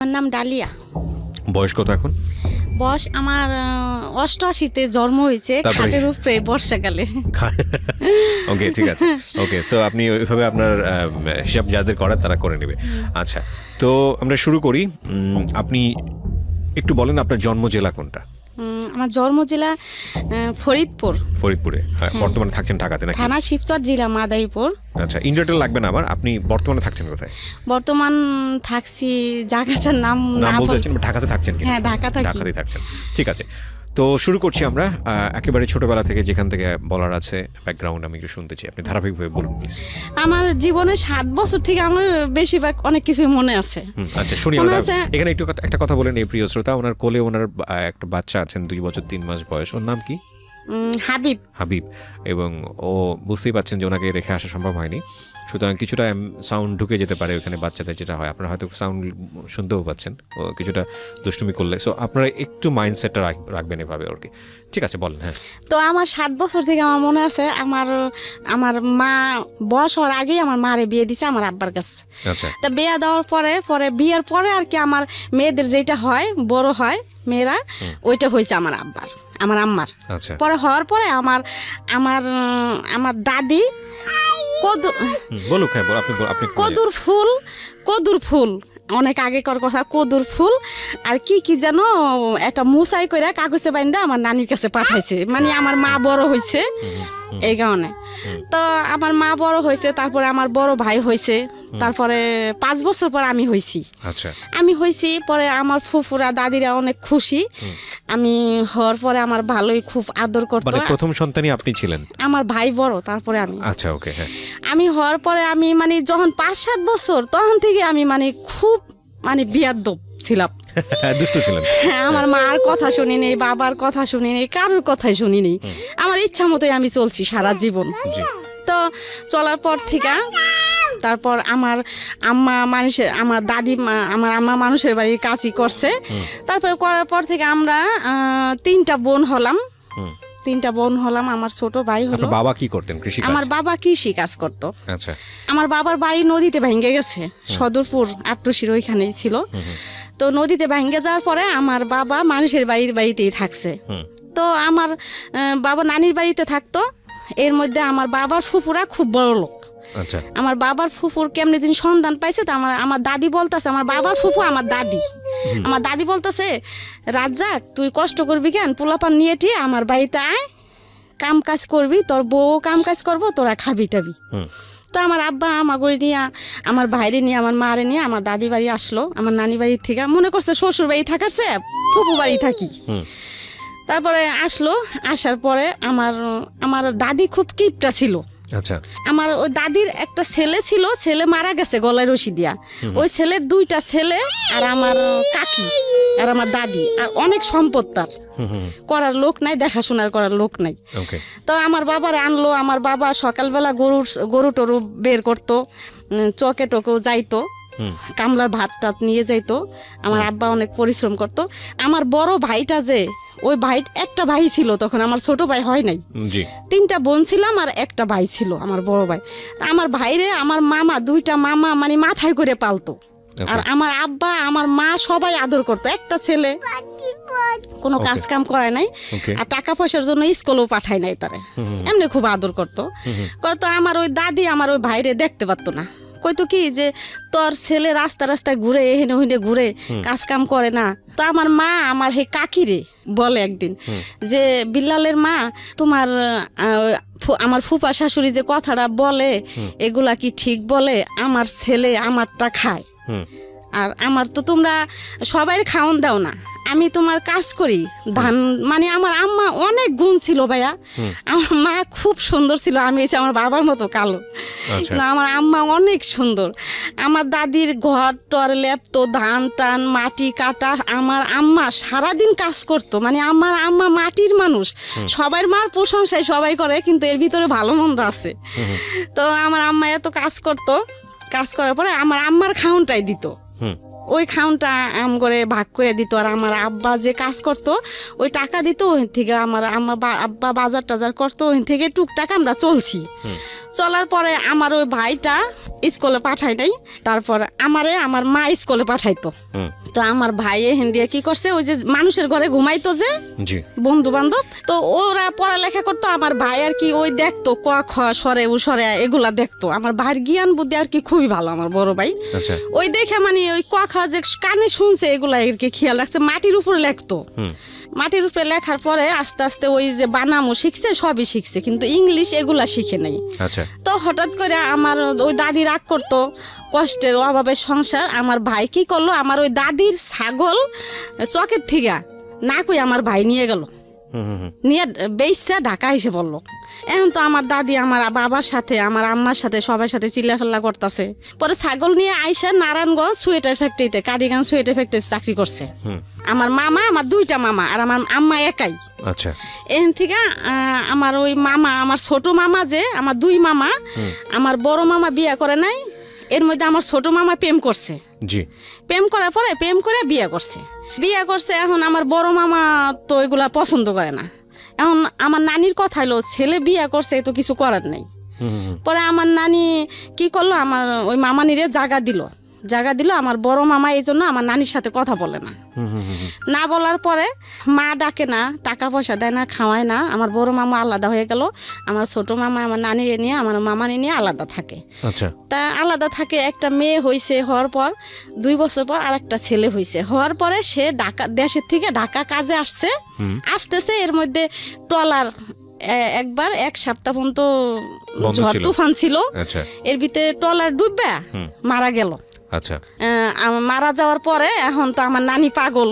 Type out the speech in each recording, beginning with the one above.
আমার নাম ডালিয়া। বয়স কত এখন? বয়স আমার 88-তে জন্ম হয়েছে, খাটের উপরে বর্ষাকালে। ওকে, ঠিক আছে। ওকে, সো আপনি ওইভাবে আপনার হিসাব যাদের করার তারা করে নেবে। আচ্ছা, তো আমরা শুরু করি। আপনি একটু বলেন আপনার জন্ম জেলা কোনটা? আমার জন্ম জেলা ফরিদপুর। ফরিদপুরে, হ্যাঁ। বর্তমানে থাকছেন ঢাকাতে নাকি? থানা শিবচর, জেলা মাদারীপুর। আচ্ছা, ইন্ডিয়াটা লাগবে না আমার। আপনি বর্তমানে থাকছেন কোথায়? বর্তমান থাকছি জায়গাটার নাম বলতে চাচ্ছেন, ঢাকাতে থাকছেন কিনা? হ্যাঁ, ঢাকাতেই থাকছেন। ঠিক আছে, তো শুরু করছি আমরা একেবারে ছোটবেলা থেকে, যেখান থেকে বলার আছে ব্যাকগ্রাউন্ড আমি একটু শুনতে চাই। আপনি ধারাবাহিকভাবে বলুন প্লিজ। আমার জীবনে 7 বছর থেকে আমার বেশিরভাগ অনেক কিছু মনে আছে। আচ্ছা, শুনি আমরা। এখানে একটু একটা কথা বলেন এই প্রিয় শ্রোতা, ওনার কোলে ওনার একটা বাচ্চা আছেন 2 বছর 3 মাস বয়স। ওর নাম কি? হাবিব। এবং ও বুঝতেই পারছেন যে ওনাকে রেখে আসা সম্ভব হয়নি, সুতরাং কিছুটা সাউন্ড ঢুকে যেতে পারে ওখানে বাচ্চাদের, যেটা হয় আপনারা হয়তো সাউন্ড শুনতেও পাচ্ছেন ও কিছুটা দুষ্টুমি করলে। সো আপনারা একটু মাইন্ডসেটটা রাখবেন এভাবে আর কি। ঠিক আছে, বলেন। হ্যাঁ, তো আমার 7 বছর থেকে আমার মনে আছে, আমার মা বয়স হওয়ার আগেই আমার মারে বিয়ে দিছে আমার আব্বার কাছে। আচ্ছা, তা বিয়ে দেওয়ার পরে বিয়ের পরে আর কি আমার মেয়েদের যেটা হয়, বড় হয় মেয়েরা, ওইটা হয়েছে আমার আম্মার। আচ্ছা, পরে হওয়ার পরে আমার দাদি বলুক। হ্যাঁ, আপনি কদুর ফুল অনেক আগেকার কথা, কদুর ফুল আর কি যেন একটা মুসাই করে কাগজে বাইন্দা আমার নানির কাছে পাঠাইছে। মানে আমার মা বড় হয়েছে এই কারণে। তো আমার মা বড় হয়েছে, তারপরে আমার বড় ভাই হয়েছে, তারপরে 5 বছর পর আমি হয়েছি। আচ্ছা, আমি হয়েছি পরে আমার ফুফুরা দাদিরা অনেক খুশি। আমি হওয়ার পরে আমার ভালোই খুব আদর করতো। মানে প্রথম সন্তানই আপনি ছিলেন? আমার ভাই বড়, তারপরে আমি। আচ্ছা, ওকে, হ্যাঁ। আমি হওয়ার পরে আমি মানে যখন 5-7 বছর, তখন থেকে আমি মানে খুব বিয়াদ্দপ ছিলাম। দুষ্টু ছিলেন। আমার মার কথা শুনি নেই, বাবার কথা শুনি নেই, কারোর কথাই শুনি নেই। আমার ইচ্ছা মতোই আমি চলছি সারা জীবন। তো চলার পর থেকে তারপর আমার আম্মা মানুষের বাড়ির কাজই করছে। তারপরে করার পর থেকে আমরা 3টা বোন হলাম। আমার ছোট ভাই হলো। বাবা কি করতেন? কৃষি? আমার বাবা কৃষি কাজ করতো। আচ্ছা, আমার বাবার বাড়ি নদীতে ভেঙে গেছে, সদরপুর আট্টশির ওইখানেই ছিল। তো নদীতে ভেঙে যাওয়ার পরে আমার বাবা মানুষের বাড়িতেই থাকছে। তো আমার বাবা নানির বাড়িতে থাকতো। এর মধ্যে আমার বাবার ফুফুরা খুব বড় লোক। আচ্ছা, আমার বাবার ফুফুর কেমনে দিন সন্ধান পাইছে, তো আমার দাদি বলতেছে, আমার বাবার ফুফু আমার দাদি বলতেছে, রাজ্জাক তুই কষ্ট করবি কেন, পোলাপান নিয়ে টিয়ে আমার বাড়িতে আয়, কাম কাজ করবি, তোর বউ কাম কাজ করবো, তোরা খাবি টাবি। তো আমার আব্বা আমাকে নিয়ে, আমার ভাইরে নিয়ে, আমার মারে নিয়ে আমার দাদি বাড়ি আসলো। আমার নানি বাড়ির থেকে মনে করছে শ্বশুর বাড়ি থাকারছে ফুফু বাড়ি থাকি। তারপরে আসার পরে আমার দাদি খুব কিপটা ছিল। আচ্ছা, আমার ওই দাদির একটা ছেলে ছিল, ছেলে মারা গেছে গলায় রশি দিয়া। ওই ছেলের 2টা ছেলে আর আমার কাকি আর আমার দাদি, আর অনেক সম্পদ তার, করার লোক নাই, দেখাশোনার করার লোক নাই। তো আমার বাবার আনলো। আমার বাবা সকালবেলা গরু টরু বের করতো, চকে টোকেও যাইতো, কামলার ভাত টাত নিয়ে যাইতো। আমার আব্বা অনেক পরিশ্রম করতো। আমার বড় ভাইটা ওই একটা ভাই ছিল তখন, আমার ছোট ভাই হয় নাই। 3টা বোন ছিলাম আর একটা ভাই ছিল আমার বড় ভাই। আমার ভাইরে আমার মামা 2টা মামা মানে মাথায় করে পালতো। আর আমার আব্বা আমার মা সবাই আদর করতো। একটা ছেলে কোনো কাজ কাম করায় নাই, আর টাকা পয়সার জন্য স্কুলেও পাঠায় নাই তারে, এমনি খুব আদর করতো। আমার ওই দাদি আমার ওই ভাইরে দেখতে পারতো না, কইতো কি যে তোর ছেলে রাস্তায় ঘুরে এহেনে ওহেনে ঘুরে, কাজ কাম করে না। তো আমার মা আমার হে কাকিরে বলে একদিন যে, বিল্লালের মা, তোমার আমার ফুপা শাশুড়ি যে কথাটা বলে এগুলা কি ঠিক বলে? আমার ছেলে আমারটা খায়, আর আমার তো তোমরা সবাই খাওন দাও না, আমি তোমার কাজ করি ধান। মানে আমার আম্মা অনেক গুণ ছিল ভাইয়া। আমার মা খুব সুন্দর ছিল, আমি এসে আমার বাবার মতো কালো, আমার আম্মা অনেক সুন্দর। আমার দাদির ঘর টর লেপতো, ধান টান মাটি কাটা, আমার আম্মা সারাদিন কাজ করতো। মানে আমার আম্মা মাটির মানুষ, সবার মার প্রশংসায় সবাই করে, কিন্তু এর ভিতরে ভালো মন্দ আছে। তো আমার আম্মা এত কাজ করতো, কাজ করার পরে আমার আম্মার খাউনটাই দিত। ওই খাউনটা আম করে ভাগ করে দিত। আর আমার আব্বা যে কাজ করতো ওই টাকা দিত, ওখান থেকে আমার আব্বা বাজার টাজার করতো, ওখান থেকে টুকটাক আমরা চলছি। চলার পরে আমার ওই ভাইটা স্কুলে পাঠায় নাই, তারপর আমার মা স্কুলে পাঠাইতো। তো আমার ভাই এখান দিয়ে কি করছে, ওই যে মানুষের ঘরে ঘুমাইতো যে বন্ধু বান্ধব, তো ওরা পড়ালেখা করতো। আমার ভাই আর কি ওই দেখতো ক খ সরে উ সরে এগুলা দেখতো। আমার ভাইয়ের জ্ঞান বুদ্ধি আর কি খুবই ভালো, আমার বড় ভাই। ওই দেখে মানে ওই ক খ যে কানে শুনছে এগুলা আর কি খেয়াল রাখছে, মাটির উপরে লেখতো। মাটির উপরে লেখার পরে আস্তে আস্তে ওই যে বানামও শিখছে, সবই শিখছে, কিন্তু ইংলিশ এগুলা শিখে নাই। তো হঠাৎ করে আমার ওই দাদি রাগ করতো, কষ্টের অভাবের সংসার। আমার ভাই কি করলো, আমার ওই দাদির ছাগল চকের থেকে না কই আমার ভাই নিয়ে গেল, নিয়ে বেইসা ঢাকা এসে বললো। এখন তো আমার দাদি আমার বাবার সাথে আমার আম্মার সাথে সবার সাথে চিল্লাফেল্লা করতেছে। পরে ছাগল নিয়ে আইসা নারায়ণগঞ্জ সোয়েটার ফ্যাক্টরিতে, কারিগঞ্জ সোয়েটার ফ্যাক্টরিতে চাকরি করছে। আমার মামা, আমার দুইটা মামা, আর আমার আম্মা একাই। আচ্ছা, এখান থেকে আমার ওই মামা, আমার ছোট মামা যে আমার দুই মামা, আমার বড় মামা বিয়ে করে নাই, এর মধ্যে আমার ছোট মামা প্রেম করছে। প্রেম করার পরে প্রেম করে বিয়ে করছে। এখন আমার বড় মামা তো এগুলা পছন্দ করে না। এখন আমার নানির কথা হলো, ছেলে বিয়ে করছে তো কিছু করার নেই। পরে আমার নানি কি করলো, আমার ওই মামানিরে জায়গা দিল আমার বড় মামা। এই জন্য আমার নানির সাথে কথা বলে না বলার পরে মা ডাকে না, টাকা পয়সা দেয় না, খাওয়ায় না। আমার বড় মামা আলাদা হয়ে গেল। আমার ছোট মামা আমার নানিরে নিয়ে, আমার মামানি নিয়ে আলাদা থাকে। তা আলাদা থাকে। একটা মেয়ে হয়েছে, হওয়ার পর 2 বছর পর আর একটা ছেলে হয়েছে। হওয়ার পরে সে দেশের থেকে ঢাকা কাজে আসতেছে। এর মধ্যে ট্রলার একবার 1 সপ্তাহ পর্যন্ত ঝড় তুফান ছিল, এর ভিতরে ট্রলার ডুববে মারা গেল। মারা যাওয়ার পরে এখন তো আমার নানি পাগল।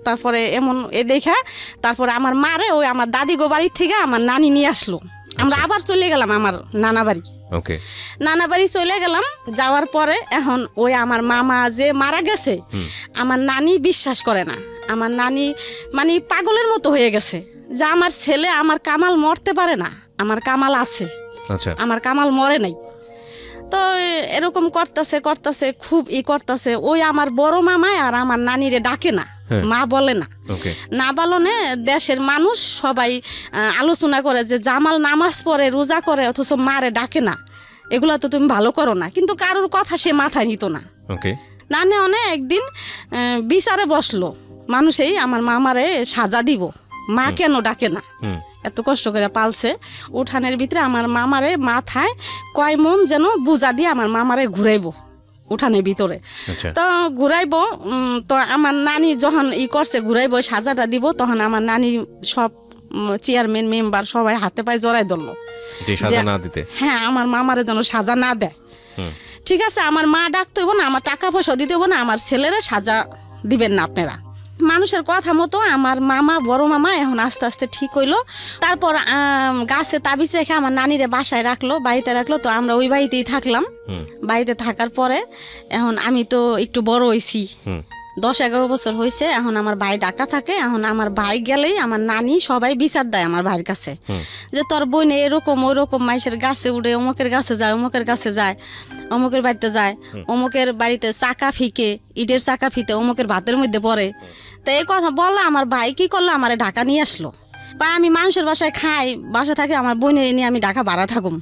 তারপরে এমন দেখা তারপরে আমার মারে ওই আমার দাদি গো বাড়ির থেকে আমার নানি নিয়ে আসলো। আমরা আবার চলে গেলাম আমার নানা বাড়ি। নানা বাড়ি চলে গেলাম। যাওয়ার পরে এখন ওই আমার মামা যে মারা গেছে, আমার নানি বিশ্বাস করে না। আমার নানি মানে পাগলের মতো হয়ে গেছে যে আমার ছেলে, আমার কামাল মরতে পারে না, আমার কামাল আছে, আমার কামাল মরে নাই। তো এরকম করতেছে খুব করতেছে। ওই আমার বড় মামায় আর আমার নানিরে ডাকে না, মা বলে না বলনে দেশের মানুষ সবাই আলোচনা করে যে জামাল নামাজ পড়ে, রোজা করে, অথচ মারে ডাকে না, এগুলা তো তুমি ভালো করো না। কিন্তু কারোর কথা সে মাথায় নিত না। না অনেক একদিন বিচারে বসলো, মানুষই আমার মামারে সাজা দিব, মা কেন ডাকে না, এত কষ্ট করে পালছে। উঠানের ভিতরে আমার মামারে মাথায় কয় মন যেন বুঝা দিয়ে আমার মামারে ঘুরাইবো উঠানের ভিতরে। তো ঘুরাইবো, তো আমার নানি যখন করছে ঘুরাইবো, সাজাটা দিব, তখন আমার নানি সব চেয়ারম্যান মেম্বার সবাই হাতে পায়ে জড়াই ধরলো, হ্যাঁ আমার মামারে যেন সাজা না দেয়। ঠিক আছে, আমার মা ডাকতে হইব না, আমার টাকা পয়সা দিতে হইব না, আমার ছেলেরা সাজা দিবেন না আপনারা। মানুষের কথা মতো আমার মামা, বড় মামা এখন আস্তে আস্তে ঠিক হইলো। তারপর গাছে তাবিজ রেখে আমার নানিরে বাসায় রাখলো, বাড়িতে রাখলো। তো আমরা ওই বাড়িতেই থাকলাম। বাড়িতে থাকার পরে এখন আমি তো একটু বড় হয়েছি, 10-11 বছর হয়েছে। এখন আমার ভাই ঢাকা থাকে। এখন আমার ভাই গেলেই আমার নানি সবাই বিচার দেয় আমার ভাইয়ের কাছে, যে তোর বোনে এরকম ওইরকম, মাইসের গাছে উঠে, অমুকের গাছে যায়, অমুকের গাছে যায়, অমুকের বাড়িতে যায়, অমুকের বাড়িতে চাকা ফিকে, ইটের চাকা ফিতে অমুকের ভাতের মধ্যে পড়ে। তো এই কথা বললো। আমার ভাই কি করলো, আমার ঢাকা নিয়ে আসলো। আমি মানুষের বাসায় খাই, বাসা থাকে, আমার বোনের নিয়ে আমি ঢাকা ভাড়া থাকুম।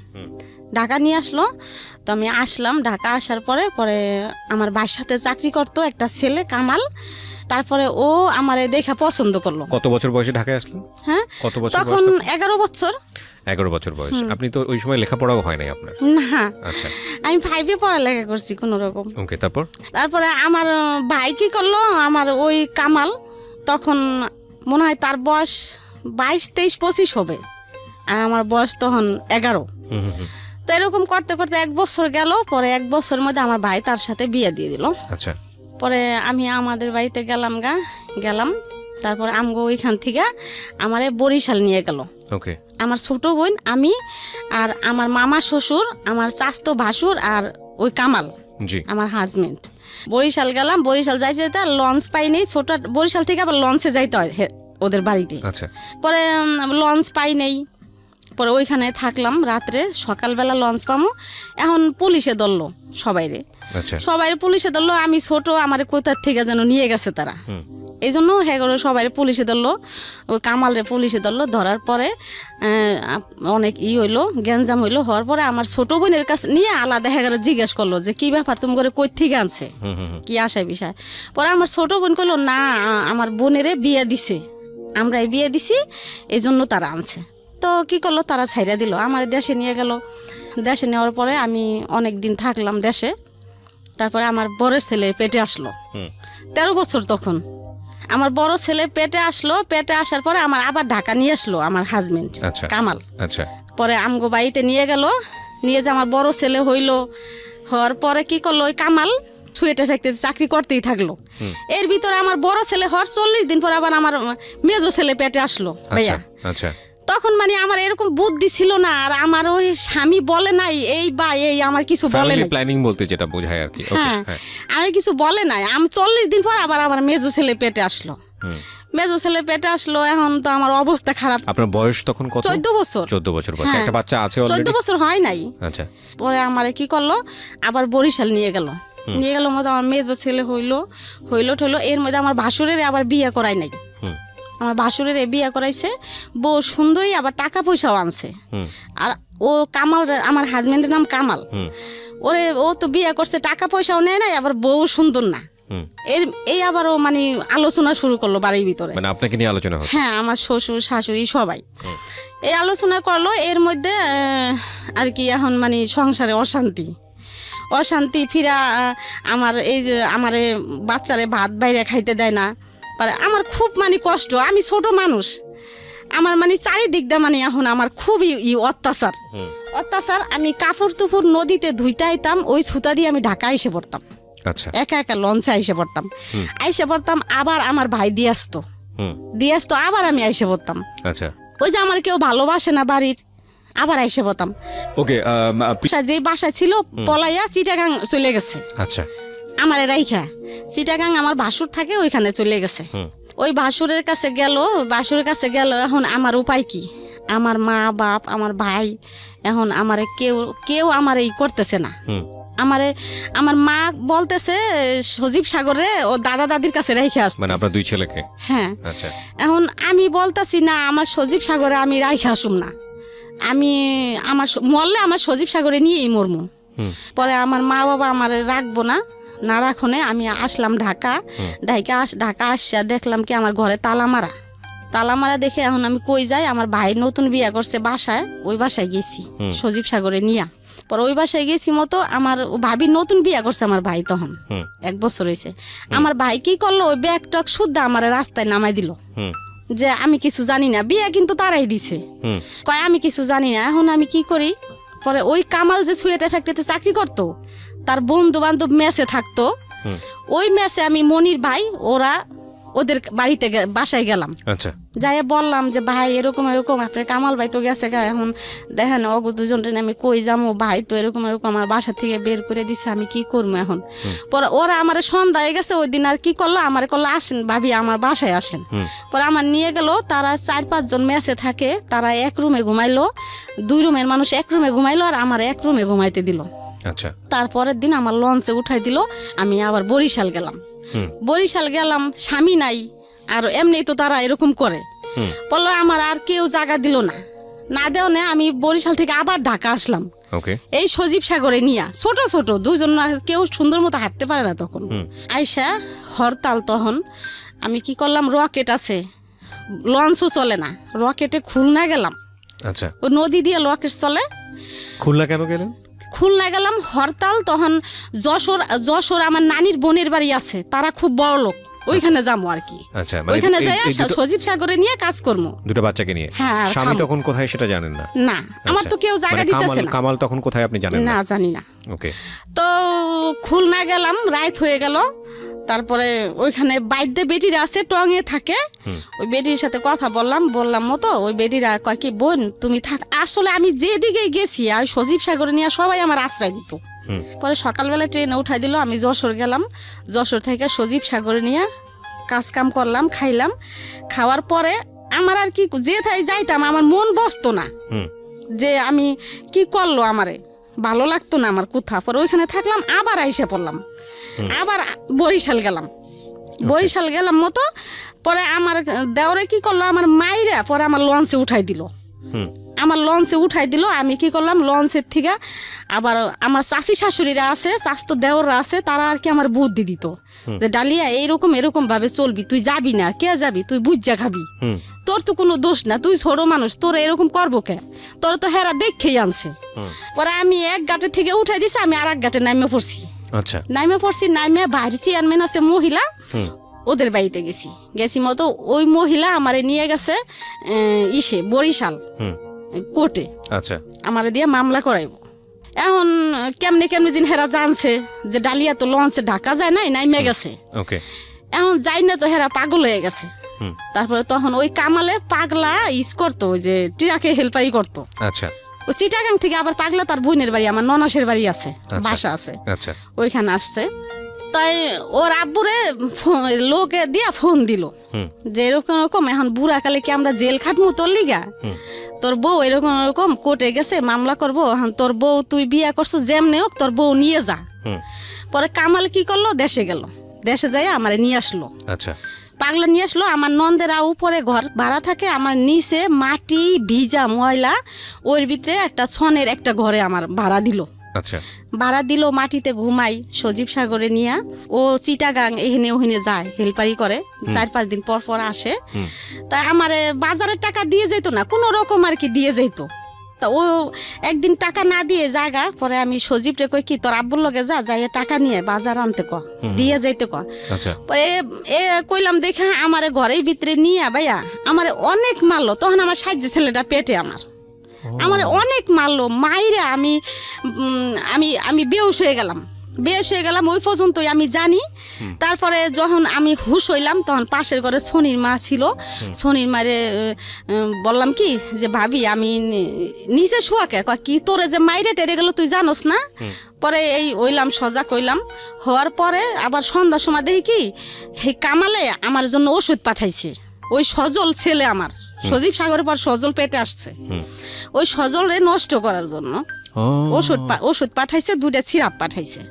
ঢাকা নিয়ে আসলো। তো আমি আসলাম। ঢাকা আসার পরে আমার ভাইয়ের সাথে চাকরি করতো একটা ছেলে কামাল। তারপরে ও আমারে দেখা পছন্দ করলো। কত বছর বয়সে ঢাকায় আসলো? হ্যাঁ, কত বছর? তখন 11 বছর। 11 বছর বয়স। আপনি তো ওই সময় লেখাপড়াও হয় নাই আপনার? না। আচ্ছা, আমি 5-এ পড়ালেখা করছি কোন রকম। ওকে। তারপরে আমার ভাই কি করলো, আমার ওই কামাল তখন মনে হয় তার বয়স 22, 23, 25 হবে, আর আমার বয়স তখন 11। তো এরকম করতে করতে 1 বছর গেল। পরে 1 বছরের মধ্যে আমার ভাই তার সাথে বিয়ে দিয়ে দিল। আচ্ছা। পরে আমি আমাদের বাড়িতে গেলাম। তারপরে আমগো ওইখান থেকে আমারে বরিশাল নিয়ে গেল। ওকে। আমার ছোট বোন, আমি, আর আমার মামা শ্বশুর, আমার চাচতো ভাসুর, আর ওই কামাল আমার হাজবেন্ড। বরিশাল গেলাম। বরিশাল যাইতে লঞ্চ পাইনি। ছোট বরিশাল থেকে আবার লঞ্চে যাইতে হয় ওদের বাড়িতে। আচ্ছা। পরে লঞ্চ পাই নেই। পরে ওইখানে থাকলাম রাত্রে, সকালবেলা লঞ্চ পামো। এখন পুলিশে ধরলো সবাইরে, আচ্ছা সবাই পুলিশে ধরলো। আমি ছোট, আমার কোথার থেকে যেন নিয়ে গেছে তারা, এই জন্য হ্যাঁ করে সবাই পুলিশে ধরলো। ওই কামালরে পুলিশে ধরলো, ধরার পরে অনেক হইলো, গ্যাঞ্জাম হইলো। হওয়ার পরে আমার ছোট বোনের কাছে নিয়ে আলাদা হয়ে গেল, জিজ্ঞেস করলো যে কি ব্যাপার, তুমি করে কই থেকে আনছে, কি আশায় বিষয়। পরে আমার ছোট বোন কইলো না, আমার বোনেরে বিয়ে দিছে, আমরাই বিয়ে দিছি, এই জন্য তারা আনছে। তো কি করলো, তারা ছাইরা দিল, আমার দেশে নিয়ে গেল। দেশে নেওয়ার পরে আমি অনেক দিন থাকলাম দেশে। তারপরে আমার বড় ছেলে পেটে আসলো, 13 বছর তখন। আমার বড় ছেলে পেটে আসলো, পেটে আসার পরে আমার আবার ঢাকা নিয়ে আসলো আমার হাজবেন্ড কামাল। আচ্ছা পরে আমগো বাড়িতে নিয়ে গেল, নিয়ে যে আমার বড় ছেলে হইলো। হওয়ার পরে কি করলো, ওই কামাল সুয়েটার ফ্যাক্টরিতে চাকরি করতেই থাকলো। এর ভিতরে আমার বড় ছেলে হওয়ার 40 দিন পর আবার আমার মেজো ছেলে পেটে আসলো ভাইয়া। আচ্ছা তখন মানে আমার এরকম বুদ্ধি ছিল না, আর আমার ওই স্বামী বলে নাই এই বা এই, আমার কিছু বলে নাই, প্ল্যানিং বলতে যেটা বোঝায় আর কি। হ্যাঁ আমার কিছু বলে নাই। আমি 40 দিন পর আবার আমার মেজো ছেলে পেটে আসলো, মেজো ছেলে পেটে আসলো। এখন তো আমার অবস্থা খারাপ। আপনার বয়স তখন কত? 14 বছর। 14 বছর বয়স, একটা বাচ্চা আছে অলরেডি? 14 বছর হয় নাই। আচ্ছা পরে আমারে কি করলো, আবার বরিশাল নিয়ে গেল। নিয়ে গেল মধ্যে আমার মেজো ছেলে হইলো ঠইলো। এর মধ্যে আমার ভাসুরের আবার বিয়ে করাই নাই, আমার ভাসুরের বিয়ে করাইছে। বউ সুন্দরী, আবার টাকা পয়সাও আনছে। আর ও কামাল, আমার হাজবেন্ডের নাম কামাল। ওরে ও তো বিয়ে করছে, টাকা পয়সাও নেয় নাই, আবার বউ সুন্দর না। এই আবার ও মানে আলোচনা শুরু করলো বাড়ির ভিতরে, মানে আপনাকে নিয়ে আলোচনা হচ্ছে? হ্যাঁ, আমার শ্বশুর শাশুড়ি সবাই এই আলোচনা করলো। এর মধ্যে আর কি এখন মানে সংসারে অশান্তি ফিরা। আমার এই যে আমার বাচ্চারে ভাত বাইরে খাইতে দেয় না, আমার খুব মানে কষ্ট। আমি ছোট মানুষ, আমার মানে চারিদিক দিয়ে মানে এখন আমার খুবই অত্যাচার। আমি কাপড় তুপুর নদীতে ধুইতে আইতাম, ওই ছুতা দিয়ে আমি ঢাকা এসে পড়তাম। আচ্ছা একা একা লঞ্চে আইসে পড়তাম। আবার আমার ভাই দিয়ে আসতো, আবার আমি আইসে পড়তাম। আচ্ছা ওই যে আমার কেউ ভালোবাসে না বাড়ির, আবার আইসে পড়তাম। ওকে, যে বাসা ছিল পলাইয়া চিটাগাং চলে গেছে। আচ্ছা আমার রাইখা চিটাগাং আমার ভাসুর থাকে, ওইখানে চলে গেছে। ওই ভাসুরের কাছে গেল। এখন আমার উপায় কি? আমার মা বাপ, আমার ভাই, এখন আমারে কেউ আমার এই করতেছে না। আমার মা বলতেছে সজীব সাগরে ও দাদা দাদির কাছে রেখে আসতে, মানে আপনার 2 ছেলেকে? হ্যাঁ। আচ্ছা, এখন আমি বলতাছি না, আমার সজীব সাগরে আমি রাইখে আসুম না, আমি আমার মরলে আমার সজীব সাগরে নিয়েই মরমু। পরে আমার মা বাবা আমার রাখবো না রাখনে আমি আসলাম ঢাকা আসিয়া দেখলাম কি আমার ঘরে তালা মারা দেখে এখন আমি কই যাই, আমার ভাই নতুন বিয়ে করছে বাসায়, ওই বাসায় গেছি সজীব সাগরে নিয়া। পরে ওই বাসায় গেছি মতো আমার ভাবি নতুন বিয়ে করছে, আমার ভাই তখন 1 বছর হয়েছে। আমার ভাই কি করলো, ওই ব্যাগ টক শুদ্ধ আমার রাস্তায় নামাই দিল যে আমি কিছু জানি না, বিয়ে কিন্তু তারাই দিছে। কয় আমি কিছু জানি না, এখন আমি কি করি? পরে ওই কামাল যে সুয়েটার ফ্যাক্টরিতে চাকরি করতো, তার বন্ধু বান্ধব মেসে থাকতো, ওই মেসে আমি মনির ভাই ওদের বাড়িতে বাসায় গেলাম। আচ্ছা, যাই বললাম যে ভাই এরকম আপনার কামাল ভাই তো গেছে, এখন দেখেন অগো দুজনটা আমি কই যাবো, ভাই তো এরকম আমার বাসা থেকে বের করে দিছে, আমি কি করবো এখন? পরে ওরা আমার সন্ধ্যা হয়ে গেছে ওই দিন, আর কি করলো, আমার করলো আসেন ভাবি আমার বাসায় আসেন। পরে আমার নিয়ে গেল, তারা 4-5 জন মেসে থাকে, তারা 1 রুমে ঘুমাইলো, 2 রুমের মানুষ 1 রুমে ঘুমাইলো, আর আমার 1 রুমে ঘুমাইতে দিল। আচ্ছা, তারপরের দিন আমার লঞ্চে উঠাই দিল, আমি আবার বরিশাল গেলাম। স্বামী নাই, আর এমনি তো তারা এরকম করে। বললো আমার আর কেউ জায়গা দিল না দেও না, আমি বরিশাল থেকে আবার ঢাকা আসলাম। এই সজীব সাগরে নিয়া ছোট 2জন, কেউ সুন্দর মতো হাঁটতে পারে না তখন। আইসা হরতাল, তখন আমি কি করলাম, রকেট আছে, লঞ্চও চলে না, রকেটে খুলনা গেলাম। আচ্ছা, ওই নদী দিয়ে রকেট চলে। খুলনা কেন গেলেন? খুলনা গেলাম হরতাল, তখন যশোর আমার নানির বোনের বাড়ি আছে, তারা খুব বড় লোক, ওইখানে যাবো আর কি। আচ্ছা, ওইখানে যাই সজীব সাগরে নিয়ে কাজ করবো, 2টা বাচ্চাকে নিয়ে। হ্যাঁ, স্বামী তখন কোথায় সেটা জানেন না? না, আমার তো কেউ জায়গা দিতেছে না। কামাল তখন কোথায় আপনি জানেন না? না, জানি না। ওকে, তো খুলনা গেলাম, রাত হয়ে গেল। তারপরে ওইখানে বাইদ্যে বেটিরা আছে, টঙে থাকে, ওই বেটির সাথে কথা বললাম মতো, ওই বেটিরা কয় কি বোন তুমি থাক। আসলে আমি যেদিকে গেছি আর সজীব সাগরে নিয়ে সবাই আমার আশ্রয় দিত। পরে সকালবেলা ট্রেনে উঠাই দিল, আমি যশোর গেলাম, যশোর থেকে সজীব সাগরে নিয়ে কাজ কাম করলাম, খাইলাম। খাওয়ার পরে আমার আর কি যাইতাম, আমার মন বসতো না, যে আমি কি করলো আমারে, ভালো লাগতো না আমার কোথাও। পরে ওইখানে থাকলাম, আবার আইসা পড়লাম, আবার বরিশাল গেলাম। বরিশাল গেলাম মতো, পরে আমার দেওরে কি করলো, আমার মাইরা পরে আমার লঞ্চে উঠাই দিল। আমার লঞ্চে উঠাই দিল, আমি কি করলাম, লঞ্চের থেকে আবার আমার চাচি শাশুড়িরা আছে, চাচতো দেওররা আছে, তারা আর কি আমার বুদ্ধি দিত যে ডালিয়া এরকম এরকম ভাবে চলবি, তুই যাবি না, কে যাবি, তুই বুঝা খাবি, তোর তো কোনো দোষ না, তুই ছোট মানুষ, তোর এরকম করবো কে, তোর তো হেরা দেখেই আনছে। পরে আমি এক ঘাটে থেকে উঠাই দিছি, আমি আর এক ঘাটে নামে পড়ছি। আচ্ছা, নামে পড়ছি, নামে বাইরে চেয়ারম্যান আছে মহিলা, ওদের বাড়িতে গেছি মতো ওই মহিলা আমারে নিয়ে গেছে বরিশাল কোর্টে। আচ্ছা, আমারে দিয়ে মামলা করাইব। এখন কেমনে কেমনে দিন হেরা জানছে যে ডালিয়া তো লঞ্চে ঢাকা যায় নাই, নাইমে গেছে। ওকে, এখন যাই না তো হেরা পাগল হয়ে গেছে। তারপরে তখন ওই কামালে পাগলা করতো, ওই যে ট্রাকে হেল্পারি করতো। আচ্ছা, ওই চিটাগাং থেকে আবার পাগলা তার বোনের বাড়ি, আমার ননাসের বাড়ি আছে, বাসা আছে, আচ্ছা, ওইখানে আসছে। তাই ওর আব্বুরে লোকে দিয়া ফোন দিল যে এরকম এরকম এখন বুড়াকালে কি আমরা জেল খাটমু তোর লিগা, তোর বউ এরকম এরকম কোর্টে গেছে, মামলা করবো, এখন তোর বউ তুই বিয়া করছো, যেমনি হোক তোর বউ নিয়ে যা। পরে কামাল কি করলো, দেশে গেল, দেশে যাই আমারে নিয়ে আসলো। আচ্ছা, পাগলা নিয়ে আসলো। আমার নন্দেরা উপরে ঘর ভাড়া থাকে, আমার নিচে মাটি ভিজা ময়লা, ওর ভিতরে একটা ছনের একটা ঘরে আমার ভাড়া দিল। আচ্ছা, ভাড়া দিল, মাটিতে ঘুমাই সজীব সাগরে নিয়া। ও চিটাগাং এখানে ওখানে যায়, হেল্পারি করে, 4-5 দিন পর পর আসে। তাই আমারে বাজারের টাকা দিয়ে যেত না, কোনো রকম আর কি দিয়ে যেত। তা ও একদিন টাকা না দিয়ে জায়গা, পরে আমি সজীবরে কই কি তোর আব্বুর লগে যাই টাকা নিয়ে বাজার আনতে ক, দিয়ে যাইতে ক। পরে এ কইলাম দেখে আমারে ঘরের ভিতরে নিয়ে ভাইয়া আমারে অনেক মারলো। তখন আমার সাহায্য ছেলেটা পেটে আমার অনেক মারলো, মাইরে আমি আমি আমি বেহুশ হয়ে গেলাম। ওই পর্যন্তই আমি জানি। তারপরে যখন আমি হুশ হইলাম, তখন পাশের ঘরে সোনির মা ছিল। সোনির মারে বললাম কি যে ভাবি আমি নিচে শোয়াকে, কি তোরে যে মাইরে টেরে গেল তুই জানোস না। পরে এই ওইলাম সজাগ হইলাম। হওয়ার পরে আবার সন্ধ্যার সময় দেখি কি হে কামালে আমার জন্য ওষুধ পাঠাইছে। ওই সজল ছেলে আমার, সজীব সাগরের পর সজল পেটে আসছে, ওই সজলরে নষ্ট করার জন্য ওষুধ পাঠাইছে, 2টা সিরাপ পাঠাইছে।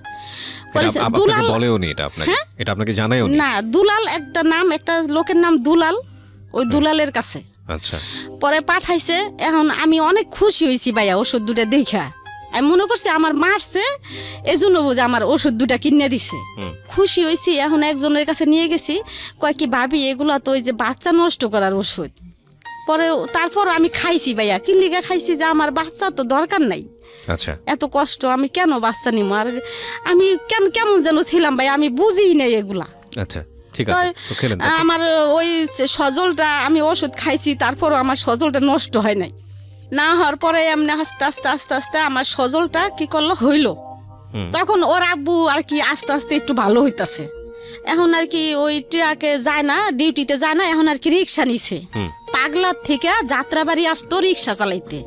না, দুলাল একটা নাম, একটা লোকের নাম দুলাল, ওই দুলালের কাছে। আচ্ছা, পরে পাঠাইছে। এখন আমি অনেক খুশি হয়েছি ভাইয়া ওষুধ 2টা দেখা। আমি মনে করছি আমার মারছে, এই জন্য বুঝে আমার ওষুধ 2টা কিনে দিছে, খুশি হয়েছি। এখন একজনের কাছে নিয়ে গেছি, কয় কি ভাবি এগুলা তো ওই যে বাচ্চা নষ্ট করার ওষুধ। পরে তারপর আমি খাইছি ভাইয়া, কি লিগা খাইছি যে আমার বাচ্চা তো দরকার নাই। আচ্ছা, এত কষ্ট আমি কেন বাচ্চা নিব, আর আমি কেমন যেন ছিলাম ভাই, আমি বুঝিই নাই এগুলা। আচ্ছা, ঠিক আছে, তো খেলেন। আমার ওই সজলটা আমি ওষুধ খাইছি, তারপরও আমার সজলটা নষ্ট হয় নাই। না হওয়ার পরে এমনি আস্তে আস্তে আস্তে আস্তে আমার সজলটা কি করলো হইলো। তখন ওর আব্বু আর কি আস্তে আস্তে একটু ভালো হইতাছে। এখন আর কি ওই ট্রাকে যায় না, ডিউটিতে যায় না, এখন আর কি রিক্সা নিছে। পাগলার থেকে যাত্রাবাড়ি আসতো রিক্সা চালাইতে।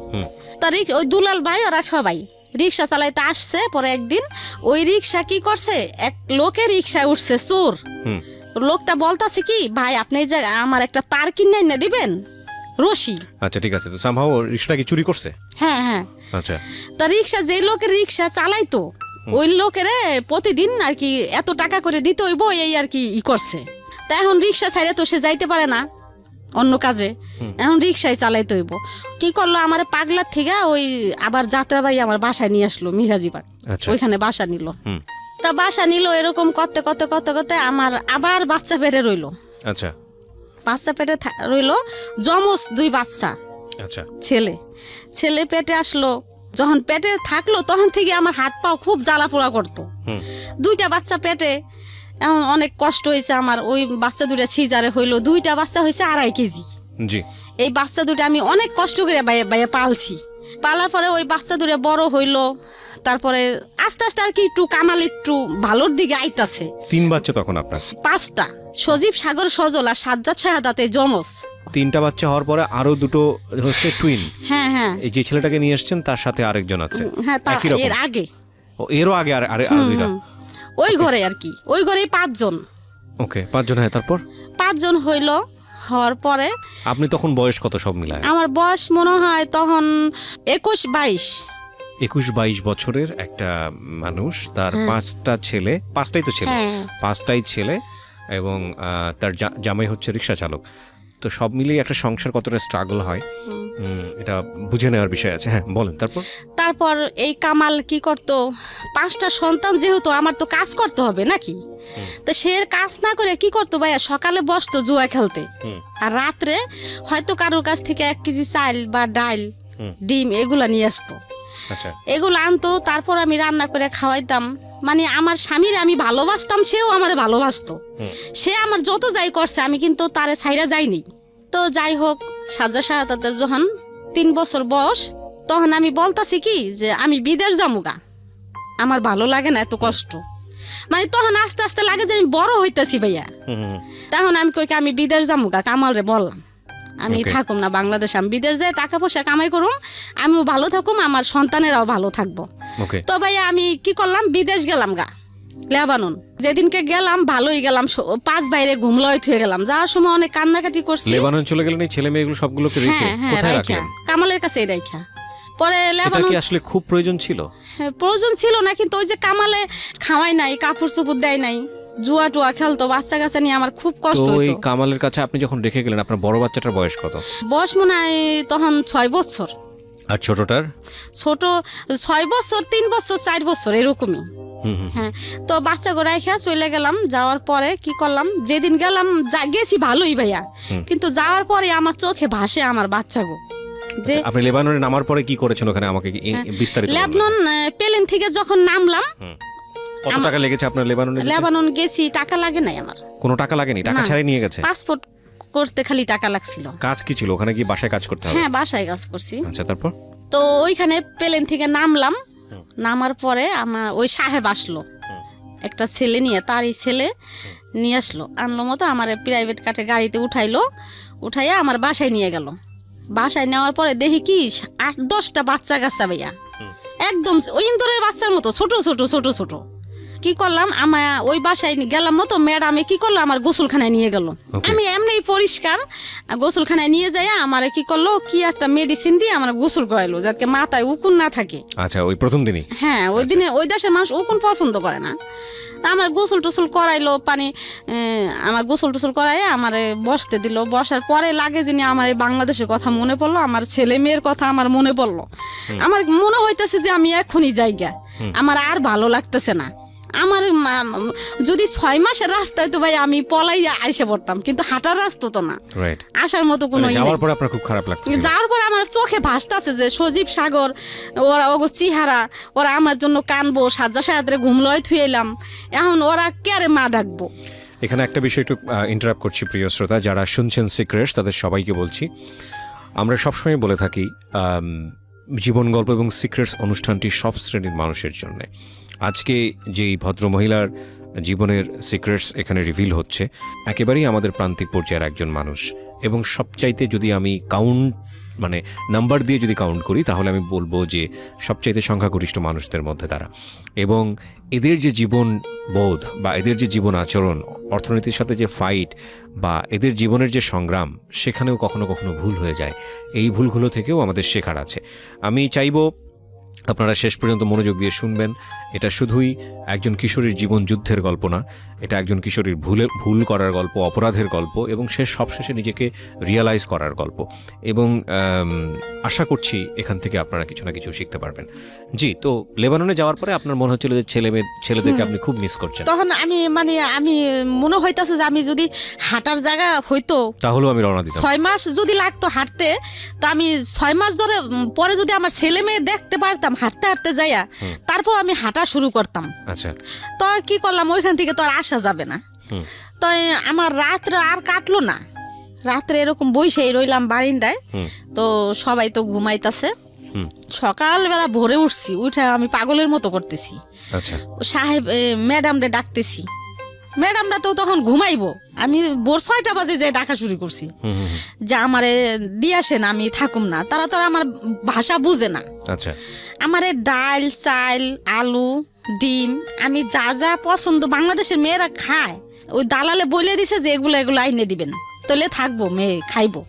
তার ওই দুলাল ভাই ওরা সবাই রিক্সা চালাইতে আসছে। পরে একদিন ওই রিক্সা কি করছে, এক লোকের রিক্সায় উঠছে চোর। লোকটা বলতাছে কি ভাই আপনি যে আমার একটা তার কিনে না দিবেন, রশি। আচ্ছা, ঠিক আছে, তো সামহাও রিক্সাটা কি চুরি করছে? হ্যাঁ হ্যাঁ। আচ্ছা, তা রিক্সা যে লোকের রিক্সা চালাইতো ওই লোকের প্রতিদিন আর কি এত টাকা করে দিতে হইব, এই আর কি করছে। তা এখন রিক্সা ছাড়ে তো সে যাইতে পারে না অন্য কাজে, এখন রিক্সায় চালাইতে হইব। কি করলো, আমার পাগলার থেকে ওই আবার যাত্রাবাড়ি আমার বাসায় নিয়ে আসলো, মিরাজিবাগ, ওইখানে বাসা নিল। তা বাসা নিল, এরকম করতে করতে করতে করতে আমার আবার বাচ্চা পেটে রইলো। আচ্ছা, বাচ্চা পেটে রইলো, জমজ 2 বাচ্চা। আচ্ছা, ছেলে পেটে আসলো। যখন পেটে থাকলো তখন থেকে আমার হাত পাও খুব জ্বালা পোড়া করতো। 2টা বাচ্চা পেটে, এখন অনেক কষ্ট হয়েছে আমার। ওই বাচ্চা 2টা সিজারে হইলো, 2টা বাচ্চা হয়েছে 2.5 কেজি। এই বাচ্চা 2টা আমি অনেক কষ্ট করে বাইয়ে পালছি। পালার পরে ওই বাচ্চা 2টা বড় হইলো। তারপরে আস্তে আস্তে আর কি একটু কামাল একটু ভালোর দিকে আইতাছে। 3 বাচ্চা তখন আপনার? 5টা, সজীব সাগর সজল আর সাজ্জাদ শাহাদাতে জমজ। 3টা বাচ্চা হওয়ার পরে আরো 2টো হচ্ছে টুইন। হ্যাঁ হ্যাঁ, এই যে ছেলেটাকে নিয়ে আসছেন তার সাথে আরেকজন আছে। হ্যাঁ, এর আগে, এরও আগে আর 2টা ওই ঘরে আর কি, ওই ঘরেই 5 জন। ওকে, 5 জন। হ্যাঁ, তারপর 5 জন হইলো। হওয়ার পরে আপনি তখন বয়স কত সব মিলায়? আমার বয়স মনে হয় তখন 21-22। 21-22 বছরের একটা মানুষ, তার 5টা ছেলে, 5টাই তো ছেলে, হ্যাঁ 5টাই ছেলে, এবং তার জামাই হচ্ছে রিক্সা চালক। তো সব মিলিয়ে একটা সংসার কতটা স্ট্রাগল হয় এটা বুঝে নেওয়ার বিষয় আছে। হ্যাঁ বলেন। তারপর এই কামাল কি করতো, 5টা সন্তান যেহেতু আমার তো কাজ করতে হবে নাকি, তো সে কাজ না করে কি করতো ভাইয়া, সকালে বসতো জুয়া খেলতে, আর রাত্রে হয়তো কারোর কাছ থেকে 1 কেজি চাল বা ডাল ডিম এগুলা নিয়ে আসতো। আচ্ছা, এগুলো আনতো, তারপর আমি রান্না করে খাওয়াইতাম। মানে আমার স্বামীর আমি ভালোবাসতাম, সেও আমার ভালোবাসতো। সে আমার যত যাই করছে আমি কিন্তু তারে ছাইরা যাইনি। তো যাই হোক, সাজা শাহাদাতের যখন 3 বছর বয়স, তখন আমি বলতাছি কি যে আমি বিদেশ যামুগা, আমার ভালো লাগে না এত কষ্ট। মানে তখন আস্তে আস্তে লাগে যে আমি বড় হইতাছি ভাইয়া। তখন আমি কই আমি বিদেশ যামুগা, কামাল রে বললাম আমি থাকুম না বাংলাদেশে, আমি বিদেশ যাই টাকা পয়সা কামাই করুম, আমিও ভালো থাকুম, আমার সন্তানেরাও ভালো থাকবো। তো ভাইয়া আমি কি করলাম, বিদেশ গেলাম গা, লেবানন। যেদিনকে গেলাম ভালোই গেলাম, 5 বাইরে ঘুমলয় থুয়ে গেলাম। যাওয়ার সময় অনেক কান্নাকাটি করছি। লেবানন চলে গেলেন এই ছেলে মেয়েগুলো সবগুলোকে রেখে? কোথায় রাখলেন? কামালের কাছে রাখা। পরে লেবানন কি আসলে খুব প্রয়োজন ছিল? প্রয়োজন ছিল না, কিন্তু ওই যে কামালে খাওয়াই নাই, কাপড় চোপড় দেয় নাই, জুয়া টুয়া খেলতো, বাচ্চা কাচ্চা নিয়ে আমার খুব কষ্ট হতো। ওই কামালের কাছে আপনি যখন রেখে গেলেন, আপনার বড় বাচ্চাটার বয়স কত? বয়স মনে হয় তখন 6 বছর। আর ছোটটার? ছোট 6 বছর, 3 বছর, 4 বছর এরকমই। হ্যাঁ, তো বাচ্চা গো রাইখা চলে গেলাম। যাওয়ার পরে কি করলাম, যেদিন গেলাম গেছি ভালোই ভাইয়া, কিন্তু যাওয়ার পরে আমার চোখে ভাসে আমার বাচ্চা গো। যে আপনি লেবাননে নামার পরে কি করেছেন ওখানে, আমাকে বিস্তারিত বলুন। লেবানন প্লেন থেকে যখন নামলাম, কত টাকা লেগেছে আপনার লেবাননে? লেবানন গেছি, টাকা লাগে নাই আমার। কোনো টাকা লাগেনি? টাকা ছাড়াই নিয়ে গেছে? পাসপোর্ট করতে খালি টাকা লাগছিল। কাজ কি ছিল ওখানে? কি বাসায় কাজ করতে হবে? হ্যাঁ, বাসায় কাজ করছি। আচ্ছা, তারপর? তো ওইখানে প্লেন থেকে নামলাম, নামার পরে আমার ওই সাহেব আসলো একটা ছেলে নিয়ে, তারই ছেলে নিয়ে আসলো, আনলো মতো আমার প্রাইভেট কাটে গাড়িতে উঠাইয়া আমার বাসায় নিয়ে গেল। বাসায় নেওয়ার পরে দেখি কি 8-10টা বাচ্চা কাচ্চা ভাইয়া, একদম ওই ইন্দোরের বাচ্চার মতো ছোট ছোট ছোট ছোট। কি করলাম, আমার ওই বাসায় গেলাম মতো ম্যাডামে কি করলো, আমার গোসলখানায় নিয়ে গেল। আমি এমনি পরিষ্কার গোসলখানায় নিয়ে যাই, আমার কি করলো, কি একটা মেডিসিন দিয়ে আমার গোসল করাইলো যাতে মাথায় উকুন না থাকে। আচ্ছা, ওই প্রথম দিনই? হ্যাঁ, ওই দিনে ওই দেশের মানুষ উকুন পছন্দ করে না। আমার গোসল টোসল করাইলো, আমার গোসল টোসল করাইয়া আমার বসতে দিল। বসার পরে লাগে যিনি আমার বাংলাদেশের কথা মনে পড়লো, আমার ছেলে মেয়ের কথা আমার মনে পড়লো। আমার মনে হইতেছে যে আমি এখনই যাইগা, আমার আর ভালো লাগতেছে না। আমার যদি 6 মাসের রাস্তা হইতো ভাই আমি পলাইয়া আইসে পড়তাম, কিন্তু হাঁটার রাস্তা তো না, আসার মতো কোনো। যাওয়ার পর আপনার খুব খারাপ লাগছে? যাওয়ার পর আমার চোখে ভাসতেছে যে সজীব সাগর, ওরা ওগো চেহারা, ওরা আমার জন্য কানবো, সাজ্জা সাহায্যে ঘুমলয় থুয়েলাম, এখন ওরা কেরে মা ডাকবো। এখানে একটা বিষয় একটু ইন্টারাপ্ট করছি প্রিয় শ্রোতা, যারা শুনছেন সিক্রেটস তাদের সবাইকে বলছি, আমরা সবসময় বলে থাকি জীবন গল্প এবং সিক্রেটস অনুষ্ঠানটি সব শ্রেণীর মানুষের জন্য। আজকে যেই ভদ্রমহিলার জীবনের সিক্রেটস এখানে রিভিল হচ্ছে, একেবারেই আমাদের প্রান্তিক পর্যায়ের একজন মানুষ, এবং সবচাইতে যদি আমি নাম্বার দিয়ে যদি কাউন্ট করি, তাহলে আমি বলবো যে সবচাইতে সংখ্যাগরিষ্ঠ মানুষদের মধ্যে তারা। এবং এদের যে জীবন বোধ বা এদের যে জীবন আচরণ, অর্থনীতির সাথে যে ফাইট বা এদের জীবনের যে সংগ্রাম, সেখানেও কখনো কখনো ভুল হয়ে যায়। এই ভুলগুলো থেকেও আমাদের শেখার আছে। আমি চাইবো আপনারা শেষ পর্যন্ত মনোযোগ দিয়ে শুনবেন। এটা শুধুই একজন কিশোরীর জীবন যুদ্ধের গল্প না, এটা একজন কিশোরীর ভুল করার গল্প, অপরাধের গল্প, এবং সে সবশেষে নিজেকে রিয়ালাইজ করার গল্প। এবং আশা করছি এখান থেকে আপনারা কিছু না কিছু শিখতে পারবেন। জি, তো লেবাননে যাওয়ার পরে আপনার মনে হচ্ছিল যে ছেলেদেরকে আপনি খুব মিস করছেন? তখন আমি মনে হইতাছে যে আমি যদি হাঁটার জায়গা হইতো তাহলেও আমি রওনা দিতাম। 6 মাস যদি লাগতো হাঁটতে, তো আমি 6 মাস ধরে পরে যদি আমার ছেলে মেয়ে দেখতে পারতাম হাঁটতে হাঁটতে যাইয়া, তারপর আমি হাঁটা শুরু করতাম। আচ্ছা, তো কি করলাম, ওইখান থেকে তো আর আসা যাবে না। তো আমার রাত্রে আর কাটলো না, রাত্রে এরকম বইসেই রইলাম বারিন্দায়। তো সবাই তো ঘুমাইতেছে, সকালবেলা ভোরে উঠছি, উঠে আমি পাগলের মতো করতেছি। আচ্ছা, সাহেব ম্যাডামরে ডাকতেছি, ম্যাডামরা তো তখন ঘুমাইবো, আমি ভোর 6টা বাজে যে ডাকা শুরু করছি যে আমারে দিয়ে আসেন, আমি থাকুম না। তারা তো আমার ভাষা বুঝে না। আচ্ছা, আমারে ডাল, চাল, আলু, ডিম, আমি যা যা পছন্দ বাংলাদেশের মেয়েরা খায়, ওই দালালে বলে দিছে যে এগুলো আইনে দিবেন। তাহলে থাকবো, মেয়ে খাইবো।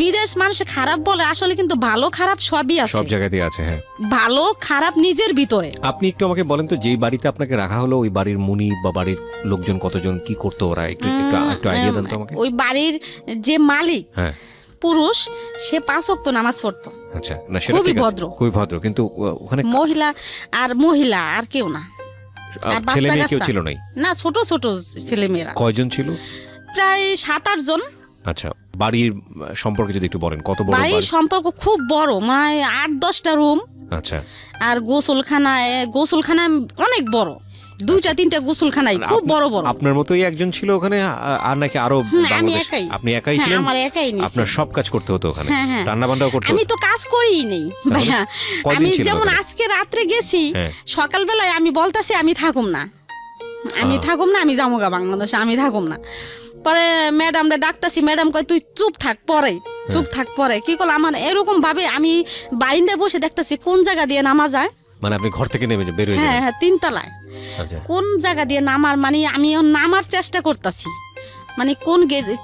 বিদেশ মানুষে খারাপ বলে, আসলে কিন্তু ভালো খারাপ সবই আছে, সব জায়গাতেই আছে। হ্যাঁ, ভালো খারাপ নিজের ভিতরে। আপনি একটু আমাকে বলেন তো, যেই বাড়িতে আপনাকে রাখা হলো ওই বাড়ির মুনি বা বাড়ির লোকজন কতজন, কি করতো ওরা, একটু একটু আইডিয়া দেন তো আমাকে। ওই বাড়ির যে মালিক, হ্যাঁ, পুরুষ, সে 5 ওয়াক্ত নামাজ পড়তো। আচ্ছা, না সেটা খুবই ঠিক আছে, ভদ্র। খুবই ভদ্র, কিন্তু ওখানে মহিলা আর কেউ না, আর ছেলে বাচ্চা মেয়ে কেউ কাচ্চা ছিল নাই? না, ছোট ছোট ছেলে মেয়েরা। কয়জন ছিল? প্রায় 7-8 জন। আচ্ছা, বাড়ির সম্পর্কে যদি একটু বলেন, কত বড় বাড়ির বাড়ি? সম্পর্ক খুব বড়, মানে 8-10টা রুম। আচ্ছা, আর গোসলখানা অনেক বড়, 2-3টা গোসলখানাই খুব বড় বড়। আপনার মতোই একজন ছিল ওখানে, আর নাকি আরো? আমি বাংলাদেশ একাই। আপনি একাই ছিলেন? আমার একাই নিছি। আপনার সব কাজ করতে হতো ওখানে? হ্যাঁ। রান্না বান্নাও করতে আমি হতো? তো কাজ করিই নেই ভাইয়া। কয়দিন আমি ছিলেন যেমন ওখানে? আজকে রাত্রে গেছি, হ্যাঁ। সকালবেলায় আমি বলতাছি আমি থাকুম না, আমি যাবো গা বাংলাদেশে, আমি থাকুম না। পরে ম্যাডামরা ডাকতাছি, ম্যাডাম কয় তুই চুপ থাক পরে। কি করলো, আমার এরকম ভাবে আমি বারিন্দায় বসে দেখতাছি কোন জায়গা দিয়ে নামা যায়। মানে আপনি ঘর থেকে নেমে বের হয়ে হ্যাঁ গেলেন? হ্যাঁ, 3 তলায়। আচ্ছা, কোন জায়গা দিয়ে নামার, মানে আমি নামার চেষ্টা করতেছি, মানে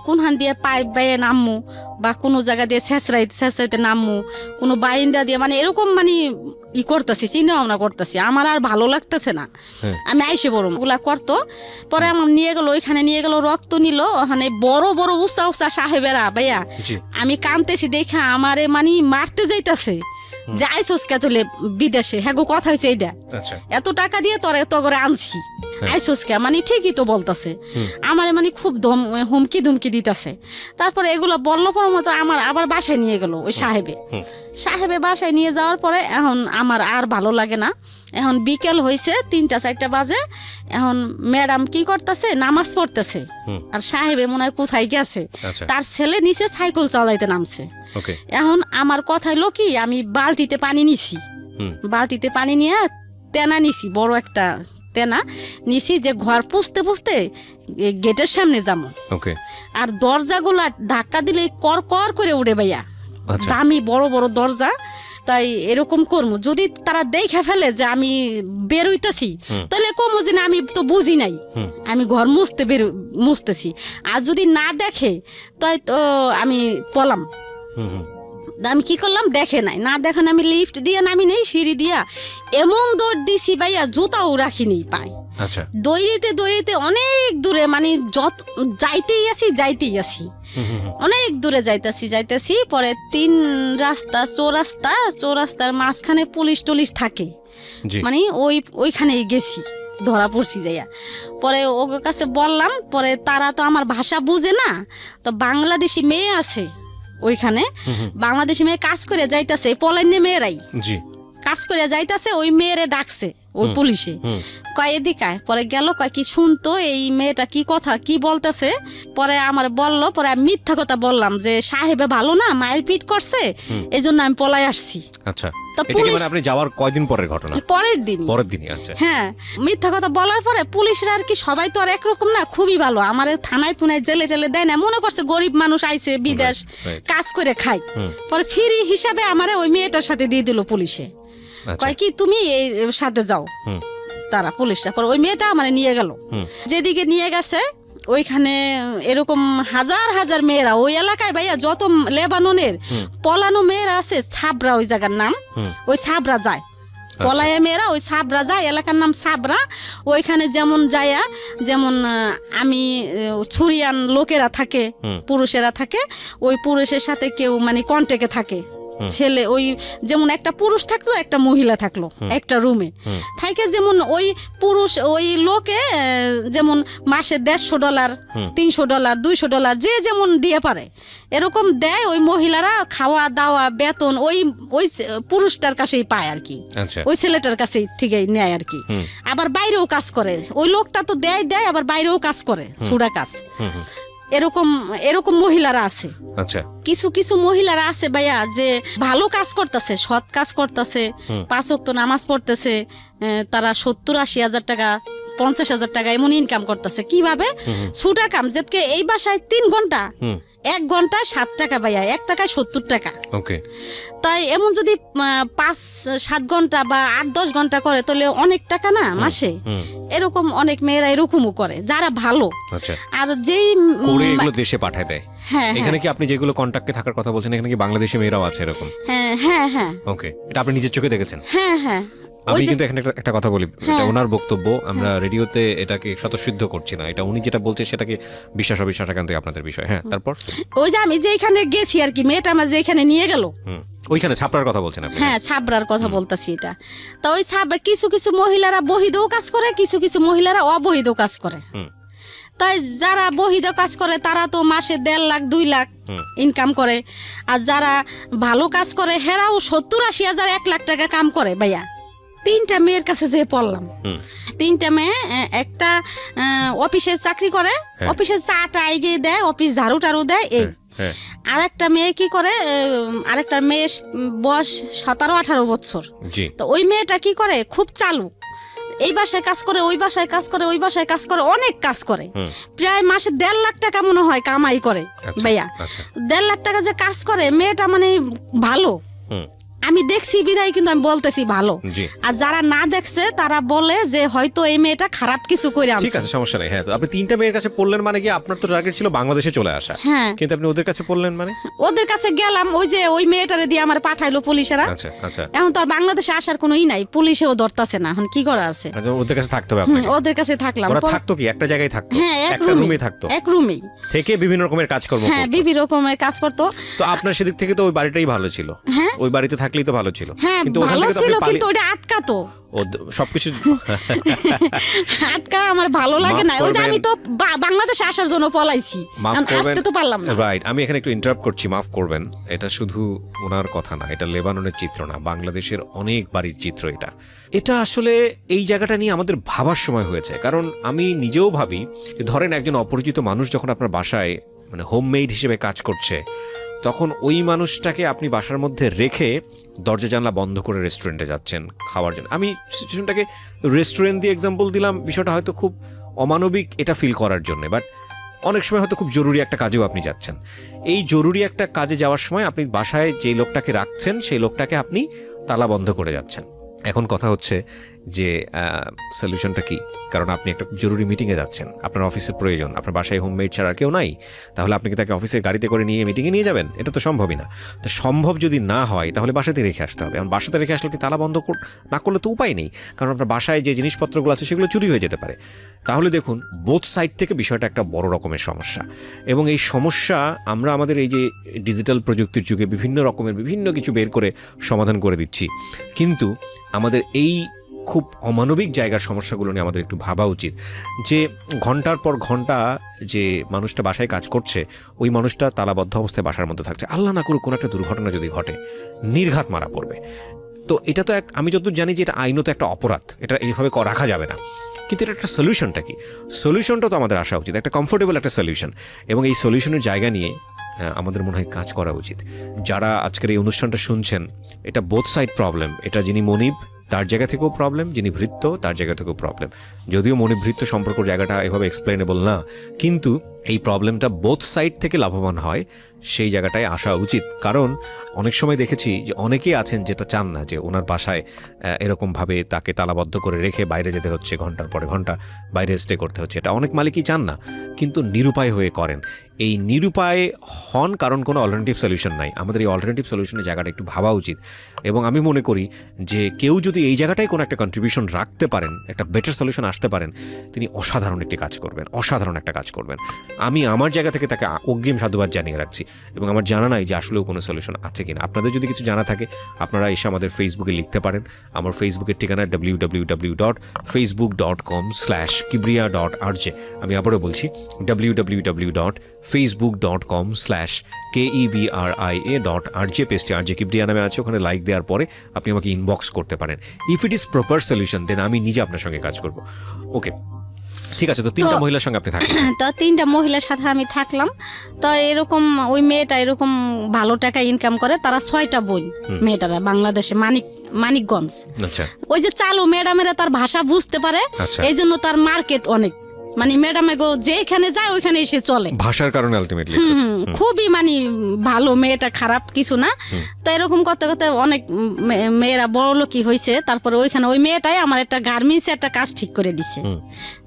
কোন হান দিয়ে পাইপ বাইয়ে নামমু, বা কোনো জায়গা দিয়ে ছেঁচড়াইতে নামমু, কোনো বারিন্দা দিয়ে, মানে এরকম মানে করতেছি, চিন্তা ভাবনা করতেছি। আমার আর ভালো লাগতেছে না, আমি আইসে বড় ওগুলা করতো। পরে আমার ওইখানে নিয়ে গেল, রক্ত নিল, ওখানে বড় বড় উঁচা সাহেবেরা ভাইয়া। আমি কানতেছি দেখা আমারে মানে মারতে যাইতাছে, যাইছস কে তুলে বিদেশে, হ্যাঁ গো কথা হয়েছে এইটা, এত টাকা দিয়ে তোরা এত করে আনছি, আইসস কে, মানে ঠিকই তো বলতেছে। আমারে মানে খুব হুমকি ধুমকি দিতেছে। তারপরে এগুলো বললো পর মতো আমার আবার বাসায় নিয়ে গেল ওই সাহেবে বাসায় নিয়ে যাওয়ার পরে এখন আমার আর ভালো লাগে না। এখন বিকেল হয়েছে 3-4টা বাজে, এখন ম্যাডাম কি করতেছে, নামাজ পড়তেছে, আর সাহেবে মনে হয় কোথায় গেছে, তার ছেলে নিচে সাইকেল চালাইতে নামছে। এখন আমার কথা হলো কি, আমি বালতিতে পানি নিয়ে তেনা নিছি, বড় একটা তেনা নিছি, যে ঘর পুষতে পুষতে গেটের সামনে যাবো, আর দরজাগুলা ধাক্কা দিলে কর কর করে উড়ে ভাইয়া, দামি বড় বড় দরজা। তাই এরকম করবো, যদি তারা দেখে ফেলে যে আমি বের হইতেছি, তাহলে কমো যে না আমি তো বুঝি নাই, আমি ঘর মুছতেছি। আর যদি না দেখে তাই তো আমি পলাম। আমি কি করলাম, দেখে নাই, না দেখেন আমি লিফট দিয়ে নামি নেই, সিঁড়ি দিয়া এমন দৌড় দিছি ভাইয়া, জুতাও রাখিনি পাই। দৌড়িতে অনেক দূরে, মানে যাইতেই আসি অনেক দূরে যাইতেছি। পরে 3 রাস্তা চৌরাস্তার মাঝখানে পুলিশ টুলিশ থাকে, মানে ওইখানেই গেছি, ধরা পড়ছি যাইয়া। পরে ওর কাছে বললাম, পরে তারা তো আমার ভাষা বুঝে না, তো বাংলাদেশি মেয়ে আছে ওইখানে, বাংলাদেশি মেয়ে কাজ করে যাইতেছে, পলাইনে মেয়েরাই কাজ করে যাইতেছে, ওই মেয়েরে ডাকছে ওই পুলিশে, কয় এদিকে। পরে গেল, কয় কি শুনতো এই মেয়েটা কি কথা কি বলতেছে। পরে আমার বললো, পরে আমি মিথ্যা কথা বললাম যে সাহেবে ভালো না, মায়ের পিট করছে, এই জন্য আমি পলাই আসছি। আচ্ছা, আপনি যাওয়ার কয়দিন পরের ঘটনা? পরের দিনই। আচ্ছা, হ্যাঁ, মিথ্যা কথা বলার পরে পুলিশরা আর কি, সবাই তো আর একরকম না, খুবই ভালো, আমার থানায় জেলে টেলে দেয় না, মনে করছে গরিব মানুষ আইছে বিদেশ কাজ করে খাই। পরে ফ্রি হিসাবে আমারে ওই মেয়েটার সাথে দিয়ে দিল পুলিশে, কয় কি তুমি এই সাথে যাও, তারা পুলিশরা। পরে ওই মেয়েটা আমার নিয়ে গেল, যেদিকে নিয়ে গেছে ওইখানে এরকম হাজার মেয়েরা ওই এলাকায় ভাইয়া, যত লেবাননের পলানো মেয়েরা আছে, ছাবরা ওই জায়গার নাম, ওই ছাবরা যায়, পলায়া মেয়েরা ওই ছাবরা যায়, এলাকার নাম ছাবরা। ওইখানে যেমন আমি ছুরিয়ান লোকেরা থাকে, পুরুষেরা থাকে, ওই পুরুষের সাথে কেউ মানে কন্ট্যাক্টে থাকে, ছেলে ওই যেমন একটা পুরুষ থাকলো একটা মহিলা থাকলো একটা রুমে থাকে, যেমন ওই পুরুষ ওই লোকে যেমন মাসে $150, $300, $200 যে যেমন দিয়ে পারে এরকম দেয়, ওই মহিলারা খাওয়া দাওয়া বেতন ওই পুরুষটার কাছেই পায় আর কি, ওই ছেলেটার কাছে থেকে নেয় আর কি। আবার বাইরেও কাজ করে, ওই লোকটা তো দেয় আবার বাইরেও কাজ করে, সুরা কাজ। এরকম মহিলারা আছে। আচ্ছা, কিছু মহিলারা আছে ভাইয়া, যে ভালো কাজ করতেছে, সৎ কাজ করতেছে, 5 ওয়াক্ত নামাজ পড়তেছে, তারা 70-80 হাজার টাকা 50,000 টাকা এমন ইনকাম করতেছে। কিভাবে? ছুটা কাম যেতকে এই বাসায় 3 ঘন্টা, 1 ঘন্টায় 7 টাকা ভাইয়া, 1 টাকায় 70 টাকা। ওকে, তাই এমন যদি 5-7 ঘন্টা বা 8-10 ঘন্টা করে তাহলে অনেক টাকা না মাসে। এরকম অনেক মেয়েরা এরকমও করে যারা ভালো। আচ্ছা, আর যেই করে এগুলো দেশে পাঠায় দেয়। হ্যাঁ, এখানে কি আপনি যেগুলো কন্টাক্টে থাকার কথা বলছেন, এখানে কি বাংলাদেশি মেয়েরাও আছে এরকম? হ্যাঁ হ্যাঁ হ্যাঁ ওকে, এটা আপনি নিজের চোখে দেখেছেন? হ্যাঁ হ্যাঁ। আমি কিন্তু এখানে একটা কথা বলি, এটা ওনার বক্তব্য, আমরা রেডিওতে এটাকে স্বতঃসিদ্ধ করছি না, এটা উনি যেটা বলছে সেটাকে বিশ্বাস অবিশ্বাস একান্তই আপনাদের বিষয়। হ্যাঁ, তারপর ওই যে আমি যেখানে গেছি আর কি, মেয়েটা আমার যেখানে নিয়ে গেল, ওইখানে ছাপড়ার কথা বলছেন আপনি? হ্যাঁ, ছাবরার কথা বলতেছি এটা। তা ওই কিছু কিছু মহিলারা বহিদেও কাজ করে, কিছু কিছু মহিলারা অবহিদেও কাজ করে। তাই যারা বহিদ কাজ করে তারা তো মাসে 1.5 লাখ 2 লাখ ইনকাম করে, আর যারা ভালো কাজ করে হেরাও 70-80 হাজার 1 লাখ টাকা কাম করে ভাইয়া। 3টা মেয়ের কাছে যে পড়লাম, 3টা মেয়ে, একটা অফিসে চাকরি করে, অফিসে চাটা এগিয়ে দেয়, অফিস ঝাড়ু টাড়ু দেয় এই। আর একটা মেয়ে কি করে, আরেকটা মেয়ে বয়স 17-18 বছর। তো ওই মেয়েটা কি করে, খুব চালু, এই বাসায় কাজ করে, ওই বাসায় কাজ করে, ওই বাসায় কাজ করে, অনেক কাজ করে। প্রায় মাসে 1.5 লাখ টাকা মনে হয় কামাই করে ভাইয়া। 1.5 লাখ টাকা যে কাজ করে মেয়েটা, মানে ভালো। আমি দেখছি বিদায় কিন্তু আমি বলতেছি ভালো। আর যারা না দেখছে তারা বলে যে হয়তো এই মেয়েটা খারাপ কিছু করে আনছে। ঠিক আছে, সমস্যা নেই। হ্যাঁ, তো আপনি 3টা মেয়ের কাছে পড়লেন মানে কি আপনার তো টার্গেট ছিল বাংলাদেশে চলে আসা, কিন্তু আপনি ওদের কাছে পড়লেন মানে? ওদের কাছে গেলাম, ওই যে ওই মেয়েটারে দিয়ে আমার পাঠাইলো পুলিশেরা। আচ্ছা আচ্ছা, এখন তো আর বাংলাদেশে আসার কোনো ই নাই, পুলিশেও ধরতাছে না, এখন কি করা আছে? ওদের কাছে থাকতে হবে আপনাকে? ওদের কাছে থাকলাম। ওরা থাকতো কি একটা জায়গায় থাকতো? হ্যাঁ, একটা রুমে থাকতো, এক রুমেই থেকে বিভিন্ন রকমের কাজকর্ম করতো। হ্যাঁ, বিভিন্ন রকমের কাজ করতো। তো আপনার সেদিক থেকে তো ওই বাড়িটাই ভালো ছিল, ওই বাড়িতে থাকলেই তো ভালো ছিল। হ্যাঁ, ভালো ছিল, কিন্তু ওটা আটকাতো সবকিছু আটকা আমার ভালো লাগে না। ওই যে আমি তো বাংলাদেশে আসার জন্য পলাইছি, আসতে তো পারলাম না। রাইট, আমি এখানে একটু ইন্টারাপ্ট করছি, মাফ করবেন। এটা শুধু ওনার কথা না, এটা লেবাননের চিত্র না, বাংলাদেশের অনেক বাড়ির চিত্র। এটা আসলে এই জায়গাটা নিয়ে আমাদের ভাবার সময় হয়েছে। কারণ আমি নিজেও ভাবি যে ধরেন একজন অপরিচিত মানুষ যখন আপনার বাসায় মানে হোমমেড হিসেবে কাজ করছে, তখন ওই মানুষটাকে আপনি বাসার মধ্যে রেখে দরজা জানলা বন্ধ করে রেস্টুরেন্টে যাচ্ছেন খাওয়ার জন্য। আমি সিচুয়েশনটাকে রেস্টুরেন্ট দিয়ে এক্সাম্পল দিলাম, বিষয়টা হয়তো খুব অমানবিক এটা ফিল করার জন্য, বাট অনেক সময় হয়তো খুব জরুরি একটা কাজেও আপনি যাচ্ছেন। এই জরুরি একটা কাজে যাওয়ার সময় আপনি বাসায় যেই লোকটাকে রাখছেন সেই লোকটাকে আপনি তালা বন্ধ করে যাচ্ছেন। এখন কথা হচ্ছে যে সলিউশনটা কি? কারণ আপনি একটা জরুরি মিটিংয়ে যাচ্ছেন, আপনার অফিসের প্রয়োজন, আপনার বাসায় হোমমেড ছাড়া কেউ নাই, তাহলে আপনি কি তাকে অফিসের গাড়িতে করে নিয়ে মিটিংয়ে নিয়ে যাবেন? এটা তো সম্ভবই না। তো সম্ভব যদি না হয় তাহলে বাসাতে রেখে আসতে হবে। এবং বাসাতে রেখে আসলে আপনি তালা বন্ধ না করলে তো উপায় নেই, কারণ আপনার বাসায় যে জিনিসপত্রগুলো আছে সেগুলো চুরি হয়ে যেতে পারে। তাহলে দেখুন, বোথ সাইড থেকে বিষয়টা একটা বড় রকমের সমস্যা। এবং এই সমস্যা আমরা আমাদের এই যে ডিজিটাল প্রযুক্তির যুগে বিভিন্ন রকমের বিভিন্ন কিছু বের করে সমাধান করে দিচ্ছি, কিন্তু আমাদের এই খুব অমানবিক জায়গার সমস্যাগুলো নিয়ে আমাদের একটু ভাবা উচিত। যে ঘন্টার পর ঘন্টা যে মানুষটা বাসায় কাজ করছে, ওই মানুষটা তালাবদ্ধ অবস্থায় বাসার মধ্যে থাকছে, আল্লাহ না করুক কোনো একটা দুর্ঘটনা যদি ঘটে, নির্ঘাত মারা পড়বে। তো এটা তো আমি যতদূর জানি যে এটা আইনত একটা অপরাধ, এটা এইভাবে রাখা যাবে না। কিন্তু এটা একটা সলিউশনটা কি? সলিউশনটা তো আমাদের আসা উচিত, একটা কমফোর্টেবল একটা সলিউশন। এবং এই সলিউশনের জায়গা নিয়ে আমাদের মনে হয় কাজ করা উচিত। যারা আজকের এই অনুষ্ঠানটা শুনছেন, এটা বোথ সাইড প্রবলেম। এটা যিনি মনিব তার জায়গা থেকেও প্রবলেম, যিনি ভৃত্য তার জায়গা থেকেও প্রবলেম। যদিও মনিব ভৃত্য সম্পর্ক জায়গাটা এভাবে এক্সপ্লেনেবল না, কিন্তু এই প্রবলেমটা বোথ সাইড থেকে লাভবান হয় সেই জায়গাটায় আসা উচিত। কারণ অনেক সময় দেখেছি যে অনেকেই আছেন যেটা চান না যে ওনার বাসায় এরকমভাবে তাকে তালাবদ্ধ করে রেখে বাইরে যেতে হচ্ছে, ঘন্টার পরে ঘন্টা বাইরে স্টে করতে হচ্ছে। এটা অনেক মালিকই চান না, কিন্তু নিরুপায় হয়ে করেন। এই নিরুপায় হন কারণ কোনো অল্টারনেটিভ সলিউশন নাই। আমাদের এই অল্টারনেটিভ সলিউশনের জায়গাটা একটু ভাবা উচিত। এবং আমি মনে করি যে কেউ যদি এই জায়গাটায় কোনো একটা কন্ট্রিবিউশন রাখতে পারেন, একটা বেটার সলিউশন আসতে পারেন, তিনি অসাধারণ একটি কাজ করবেন, অসাধারণ একটা কাজ করবেন। আমি আমার জায়গা থেকে তাকে অগ্রিম সাধুবাদ জানিয়ে রাখছি। এবং আমার জানা নাই যে আসলেও কোনো সলিউশন আছে কিনা। আপনাদের যদি কিছু জানা থাকে আপনারা এসে আমাদের ফেসবুকে লিখতে পারেন। আমার ফেসবুকের ঠিকানা www.facebook.com/kibriya.rj। আমি আবারও বলছি www.facebook.com/KEBRIA.RJ। পেজটি RJ কিবরিয়া নামে আছে, ওখানে লাইক দেওয়ার পরে আপনি আমাকে ইনবক্স করতে পারেন। If it is proper solution then আমি নিজে আপনার সঙ্গে কাজ করব। ওকে, ঠিক আছে, তো তিনটা মহিলার সঙ্গে আপনি থাকেন। তো তিনটা মহিলার সাথে আমি থাকলাম। তো এরকম ওই মেয়েটা এরকম ভালো টাকা ইনকাম করে, তারা 6টা বোন মেয়েটারা, বাংলাদেশে মানিকগঞ্জ। আচ্ছা ওই যে চালু ম্যাডামেরা তার ভাষা বুঝতে পারে, আচ্ছা। এই জন্য তার মার্কেট অনেক, মানে ম্যাডামে গো যেখানে যায় ওইখানে এসে চলে। ভাষার কারণে আলটিমেটলি খুবই মানে ভালো, মেয়েটা খারাপ কিছু না। তো এরকম করতে করতে অনেক মেয়েরা বড় লোকই হয়েছে। তারপরে ওইখানে ওই মেয়েটাই আমার একটা গার্মেন্টসে একটা কাজ ঠিক করে দিছে।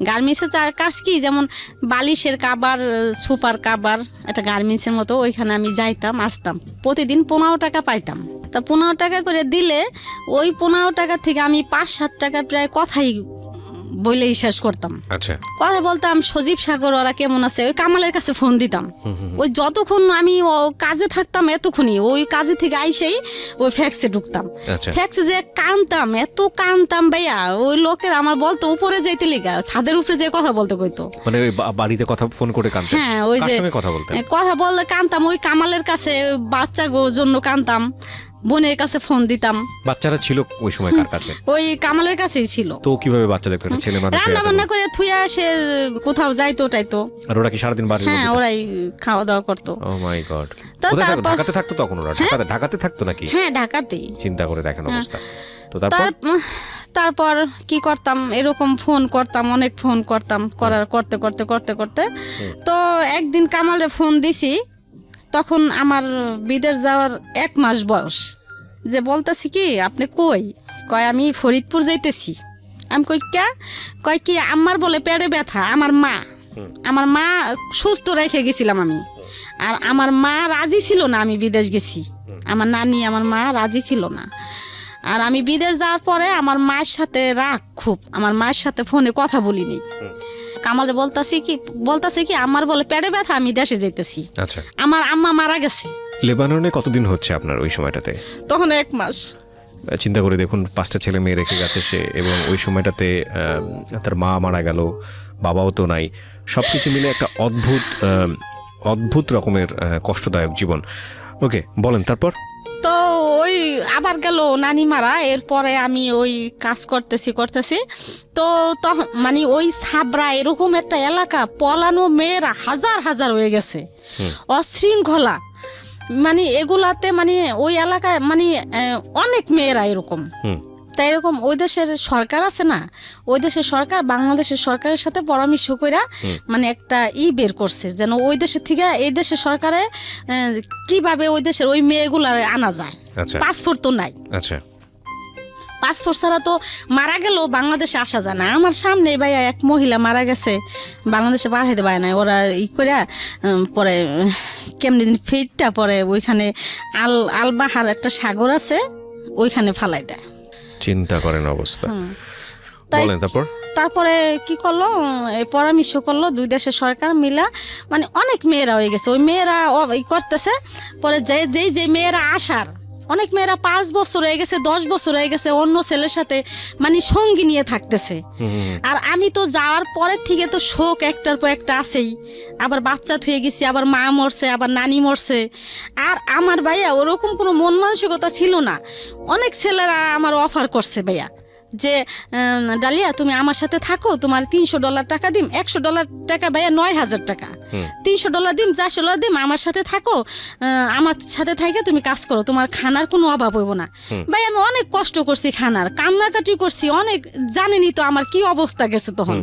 গার্মেন্টসের কাজ কি, যেমন বালিশের কাবার, সুপার কাবার, একটা গার্মেন্টসের মতো। ওইখানে আমি যাইতাম আসতাম, প্রতিদিন 15 টাকা পাইতাম। তা 15 টাকা করে দিলে ওই 15 টাকা থেকে আমি 5-7 টাকা প্রায় কথাই বলেই শেষ করতাম। আচ্ছা, কথা বলতাম, সজীব সাগর ওরা কেমন আছে, ওই কামালের কাছে ফোন দিতাম। ওই যতক্ষণ আমি কাজে থাকতাম এতক্ষণই ওই কাজে থেকে আইসেই ওই ফ্যাক্সে ঢুকতাম। ফ্যাক্সে যে কানতাম, এত কানতাম ভাইয়া, ওই লোকের আমার বলতো উপরে যাইতে লিগা, ছাদের উপরে যে কথা বলতে কইতো, মানে ওই বাড়িতে কথা ফোন করে কানতেন? হ্যাঁ, ওই যে কথা বললে কানতাম, ওই কামালের কাছে বাচ্চা জন্য কানতাম, বোনের কাছে ফোন দিতাম। বাচ্চারা ছিল ওই সময় কার কাছে? ওই কামালের কাছেই ছিল। তো কিভাবে বাচ্চা দেখতো? ছেলে মানুষ রান্না বান্না করে থুয়া সে কোথাও যাইতো টাইতো। আর ওরা কি সারাদিন বাড়িতে? হ্যাঁ, ওরাই খাওয়া দাওয়া করতো। ও মাই গড। ঢাকাতে থাকতো তখন ওরা? ঢাকাতে থাকতো নাকি? হ্যাঁ, ঢাকাতেই। চিন্তা করে দেখেন অবস্থা। তো তারপর কি করতাম, এরকম ফোন করতাম, অনেক ফোন করতাম, করতে করতে করতে করতে তো একদিন কামালে ফোন দিছি, তখন আমার বিদেশ যাওয়ার 1 মাস বয়স। যে বলতেছি কি, আপনি কই? কয় আমি ফরিদপুর যাইতেছি। আমি কই কে? কয় কি আমার বলে পেটে ব্যথা, আমার মা সুস্থ রেখে গেছিলাম আমি। আর আমার মা রাজি ছিল না আমি বিদেশ গেছি, আমার নানি আমার মা রাজি ছিল না। আর আমি বিদেশ যাওয়ার পরে আমার মায়ের সাথে রাগ খুব, আমার মায়ের সাথে ফোনে কথা বলিনি। কামালে বলতাছে কি আমার বলে পেটে ব্যথা, আমি দেশে যাইতেছি। আচ্ছা, আমার আম্মা মারা গেছে। লেবাননে কতদিন হচ্ছে আপনার ওই সময়টাতে? তখন 1 মাস। চিন্তা করে দেখুন, 5টা ছেলে মেয়ে রেখে গেছে সে, এবং ওই সময়টাতে তার মা মারা গেল, বাবাও তো নাই, সবকিছু মিলে একটা অদ্ভুত রকমের কষ্টদায়ক জীবন। ওকে, বলেন তারপর। তো ওই আবার গেল নানি মারা, এরপরে আমি ওই কাজ করতেছি তো মানে ওই সাবরা এরকম একটা এলাকা, পলানো মেয়েরা হাজার হয়ে গেছে, অশৃঙ্খলা, মানে এগুলাতে মানে ওই এলাকায় মানে অনেক মেয়েরা এরকম। তাই এরকম ওই দেশের সরকার আছে না, ওই দেশের সরকার বাংলাদেশের সরকারের সাথে পরামর্শ কইরা মানে একটা বের করছে, যেন ওই দেশের থেকে এই দেশের সরকারে কিভাবে ওই দেশের ওই মেয়েগুলা আনা যায়। পাসপোর্ট তো নাই। আচ্ছা, পাসপোর্ট ছাড়া তো মারা গেলেও বাংলাদেশে আসা যায় না। আমার সামনে ভাইয়া এক মহিলা মারা গেছে, বাংলাদেশে পাঠাইতে পারে না ওরা, করে পরে কেমনি দিন ফিটটা পরে ওইখানে আলবাহার একটা সাগর আছে, ওইখানে ফালাই দেয়। চিন্তা করেন অবস্থা। বলেন তারপরে কি করলো, পরামর্শ করলো 2 দেশের সরকার মিলা, মানে অনেক মেয়েরা হয়ে গেছে, ওই মেয়েরা করতেছে। পরে যে মেয়েরা আসার, অনেক মেয়েরা 5 বছর হয়ে গেছে, 10 বছর হয়ে গেছে অন্য ছেলের সাথে মানে সঙ্গী নিয়ে থাকতেছে। আর আমি তো যাওয়ার পরের থেকে তো শোক একটার পর একটা আছেই, আবার বাচ্চা থুয়ে গেছি, আবার মা মরছে, আবার নানি মরছে। আর আমার ভাইয়া ওরকম কোনো মন মানসিকতা ছিল না। অনেক ছেলেরা আমার অফার করছে ভাইয়া যে ডালিয়া তুমি আমার সাথে থাকো, তোমার $300 টাকা দিম, $100 টাকা ভাইয়া 9,000 টাকা, $300 দিম, $400 দিম, আমার সাথে থাকো, আমার সাথে থাকে তুমি কাজ করো, তোমার খানার কোনো অভাব হইব না। ভাই আমি অনেক কষ্ট করছি, খানার কান্নাকাটি করছি অনেক, জানেনি তো আমার কি অবস্থা গেছে তখন।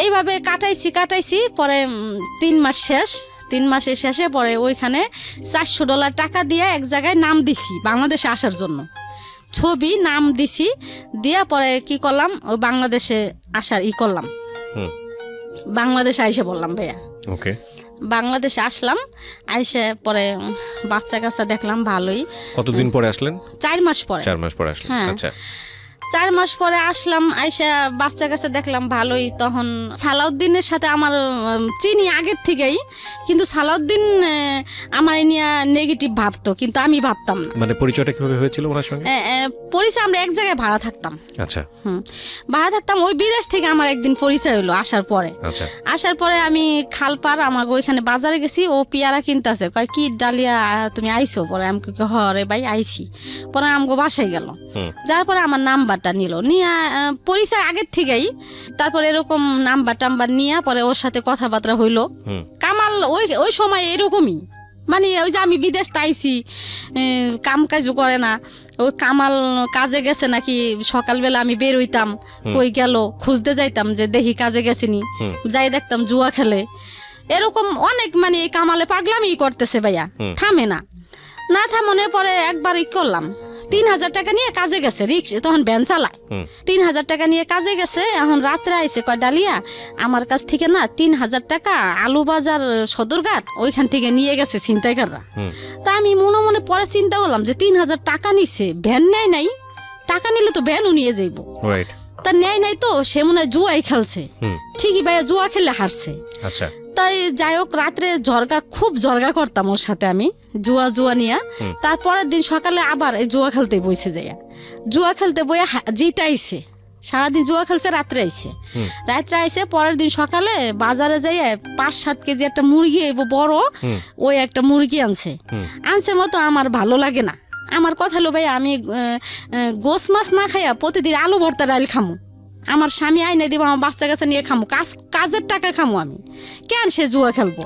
এইভাবে কাটাইছি। পরে 3 মাস শেষ, 3 মাসের শেষে পরে ওইখানে $400 টাকা দিয়ে এক জায়গায় নাম দিছি বাংলাদেশে আসার জন্য, ছবি নাম দিছি, দিয়া পরে কি করলাম, ওই বাংলাদেশে আসার করলাম। বাংলাদেশে আইসে বললাম ভাইয়া, ওকে, বাংলাদেশে আসলাম, আইসে পরে বাচ্চা কাচ্চা দেখলাম ভালোই। কতদিন পরে আসলেন? 4 মাস পরে। 4 মাস পরে আসলেন। আচ্ছা, 4 মাস পরে আসলাম, আইসা বাচ্চা কাছে দেখলাম ভালোই। তখন সালাউদ্দিনের সাথে আমার চিনি আগের থেকেই, কিন্তু সালাউদ্দিন আমার নিয়ে নেগেটিভ ভাবতো, কিন্তু আমি ভাবতাম না। মানে পরিচয়টা কিভাবে হয়েছিল ওনার সঙ্গে? পরিচয় আমরা এক জায়গায় ভাড়া থাকতাম। আচ্ছা, ভাড়া থাকতাম, ওই বিদেশ থেকে আমার একদিন পরিচয় হলো আসার পরে। আচ্ছা, আসার পরে আমি খালপার আমার ওইখানে বাজারে গেছি, ও পেয়ারা কিনতেছে, কয় কি ডালিয়া তুমি আইসো? পরে আমি হ রে ভাই আইছি। পরে আমগো বাসায় গেল, যার পরে আমার নাম্বার নাম্বারটা নিল, নিয়ে পরিচয় আগের থেকেই। তারপর এরকম নাম্বার টাম্বার নিয়ে পরে ওর সাথে কথাবার্তা হইলো। কামাল ওই সময় এরকমই, মানে ওই যে আমি বিদেশ তাইছি, কাম কাজও করে না, ওই কামাল কাজে গেছে নাকি, সকালবেলা আমি বের হইতাম, কই গেল খুঁজতে যাইতাম যে দেখি কাজে গেছিনি, যাই দেখতাম জুয়া খেলে, এরকম অনেক, মানে এই কামালে পাগলামি করতেছে ভাইয়া, থামে না। না থামনে পরে একবার করলাম, 3,000 টাকা নিয়ে কাজে গেছে, রিক্সা তখন ভ্যান চালায়, 3,000 টাকা নিয়ে কাজে গেছে। এখন রাত্রে আইসে কয় ডালিয়া আমার কাছ থেকে না 3,000 টাকা আলু বাজার সদরঘাট ওইখান থেকে নিয়ে গেছে ছিনতাইকাররা। তা আমি মনে মনে পরে চিন্তা করলাম যে 3,000 টাকা নিছে, ভ্যান নেয় নাই, টাকা নিলে তো ভ্যানও নিয়ে যাইব, তা নেয় নাই, তো সে মনে হয় জুয়াই খেলছে। ঠিকই ভাইয়া, জুয়া খেলে হারছে। আচ্ছা, তাই যাই হোক রাত্রে খুব জর্গা করতাম ওর সাথে আমি, জুয়া নিয়ে। তারপরের দিন সকালে আবার এই জুয়া খেলতে বসে যাইয়া, জুয়া খেলতে বইয়া জিতে আইছে, সারাদিন জুয়া খেলছে, রাত্রে আইছে। পরের দিন সকালে বাজারে যাইয়া 5-7 কেজি একটা মুরগি বড়, ওই একটা মুরগি আনছে মতো আমার ভালো লাগে না। আমার কথা হলো ভাই আমি গোস মাছ না খাইয়া প্রতিদিন আলু ভর্তা ডাল খামু, আমার স্বামী আইনে দিব, আমার বাচ্চা কাছে নিয়ে খামু, কাজের টাকা খামু, আমি কেন সে জুয়া খেলবো?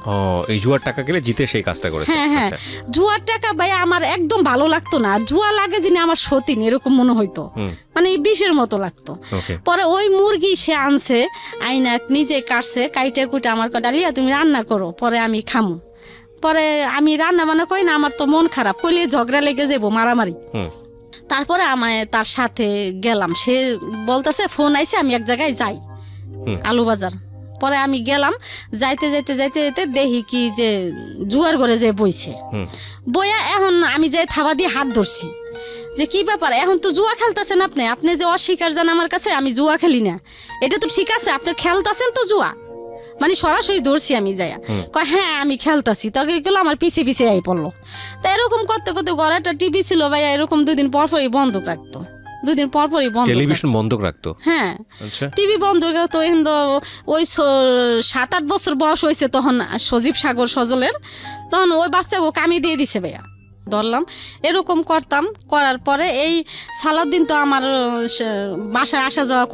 এই জুয়ার টাকা গেলে জিতে সেই কাজটা করেছে। হ্যাঁ, জুয়ার টাকা ভাই আমার একদম ভালো লাগতো না, জুয়া লাগে যিনি আমার সতীন এরকম মনে হইতো, মানে বিষের মতো লাগতো। পরে ওই মুরগি সে আনছে, আইনা নিজে কাটছে, কাইটে কুইটে আমার ডালিয়া তুমি রান্না করো, পরে আমি খামু। পরে আমি রান্না বান্না করি না, আমার তো মন খারাপ, কইলে ঝগড়া লেগে যাবো, মারামারি। তারপরে আমায় তার সাথে গেলাম, সে বলতেছে ফোন আইছে আমি এক জায়গায় যাই আলু বাজার। পরে আমি গেলাম, যাইতে দেখি কি যে জুয়ার ঘরে যে বইছে, বইয়া এখন আমি যাই থাবা দিয়ে হাত ধরছি যে কি ব্যাপার, এখন তো জুয়া খেলতেছেন আপনি যে অস্বীকার জান আমার কাছে আমি জুয়া খেলি না, এটা তো ঠিক আছে, আপনি খেলতেছেন তো জুয়া, মানে সরাসরি ধরছি আমি যাইয়া, কয় হ্যাঁ আমি খেলতাছি। তবে এগুলো আমার পিছে আই পড়লো। তা এরকম করতে ঘরে একটা টিভি ছিল ভাইয়া, এরকম 2 দিন পরপরই বন্ধ রাখতো, 2 দিন পরপরই টেলিভিশন বন্ধ রাখতো। হ্যাঁ, টিভি বন্ধ রাখতো। এখন তো ওই 7-8 বছর বয়স হয়েছে তখন সজীব সাগর সজলের, তখন ওই বাচ্চাকে কামি দিয়ে দিছে ভাইয়া, ধরলাম। এরকম করতাম, করার পরে এই সালাউদ্দিন তো আমার বাসায় আসা যাওয়া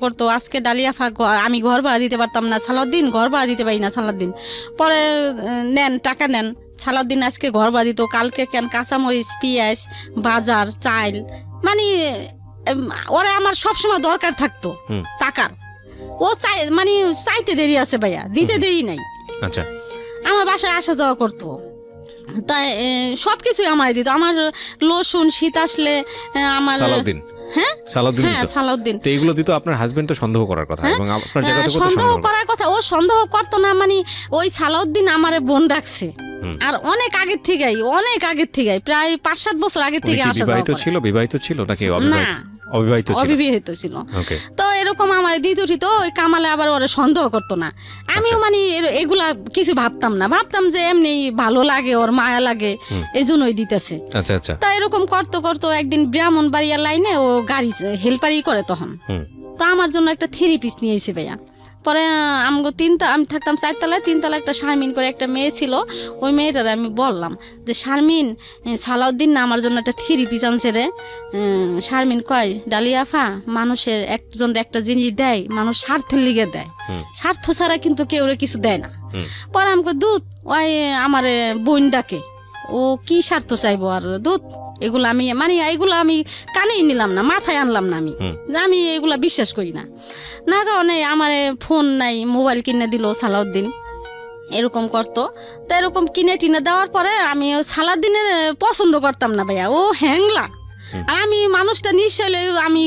করতো। আজকে ডালিয়া আমি ঘর ভাড়া দিতে পারতাম না, সালাউদ্দিন ঘর ভাড়া দিতে পারি না, সালাউদ্দিন পরে টাকা নেন, সালাউদ্দিন আজকে ঘর ভাড়া দিত, কালকে কেন কাঁচামরিচ পেঁয়াজ বাজার চাল, মানে ওরা আমার সবসময় দরকার থাকতো টাকার, ও মানে চাইতে দেরি আছে ভাইয়া, দিতে দেরি নাই। আচ্ছা, আমার বাসায় আসা যাওয়া করতো, তাই সবকিছুই আমার দিত। আমার লসুন শীত আসলে আমার সালাউদ্দিন, হ্যাঁ সালাউদ্দিন, তো এগুলো দিত আপনার হাজবেন্ড, তো সন্দেহ করার কথা, এবং আপনার জায়গা থেকে সন্দেহ করার কথা, ও সন্দেহ করতো না, মানে ওই সালাউদ্দিন আমারে বোন রাখছে, আর অনেক আগের থেকে প্রায় 5-7 বছর আগের থেকে আসা যাওয়া করে। বিবাহিত ছিল নাকি অবিবাহিত ছিল? তো এরকম আমার দ্বিতীয়টি ওই কামালে আবার ওরা সন্দেহ করতো না, আমিও মানে এগুলা কিছু ভাবতাম না, ভাবতাম যে এমনি ভালো লাগে, ওর মায়া লাগে, এই জন্যই দিতেছে। তা এরকম করতো একদিন ব্রাহ্মণবাড়িয়া লাইনে ও গাড়ি হেল্পারি করে, তখন তো আমার জন্য একটা 3 পিস নিয়ে এসে ভাইয়া। পরে আমি থাকতাম 4 তলায়, 3 তলায় একটা শারমিন করে একটা মেয়ে ছিল, ওই মেয়েটার আমি বললাম যে শারমিন, সালাউদ্দিন না আমার জন্য একটা 3 পিস আনছে রে। শারমিন কয় ডালিয়াফা, মানুষের একজন একটা জিনিস দেয় মানুষ স্বার্থের লিগে দেয়, স্বার্থ ছাড়া কিন্তু কেউ কিছু দেয় না। পরে আমাকে দুধ ওই আমার বোন ডাকে, ও কি স্বার্থ চাইবো আর দুধ, এগুলো আমি কানেই নিলাম না, মাথায় আনলাম না, আমি এগুলা বিশ্বাস করি না কারণে আমার ফোন নাই, মোবাইল কিনে দিল সালাউদ্দিন, এরকম করতো। তো এরকম কিনে টিনে দেওয়ার পরে আমি সালাউদ্দিনের পছন্দ করতাম না ভাইয়া, ও হ্যাংলা। আর আমি মানুষটা নিশ্চয় আমি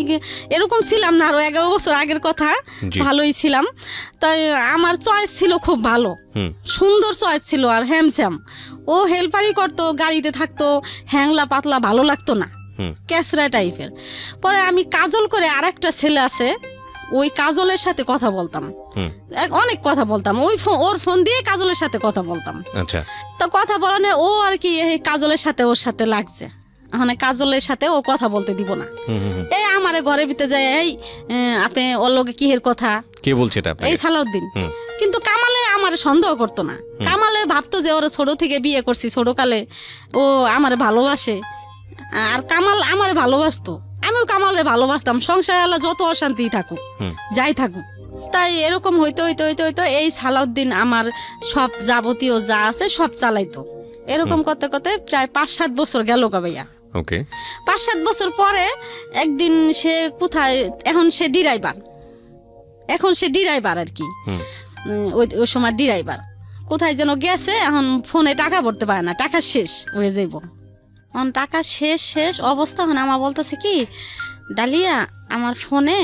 এরকম ছিলাম না, আরো 11 বছর আগের কথা, ভালোই ছিলাম। তাই আমার চয়েস ছিল খুব ভালো, সুন্দর চয়েস ছিল, আর হ্যামস্যাম। ও হেল্পারি করতো, গাড়িতে থাকতো, হ্যাংলা পাতলা ভালো লাগতো না, ক্যাসরা টাইপের। পরে আমি কাজল করে আরেকটা ছেলে আছে, ওই কাজলের সাথে কথা বলতাম, অনেক কথা বলতাম, ওর ফোন দিয়ে কাজলের সাথে কথা বলতাম। তো কথা বলানো ও আর কি কাজলের সাথে ওর সাথে লাগছে, মানে কাজলের সাথে ও কথা বলতে দিব না। এই আমারে ঘরের ভিতরে যায়, এই আপনি ওর লগে কিহের কথা, কে বলছে এটা? এই সালাউদ্দিন। কিন্তু কামালে আমার সন্দেহ করতো না, কামালে ভাবতো যে ওরা ছোট থেকে বিয়ে করছি, ছোটকালে ও আমারে ভালোবাসে, আর কামাল আমারে ভালোবাসতো, আমিও কামালরে ভালোবাসতাম, সংসারে আল্লাহ যত অশান্তি থাকুক যাই থাকুক। তাই এরকম হইতে হইতে হইতে হইতে এই সালাউদ্দিন আমার সব যাবতীয় যা আছে সব চালাইতো। এরকম করতে করতে প্রায় 5-7 বছর গেল গা ভাইয়া। ওকে, 5-7 বছর পরে একদিন সে কোথায়, এখন সে ডিরাইভার আর কি, ওই সময় ডিরাইভার কোথায় যেন গেছে, এখন ফোনে টাকা ভরতে পারে না, টাকা শেষ হয়ে যাইব। এখন টাকা শেষ অবস্থা, এখন আমার বলতেছে কি, ডালিয়া আমার ফোনে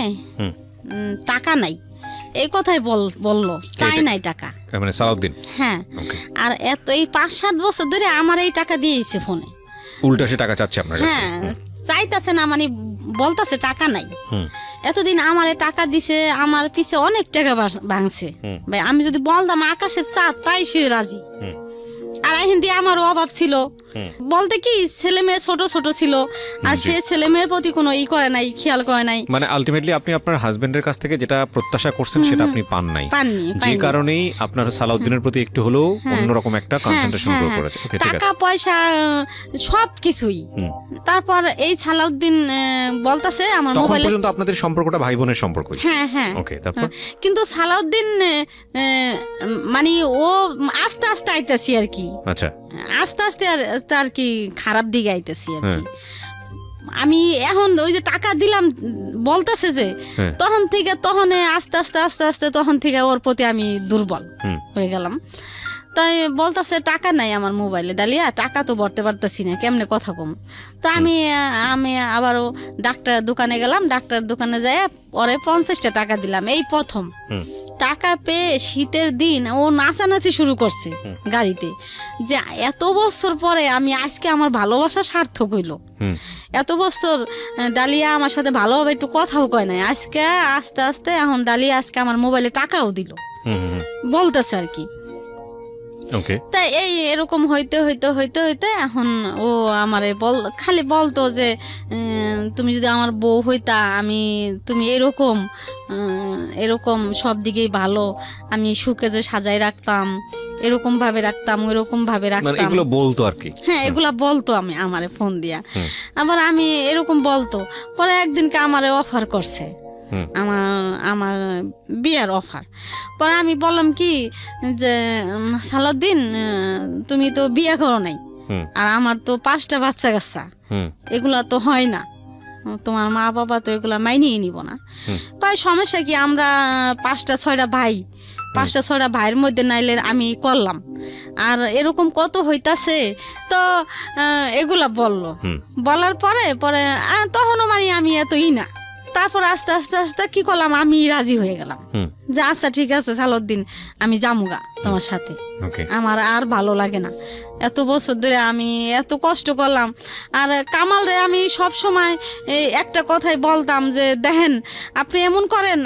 টাকা নাই, এই কথাই বললো, চাই নাই টাকা, মানে সালাউদ্দিন। হ্যাঁ, আর এত এই 5-7 বছর ধরে আমার এই টাকা দিয়েছে ফোনে, উল্টা সে টাকা চাচ্ছে আপনার কাছে। হ্যাঁ, চাইতাছে না, মানে বলতাছে টাকা নাই। এতদিন আমারে টাকা দিছে, আমার পিছে অনেক টাকা ভাঙছে ভাই, আমি যদি বলতাম আকাশের চাঁদ তাই সে রাজি। আর হিন্দি আমারও অভাব ছিল, বলতে কি ছেলে মেয়ে ছোট ছোট ছিল, আর সে ছেলে মেয়ের প্রতি কোনো করে নাই, খেয়াল করে নাই। মানে আলটিমেটলি আপনি আপনার হাজবেন্ডের কাছ থেকে যেটা প্রত্যাশা করছেন সেটা আপনি পাননি, যে কারণেই আপনার সালাউদ্দিনের প্রতি একটু হলেও অন্যরকম একটা কনসেন্ট্রেশন গ্রো করেছে। টাকা পয়সা সব কিছুই। তারপর এই সালাউদ্দিন বলতাছে আমার তখন মোবাইলে, পর্যন্ত আপনাদের সম্পর্কটা ভাই বোনের সম্পর্ক। হ্যাঁ হ্যাঁ, ওকে, তারপর কিন্তু সালাউদ্দিন মানে ও আস্তে আস্তে আইতাছি আর কি, আচ্ছা, আস্তে আস্তে আর কি খারাপ দিকে আইতেছি আর কি। আমি এখন ওই যে টাকা দিলাম বলতেছে যে, তখন থেকে আস্তে আস্তে আস্তে আস্তে তখন থেকে ওর প্রতি আমি দুর্বল হয়ে গেলাম। তাই বলতেছে টাকা নাই আমার মোবাইলে, ডালিয়া টাকা তো ভরতে পারতেছি না, কেমনে কথা কম। তা আমি আবারও ডাক্তার দোকানে গেলাম, ডাক্তার দোকানে যাই পরে 50টা টাকা দিলাম। এই প্রথম টাকা পেয়ে শীতের দিন ও নাচানাচি শুরু করছে গাড়িতে, যে এত বছর পরে আমি আজকে আমার ভালোবাসা সার্থক হইল। এত বছর ডালিয়া আমার সাথে ভালোভাবে একটু কথাও কয় নাই, আজকে আস্তে আস্তে এখন ডালিয়া আজকে আমার মোবাইলে টাকাও দিল বলতেছে আর কি। তাই এই এরকম হইতে হইতে হইতে হইতে এখন ও আমারে খালি বলতো যে তুমি যদি আমার বউ হইতা, তুমি এরকম সব দিকেই ভালো, আমি সুখে যে সাজাই রাখতাম, এরকম ভাবে রাখতাম, ওইরকম ভাবে রাখতাম, এগুলো বলতো আর কি। হ্যাঁ, এগুলা বলতো আমারে ফোন দিয়া। আবার আমি এরকম বলতো, পরে একদিনকে আমারে অফার করছে, আমার বিয়ের অফার। পরে আমি বললাম কি যে সালাউদ্দিন তুমি তো বিয়ে করো নাই, আর আমার তো 5টা বাচ্চা কাচ্চা, এগুলা তো হয় না, তোমার মা বাবা তো এগুলা মাইনেই নিব না। কয় সমস্যা কি, আমরা 5-6টা ভাই, 5-6টা ভাইয়ের মধ্যে নাইলে আমি করলাম, আর কত হইতাছে। তো এগুলা বলার পরে তখনও মানে আমি এতই না। তারপর আস্তে আস্তে আস্তে কি করলাম, আমি রাজি হয়ে গেলাম যে আচ্ছা ঠিক আছে সালাউদ্দিন, আমি যামুগা তোমার সাথে, আমার আর ভালো লাগে না, এত বছর ধরে আমি এত কষ্ট করলাম। আর কামাল রে আমি সব সময় একটা কথাই বলতাম যে দেখেন আপনি এমন করেন,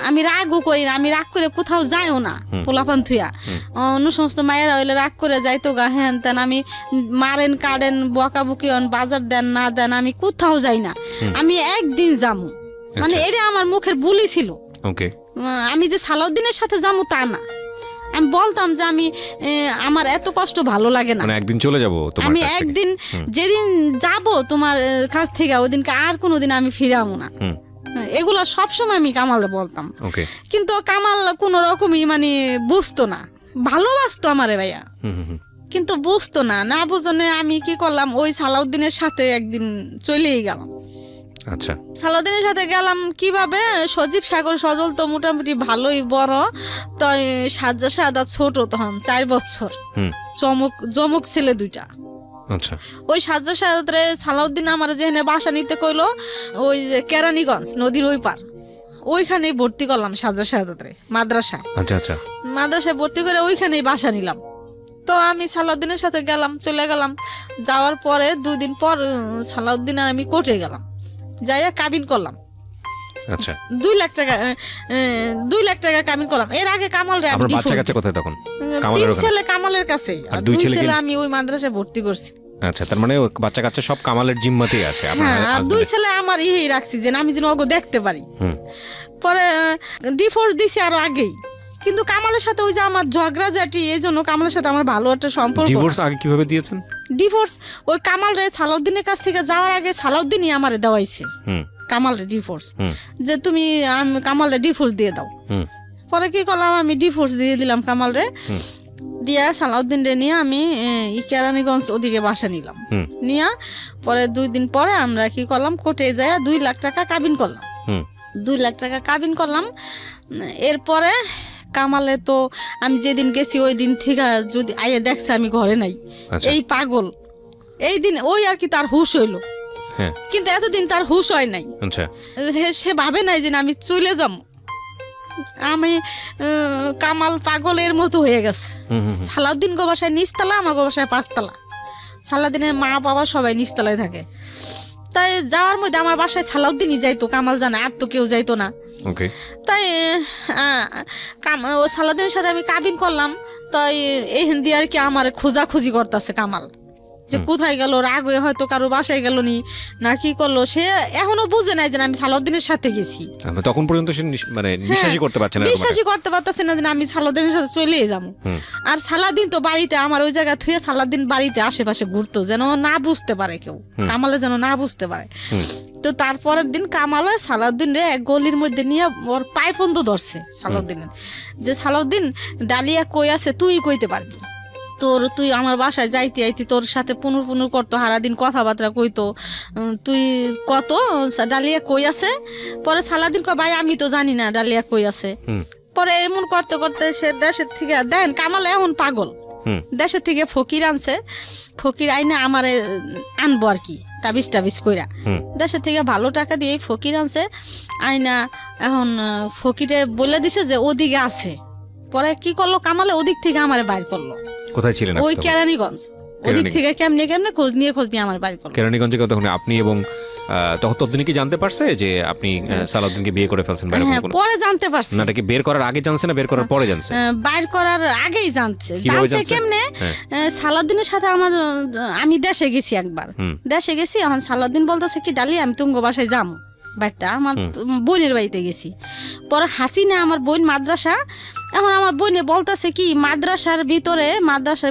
আমি রাগও করি না, আমি রাগ করে কোথাও যাইও না, পোলাপান থুয়া অন্য সমস্ত মায়েরা হইলে রাগ করে যাইতো গা, হ্যান তেন আমি মারেন কাটেন বকাবকি বাজার দেন না দেন, আমি কোথাও যাই না, আমি একদিন যামু, মানে এটা আমার মুখের বুলি ছিল। আমি যে সালাউদ্দিনের সাথে যাবো তা না, আমি বলতাম যে আমার এত কষ্ট ভালো লাগে না, একদিন চলে যাব, আমি একদিন যেদিন যাব তোমার কাছ থেকে ওই দিনকে আর কোনোদিন আমি ফিরাবো না। এগুলা সবসময় আমি কামালে বলতাম, কিন্তু কামাল কোনো রকমই মানে বুঝতো না, ভালোবাসতো আমারে ভাইয়া, কিন্তু বুঝতো না বুঝনে আমি কি করলাম, ওই সালাউদ্দিনের সাথে একদিন চলেই গেলাম। আচ্ছা, সালাউদ্দিনের সাথে গেলাম কিভাবে, সজীব সাগর সজল তো মোটামুটি ভালোই বড়, তো সাজ্জা ছোট তখন 4 বছর, জমক ছেলে 2টা। আচ্ছা, ওই সাজ্জা সাদাতে সালাউদ্দিন আমার যেখানে বাসা নিতে কইলো, ওই যে কেরানীগঞ্জ নদীর ওই পার, ওইখানেই ভর্তি করলাম সাজ্জা সাদাতে মাদ্রাসায়। আচ্ছা আচ্ছা, মাদ্রাসায় ভর্তি করে ওইখানেই বাসা নিলাম। তো আমি সালাউদ্দিনের সাথে চলে গেলাম। যাওয়ার পরে 2 দিন পর সালাউদ্দিন আর আমি কোর্টে গেলাম, যাইয়া কাবিন করলাম। আচ্ছা, 2 লাখ টাকা কাবিন করলাম। এর আগে কামাল রে আমি বাচ্চা কাচ্চা কোথায় তখন? 3 ছেলে কামালের কাছে, আর 2 ছেলে আমি ওই মাদ্রাসায় ভর্তি করছি। আচ্ছা, তার মানে বাচ্চা কাচ্চা সব কামালের জিম্মাতেই আছে। আর 2 ছেলে আমার রাখছি যে আমি যেন ওগো দেখতে পারি। পরে ডিভোর্স দিছি আরো আগেই, কিন্তু কামালের সাথে ওই যে আমার ঝগড়াঝাটি, এই জন্য কামালের সাথে আমার ভালো একটা সম্পর্ক। ডিভোর্স আগে কিভাবে দিয়েছেন? ডিভোর্স ওই কামাল রে সালাউদ্দিনের কাছ থেকে যাওয়ার আগে সালাউদ্দিনই আমারে দেওয়াইছে কামাল রে ডিভোর্স, যে তুমি কামাল রে ডিভোর্স দিয়ে দাও। পরে কি করলাম, আমি ডিভোর্স দিয়ে দিলাম কামাল রে, দিয়া সালাউদ্দিন রে নিয়ে আমি কেরানীগঞ্জ ওদিকে বাসা নিলাম। নিয়ে পরে 2 দিন পরে আমরা কি করলাম, কোর্টে যায় 2 লাখ টাকা কাবিন করলাম। 2 লাখ টাকা কাবিন করলাম। এরপরে কামালে তো আমি যেদিন গেছি ওই দিন থেকে যদি আইয়ে দেখছে আমি ঘরে নাই, এই পাগল, এই দিন ওই আর কি তার হুশ হইলো, কিন্তু এতদিন তার হুশ হয় নাই। সে ভাবে নাই যে আমি চলে যাম। আমি কামাল পাগলের মতো হয়ে গেছে। সালাউদ্দিন গো বাসায় নিচতলা, আমার গো বাসায় 5 তলা। সালাউদ্দিনের মা বাবা সবাই নিচতলায় থাকে। তাই যাওয়ার মধ্যে আমার বাসায় সালাউদ্দিনই যাইতো, কামাল জানে, আর তো কেউ যাইতো না। তাই ও সালাউদ্দিনের সাথে আমি কাবিন করলাম। তাই এই হিন্দি আর কি আমার খোঁজাখুঁজি করতেছে কামাল, যে কোথায় গেল, রাগ হয়ে হয়তো কারো বাসায় গেল না কি করলো। সে এখনো বুঝে নাই যে আমি সালাউদ্দিনের সাথে গেছি। তখন পর্যন্ত সে মানে বিশ্বাসই করতে পারছে না, বিশ্বাসই করতে পারতেছে না যে আমি সালাউদ্দিনের সাথে চলে যাবো। আর সালাউদ্দিন তো বাড়িতে, আমার ওই জায়গা থুয়ে সালাউদ্দিন বাড়িতে আশেপাশে ঘুরতো, যেন না বুঝতে পারে কেউ, কামালে যেন না বুঝতে পারে। তো তারপরের দিন কামাল সালাউদ্দিন রে এক গলির মধ্যে নিয়ে ওর পায়ে পর্যন্ত ধরছে সালাউদ্দিনের, যে সালাউদ্দিন ডালিয়া কই আছে তুই কইতে পারবি, তুই আমার বাসায় যাইতে আইতি, তোর সাথে পুনুর করতো, সারাদিন কথাবার্তা কইতো, তুই কত ডালিয়া কই আছে। পরে সালাউদ্দিন কয় ভাই আমি তো জানি না ডালিয়া কই আছে। পরে এমন করতে করতে সে দেশের থেকে দেখেন কামাল এখন পাগল, দেশের থেকে ফকির আনছে, ফকির আইনে আমারে আনবো আর কি টাবিস কইরা, দেশের থেকে ভালো টাকা দিয়ে ফকির আনছে আইনা। এখন ফকিরে বলে দিছে যে ওদিকে আছে। পরে কি করলো কামালে, ওদিক থেকে আমারে বাইর করলো। কোথায় ছিলেন? ওই কেরানীগঞ্জ। ওদিক থেকে কেমনে খোঁজ নিয়ে আমার বাড়ি করলো। কেরানীগঞ্জে তখন আপনি এবং ততদিন কি জানতে পারছে যে আপনি সালাউদ্দিনকে বিয়ে করে ফেলছেন? পরে জানতে পারছে। না, এটা কি বের করার আগে জানছে না বের করার পরে জানছে? বাইর করার আগেই জানছে। কেমনে? সালাউদ্দিনের সাথে আমি দেশে গেছি একবার, দেশে গেছি। এখন সালাউদ্দিন বলতেছে কি ডালি আমি তুমগো বাসায় যাবো, বাড়িটা আমার বোনের বাড়িতে গেছি। পরে হাসিনা আমার বোন মাদ্রাসা, এখন আমার বোনে বলতেছে কি মাদ্রাসার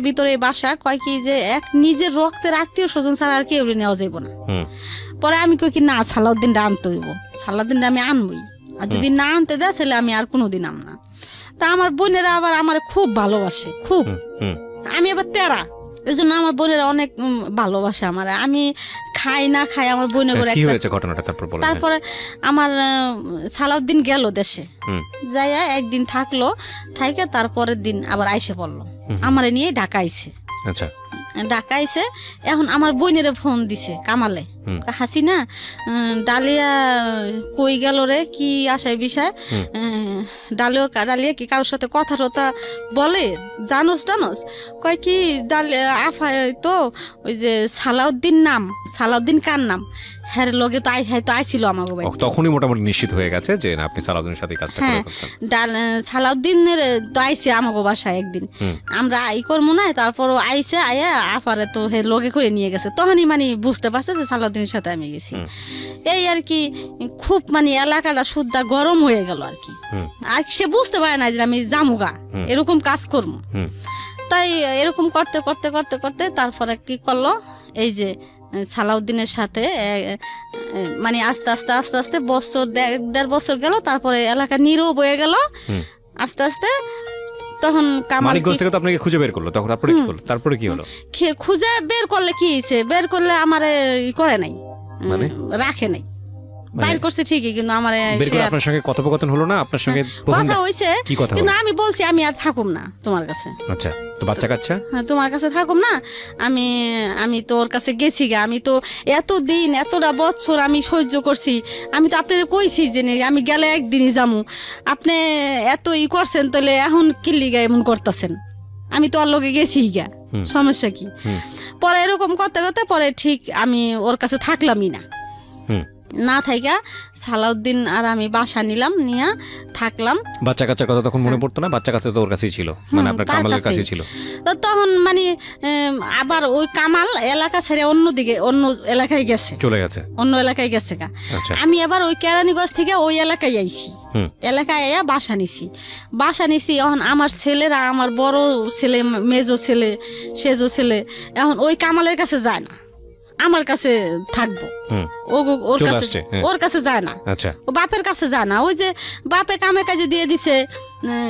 ভিতরে বাসা, কয় কি যে এক নিজের রক্তের আত্মীয় স্বজন ছাড়া আর কেউ নেওয়া যাইব না। পরে আমি কই কি না সালাউদ্দিনটা আনতে হইব, সালাউদ্দিনটা আমি আনবই, আর যদি না আনতে দেয় তাহলে আমি আর কোনোদিন আম না। তা আমার বোনেরা আবার আমার খুব ভালোবাসে, খুব। আমি আবার তেরা, এই জন্য আমার বোনেরা অনেক ভালোবাসে আমার। আমি খাই না খাই আমার বোনে করে। তারপরে আমার সালাউদ্দিন গেল দেশে, যাইয়া একদিন থাকলো, থাইকা তারপরের দিন আবার আইসে পড়লো, আমারে নিয়ে ঢাকা আইছে। আচ্ছা, ঢাকা আইসে। এখন আমার বোনেরে ফোন দিছে কামালে, হাসিনা ডালিয়া কই গেল রে, কি আশায় বিষয়, ডালিয়া কি কারোর সাথে কথা টথা বলে, জানোস কয় কি ডালিয়া আফায় তো ওই যে সালাউদ্দিন কার নাম, হ্যাঁ লগে তো আইছিল আমার বাড়ি। তখনই মোটামুটি নিশ্চিত হয়ে গেছে যে না আপনি সালাউদ্দিনের সাথে কাজটা করে ফেলছেন। সালাউদ্দিনের তো আইছে আমাকে বাসায় একদিন, আমরা করবো না, তারপর আইছে আয়া আফারে তো হে লগে করে নিয়ে গেছে। তখনই মানে বুঝতে পারছে যে সালাউদ্দিনের সাথে আমি গেছি। এই আর কি খুব মানে এলাকাটা সুদ্ধা গরম হয়ে গেল আর কি। আর সে বুঝতে পারে না যে আমি জামুগা এরকম কাজ করবো। তাই এরকম করতে করতে করতে করতে তারপরে কি করলো, এই যে সালাউদ্দিনের সাথে মানে আস্তে আস্তে বছর 1.5 বছর গেল। তারপরে এলাকা নীরব হয়ে গেল আস্তে আস্তে। তখন মানিকগঞ্জ থেকে তো আপনাকে খুঁজে বের করলো, তখন তারপরে কি হলো? খুঁজে বের করলে কি হয়েছে, বের করলে আমারে করে নাই, মানে রাখে নাই, বাইর করছে ঠিকই, কিন্তু আমার আপনার সঙ্গে কথোপকথন হলো না, আপনার সঙ্গে কথা হইছে, কিন্তু আমি বলছি আমি আর থাকুম না তোমার কাছে। আচ্ছা, তো বাচ্চা কাচ্চা তোমার কাছে থাকুম না, আমি তোর কাছে গেছি গা, আমি তো এতদিন এতটা বছর আমি সহ্য করছি, আমি তো আপনার কইছি যে আমি গেলে একদিনই যামু, আপনি এত করছেন, তাহলে এখন কিল্লি গা এমন করতেছেন, আমি তো ওর লগে গেছি গা, সমস্যা কি? পরে এরকম করতে করতে পরে ঠিক আমি ওর কাছে থাকলামই না। না থাইকা সালাউদ্দিন আর আমি বাসা নিলাম, নিয়ে থাকলাম। বাচ্চা কাচ্চার কথা তখন মনে পড়তো না? বাচ্চা কাচ্চা তো ওর কাছেই ছিল, মানে আপনার তার কামালের কাছেই। কাছেই ছিল। তো তখন মানে আবার ওই কামাল এলাকা ছেড়ে অন্যদিকে অন্য এলাকায় গেছে, চলে গেছে। অন্য এলাকায় গেছে গা। আচ্ছা। আমি আবার ওই কেরানীগঞ্জ থেকে ওই এলাকায় আইছি, হুম। এলাকায় আইয়া বাসা নিছি। এখন আমার ছেলেরা, আমার বড় ছেলে, মেজো ছেলে, সেজো ছেলে এখন ওই কামালের কাছে যায় না, আমার কাছে থাকবো। হুম। ওর চলে কাছে আসছে, হ্যাঁ। ওর কাছে যায় না, আচ্ছা। ও বাপের কাছে যায় না। ওই যে বাপে কামে কাজে দিয়ে দিছে,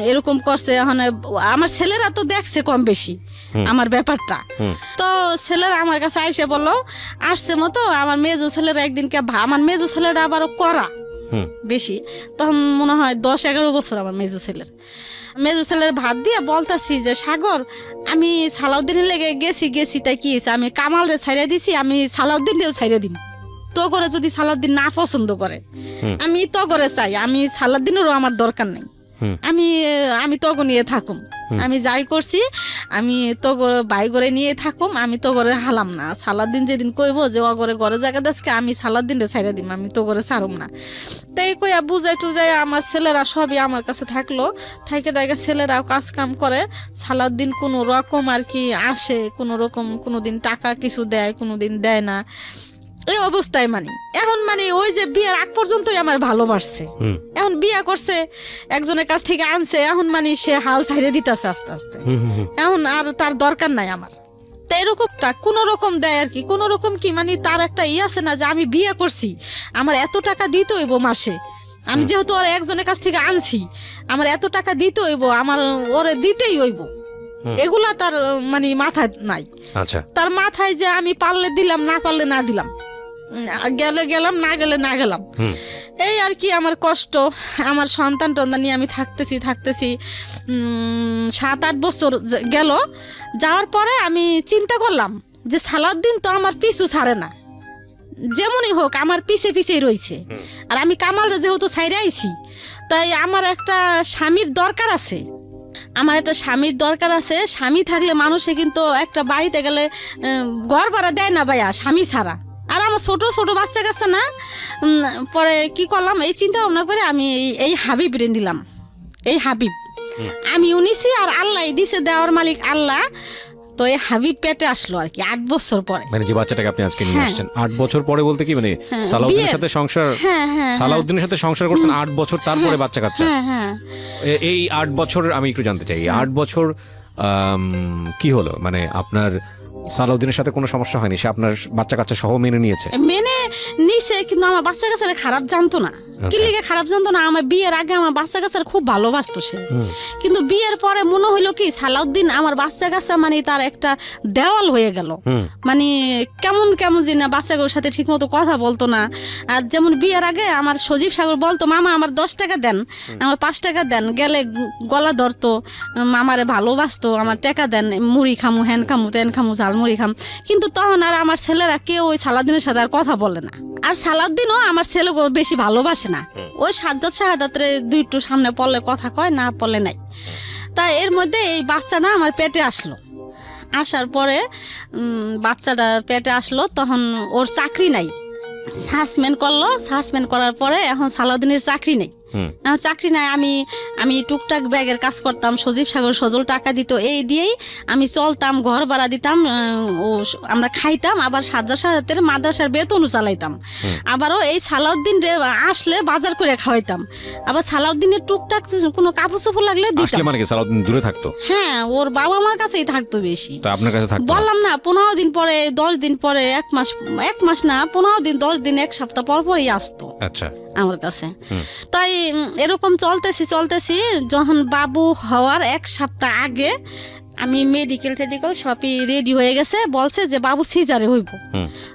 এরকম করছে। এখন আমার ছেলেরা তো দেখছে কম বেশি আমার ব্যাপারটা। তো ছেলেরা আমার কাছে আইসে বললো, আসছে মতো আমার মেজো ছেলেরা একদিনকে আমার মেজো ছেলেরা আবারও করা বেশি, তখন মনে হয় 10-11 বছর আমার মেজো ছেলের ভাত দিয়ে বলতাছি যে সাগর, আমি সালাউদ্দিনের লেগে গেছি তাই কি হয়েছে, আমি কামালরে ছাইড়া দিছি, আমি সালাউদ্দিনকেও ছাইড়া দিম। তো করে যদি সালাউদ্দিন না পছন্দ করে, আমি তো করে চাই, আমি সালাউদ্দিনেরও আমার দরকার নেই, আমি তো নিয়ে থাকুম। আমি যাই করছি, আমি তো বাই করে নিয়ে থাকুম, আমি তো করে হালাম না। সালাউদ্দিন যেদিন কইব যে ও করে ঘরে জায়গা দেশকে, আমি সালাউদ্দিনরে ছাইড়া দিম, আমি তো করে ছাড়ুম না। তাই কইয়া বুঝাই টুজাই আমার ছেলেরা সবই আমার কাছে থাকলো, থাইকে টাইকে ছেলেরাও কাজ কাম করে। সালাউদ্দিন কোনো রকম আর কি আসে, কোনো রকম কোনোদিন টাকা কিছু দেয়, কোনোদিন দেয় না, এই অবস্থায় মানে। এখন মানে ওই যে বিয়ের আগ পর্যন্তই আমার ভালোবাসছে, এখন বিয়া করছে, একজনের কাছ থেকে আনছে, এখন মানে সে হাল ছাইড়ে দিতেছে আস্তে আস্তে, এখন আর তার দরকার নাই আমার। তো এরকমটা কোন রকম দেয় আর কি, কোন রকম কি মানে তার একটা আছে না যে আমি বিয়ে করছি, আমার এত টাকা দিতে হইব মাসে, আমি যেহেতু ওর একজনের কাছ থেকে আনছি, আমার এত টাকা দিতে হইব, আমার ওরে দিতেই হইব, এগুলা তার মানে মাথায় নাই। আচ্ছা। তার মাথায় যে আমি পারলে দিলাম, না পারলে না দিলাম, গেলে গেলাম, না গেলে না গেলাম, এই আর কি আমার কষ্ট। আমার সন্তান টন্তান নিয়ে আমি থাকতেছি 7-8 বছর গেল। যাওয়ার পরে আমি চিন্তা করলাম যে সালাউদ্দিন তো আমার পিছু ছাড়ে না, যেমনই হোক আমার পিছেই রয়েছে, আর আমি কামালরে যেহেতু ছাইড়ে আইছি, তাই আমার একটা স্বামীর দরকার আছে, স্বামী থাকলে মানুষে কিন্তু একটা বাড়িতে গেলে ঘর ভাড়া দেয় না ভাইয়া স্বামী ছাড়া। আর আমার ছোট ছোট বাচ্চা কাছে না, পরে কি করলাম, এই চিন্তা ভাবনা করে আমি এই হাবিব রে নিলাম। এই হাবিব আমি নিছি, আর আল্লাহ দিছে, দেওয়ার মালিক আল্লাহ। তো এই হাবিব পেটে আসলো আর কি 8 বছর পরে, মানে যে বাচ্চাটাকে আপনি আজকে নিয়ে আসছেন 8 বছর পরে বলতে কি মানে সালাউদ্দিনের সাথে সংসার, সালাউদ্দিনের সাথে সংসার করছেন 8 বছর, তারপরে বাচ্চা কাচ্চা। এই 8 বছর আমি একটু জানতে চাই, 8 বছর কি হলো, মানে আপনার সালাউদ্দিনের সাথে কোনো সমস্যা হয়নি? সে আপনার বাচ্চা কাচ্চা সহ মেনে নিয়েছে? মেনে নিছে, কিন্তু আমার বাচ্চা কাচ্চারা খারাপ জানতো না। কি লিগে খারাপ জানতো না, আমার বিয়ের আগে আমার বাচ্চা কাচ্চারা খুব ভালোবাসতো সে, কিন্তু বিয়ের পরে মনে হইলো কি সালাউদ্দিন আমার বাচ্চা কাচ্চা মানে তার একটা দেওয়াল হয়ে গেল, মানে কেমন যে না বাচ্চাগুলোর সাথে ঠিক মতো কথা বলতো না। আর যেমন বিয়ের আগে আমার সজীব সাগর বলতো, মামা আমার 10 টাকা দেন, আমার 5 টাকা দেন, গেলে গলা ধরতো, মামারে ভালোবাসতো, আমার টাকা দেন, মুড়ি খামু, হেন খামু, তেন খামু, ঝালমুড়ি খাম। কিন্তু তখন আর আমার ছেলেরা কেউ ওই সালাউদ্দিনের সাথে আর কথা বলে না, আর সালাউদ্দিনও আমার ছেলেকে বেশি ভালোবাসে না। ওই সাজ্জাদ শাহাদাতের 2 সামনে পড়লে কথা কয়, না পড়লে নাই। তা এর মধ্যে এই বাচ্চা না আমার পেটে আসলো, আসার পরে বাচ্চাটা পেটে আসলো, তখন ওর চাকরি নাই, সাসপেন্ড করলো। সাসপেন্ড করার পরে এখন সালাউদ্দিনের চাকরি নেই, চাকরি নাই। আমি টুকটাক ব্যাগের কাজ করতাম, সজীব সাগর সজল টাকা দিত, এই দিয়েই আমি চলতাম, ঘর ভাড়া দিতাম, আমরা খাইতাম, আবার সাজ্জাদ শাহাদাতের মাদ্রাসার বেতনও চালাইতাম। আবারও এই সালাউদ্দিন আসলে বাজার করে খাওয়াইতাম, আবার সালাউদ্দিনের টুকটাক কোনো কাপড় চোপড় লাগলে দিতাম। মানে কি সালাউদ্দিন দূরে থাকতো? হ্যাঁ, ওর বাবা মার কাছেই থাকতো বেশি। তো আপনার কাছে থাকতো? বললাম না, 15 দিন পরে, 10 দিন পরে, 1 মাস না, 15 দিন, 10 দিন, 1 সপ্তাহ পরই আসতো আচ্ছা আমার কাছে। তাই এরকম চলতেছি, যখন বাবু হওয়ার 1 সপ্তাহ আগে আমি মেডিকেল সবই রেডি হয়ে গেছে, বলছে যে বাবু সিজারে হইব।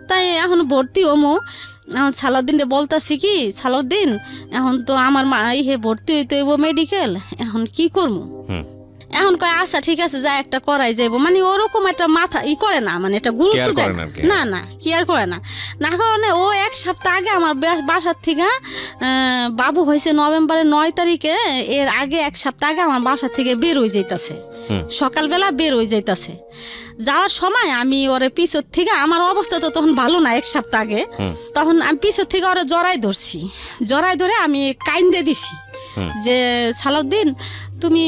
তাই এখন ভর্তি হমু। এখন সালাউদ্দিন বলতেছি কি, সালাউদ্দিন এখন তো আমার মা ভর্তি হইতে হইব মেডিকেল, এখন কি করবো? এখন কয় আচ্ছা ঠিক আছে যা একটা করাই যাইব, মানে ওরকম একটা মাথা করে না, মানে এটা গুরুত্ব দেয় না, না কি আর করে না। না কারণে ও এক সপ্তাহ আগে আমার বাসার থেকে বাবু হয়েছে নভেম্বরের 9 তারিখে, এর আগে এক সপ্তাহ আগে আমার বাসা থেকে বের হয়ে যাইতাছে, সকালবেলা বের হয়ে যাইতাছে। যাওয়ার সময় আমি ওরে পিছর থেকে, আমার অবস্থা তো তখন ভালো না এক সপ্তাহ আগে, তখন আমি পিছর থেকে ওরে জড়াই ধরছি, জড়াই ধরে আমি কাইন্দে দিছি যে সালাউদ্দিন তুমি,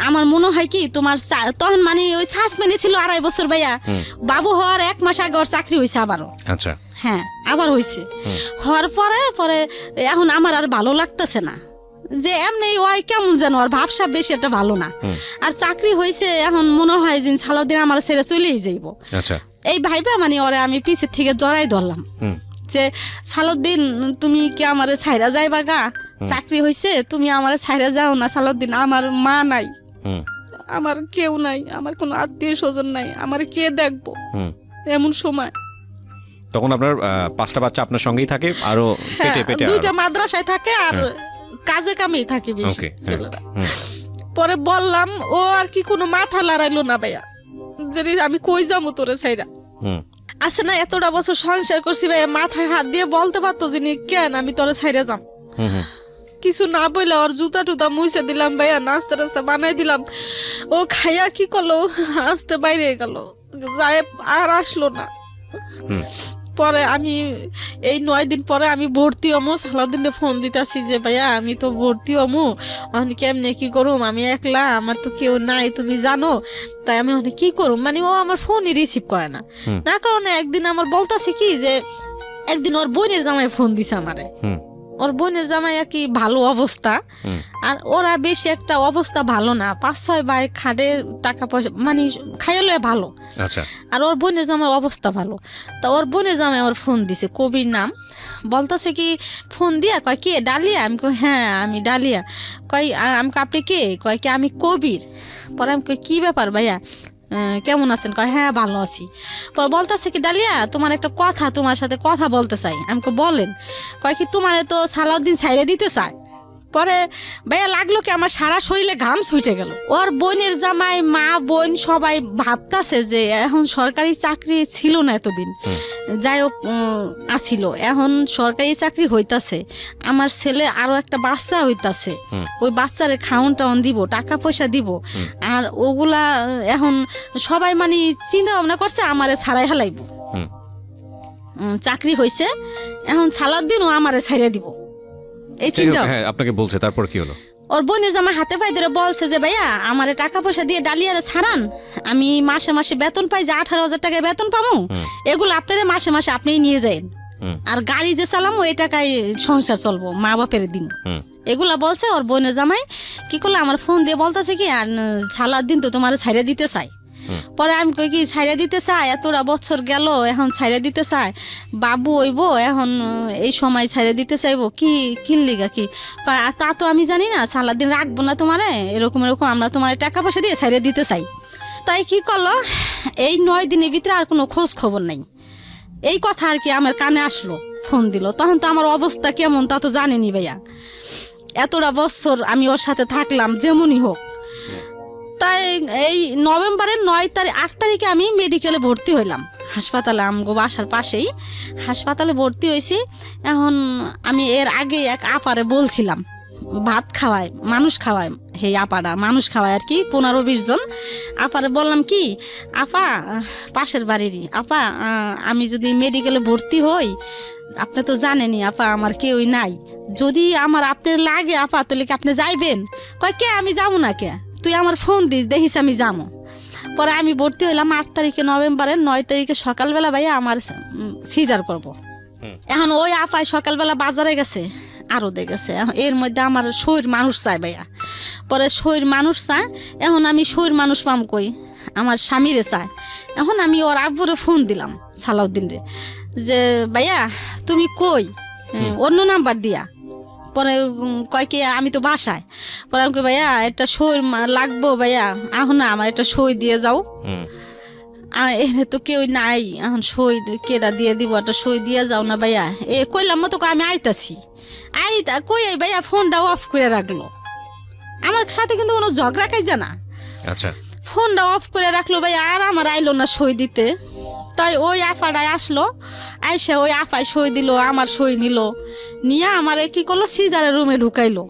আমার মনে হয় কি তোমার তখন মানে ওই সাসপেন্ডে ছিল 2.5 বছর ভাইয়া, বাবু হওয়ার 1 মাস আগে ওর চাকরি হয়েছে আবারও। আচ্ছা হ্যাঁ আবার হয়েছে, হওয়ার পরে পরে এখন আমার আর ভালো লাগতেছে না, যে এমনি ওই কেমন যেন আর ভাবসাব বেশি একটা ভালো না, আর চাকরি হয়েছে, এখন মনে হয় যে সালাউদ্দিন আমার ছেড়ে চলেই যাইব। আচ্ছা এই ভাইবা মানে ওরে আমি পিছের থেকে জড়াই ধরলাম যে সালাউদ্দিন তুমি কি আমারে ছাইরা যাইবা গা, চাকরি হয়েছে তুমি আমারে ছাইরা যাও না সালাউদ্দিন, আমার মা নাই, আমার কেউ নাই, আমার কোনো আত্মীয় স্বজন নাই, আমার কে দেখবো এমন সময়। তখন আপনার 5টা বাচ্চা আপনার সঙ্গেই থাকে, আরো পেটে পেটে 2টা মাদ্রাসায় থাকে আর কাজে কামেই থাকে বেশি ছেলেরা। পরে বললাম, ও আর কি কোনো মাথা লড়াইলো না ভাইয়া, যে আমি কই যাবো তোরে ছাইরা। আছে না এতটা বছর সংসার করছি ভাইয়া, মাথায় হাত দিয়ে বলতে পারতো যে কেন আমি তোরে ছাইরা যাম, কিছু না বইলে ওর জুতা টুতা মুছে দিলাম ভাইয়া, নাস্তা টাস্তা বানাই দিলাম, ও খাইয়া কি করলো আসতে বাইরে গেল, যায় আর আসলো না। পরে আমি এই 9 দিন পরে আমি ভর্তি হমো, সালাউদ্দিনে ফোন দিতেছি যে ভাইয়া আমি তো ভর্তি হমো, আমি কেমনে কি করুম, আমি একলা, আমার তো কেউ নাই তুমি জানো, তাই আমি অনেক কি করুম, মানে ও আমার ফোনই রিসিভ করে না। না কারণে একদিন আমার বলতাছে কি যে একদিন ওর বোনের জামাই ফোন দিছে আমারে, ওর বোনের জামাই আর কি ভালো অবস্থা, আর ওরা বেশি একটা অবস্থা ভালো না, 5-6 ভাই খাটে, টাকা পয়সা মানে খাইলে ভালো। আচ্ছা আর ওর বোনের জামাই অবস্থা ভালো, তা ওর বোনের জামাই আমার ফোন দিছে, কবির নাম, বলতেছে কি ফোন দিয়া কয় কে ডালিয়া, আমি কই হ্যাঁ আমি ডালিয়া, কয় আমি আপনি কে, কয় কি আমি কবির। পরে আমি কই কি ব্যাপার ভাইয়া কেমন আছেন, কয় হ্যাঁ ভালো আছি। পর বলতেছে কি ডালিয়া তোমার একটা কথা, তোমার সাথে কথা বলতে চাই। আমাকে বলেন, কয় কি তোমারে তো সালাউদ্দিন ছাইরে দিতে চায়। পরে ভাইয়া লাগলো কি আমার সারা শরীরে ঘাম ছুটে গেল। ওর বোনের জামাই মা বোন সবাই ভাবতাছে যে এখন সরকারি চাকরি ছিল না এতদিন, যাই হোক আসিল, এখন সরকারি চাকরি হইতাছে, আমার ছেলে আরো একটা বাচ্চা হইতাছে, ওই বাচ্চারে খাওন টাউন দিব, টাকা পয়সা দিব, আর ওগুলা এখন সবাই মানে চিন্তা ভাবনা করছে আমারে ছাড়াই হালাইব। চাকরি হয়েছে, এখন সালাউদ্দিন ও আমারে ছাইড়া দিব, এই চিন্তা। হ্যাঁ আপনাকে বলছে, তারপর কি হলো? ওর বোনের জামা হাতে পায়ে ধরে বলছে যে ভাইয়া আমারে টাকা পয়সা দিয়ে ডালিয়ারে ছাড়ান, আমি মাসে মাসে বেতন পাই, যে 18,000 টাকা বেতন পাবো, এগুলো আপনারা মাসে মাসে আপনি নিয়ে যান, আর গাড়ি যে চালামো এই টাকায় সংসার চলবো, মা বাপের দিন, এগুলা বলছে। ওর বোনের জামাই কি করলো আমার ফোন দিয়ে বলতেছে কি আর সালাউদ্দিন তো তোমার ছাইড়া দিতে চাই। পরে আমি কই কি ছাইড়া দিতে চাই, এতটা বছর গেল এখন ছাইড়া দিতে চাই, বাবু হইব এখন এই সময় ছাইড়া দিতে চাইবো কি কিনলিগা কি, তা তো আমি জানি না, সালাউদ্দিন রাখবো না তোমারে, এরকম এরকম আমরা তোমার টাকা পয়সা দিয়ে ছাইড়া দিতে চাই। তাই কি করলো, এই 9 দিনের ভিতরে আর কোনো খোঁজ খবর নাই, এই কথা আর কি আমার কানে আসলো, ফোন দিল। তখন তো আমার অবস্থা কেমন তা তো জানেনি ভাইয়া, এতটা বছর আমি ওর সাথে থাকলাম যেমনই হোক। তাই এই নভেম্বরের 8 তারিখে আমি মেডিকেলে ভর্তি হইলাম হাসপাতালে, আমগো বাসার পাশেই হাসপাতালে ভর্তি হয়েছি। এখন আমি এর আগে এক আপারে বলছিলাম ভাত খাওয়ায়, মানুষ খাওয়ায়, হে আপাটা মানুষ খাওয়ায় আর কি 15-20 জন। আপারে বললাম কি আপা, পাশের বাড়িরই আপা, আমি যদি মেডিকেলে ভর্তি হই, আপনি তো জানেনই আপা আমার কেউই নাই, যদি আমার আপনার লাগে আপা তাহলে কি আপনি যাইবেন? কয় কে আমি যাবো না, কে তুই আমার ফোন দিস দেখিস আমি যাবো। পরে আমি ভর্তি হইলাম 8 তারিখে নভেম্বরের, 9 তারিখে সকালবেলা ভাইয়া আমার সিজার করব। এখন ওই আপায় সকালবেলা বাজারে গেছে, আরদে গেছে, এর মধ্যে আমার শরীর মানুষ চায় ভাইয়া। পরে শরীর মানুষ চায়, এখন আমি শরীর মানুষ পাম কই, আমার স্বামীরে চায়। এখন আমি ওর আব্বুরে ফোন দিলাম সালাউদ্দিন রে, যে ভাইয়া তুমি কই, অন্য নাম্বার দিয়া। পরে কয় কি আমি তো বাসায়। পরে আমি কই ভাইয়া একটা সই লাগবো ভাইয়া, এখন না আমার একটা সই দিয়ে যাও, এখানে তো কেউ নাই, এখন সই কেটা দিয়ে দিব, একটা সই দিয়ে যাও না ভাইয়া। কইলাম মতো আমি আইতাছি, কই ভাইয়া ফোনটা অফ করে রাখলো। আমার সাথে কিন্তু কোনো ঝগড়া খাইছে না, আচ্ছা, ফোনটা অফ করে রাখলো ভাই, আর আমার আইলো না সই দিতে। তাই ওই আফাটাই আসলো, আইসে ওই আফাই সই দিল, আমার সই নিল, নিয়ে আমার কি করলো, সিজারের রুমে ঢুকাইলো।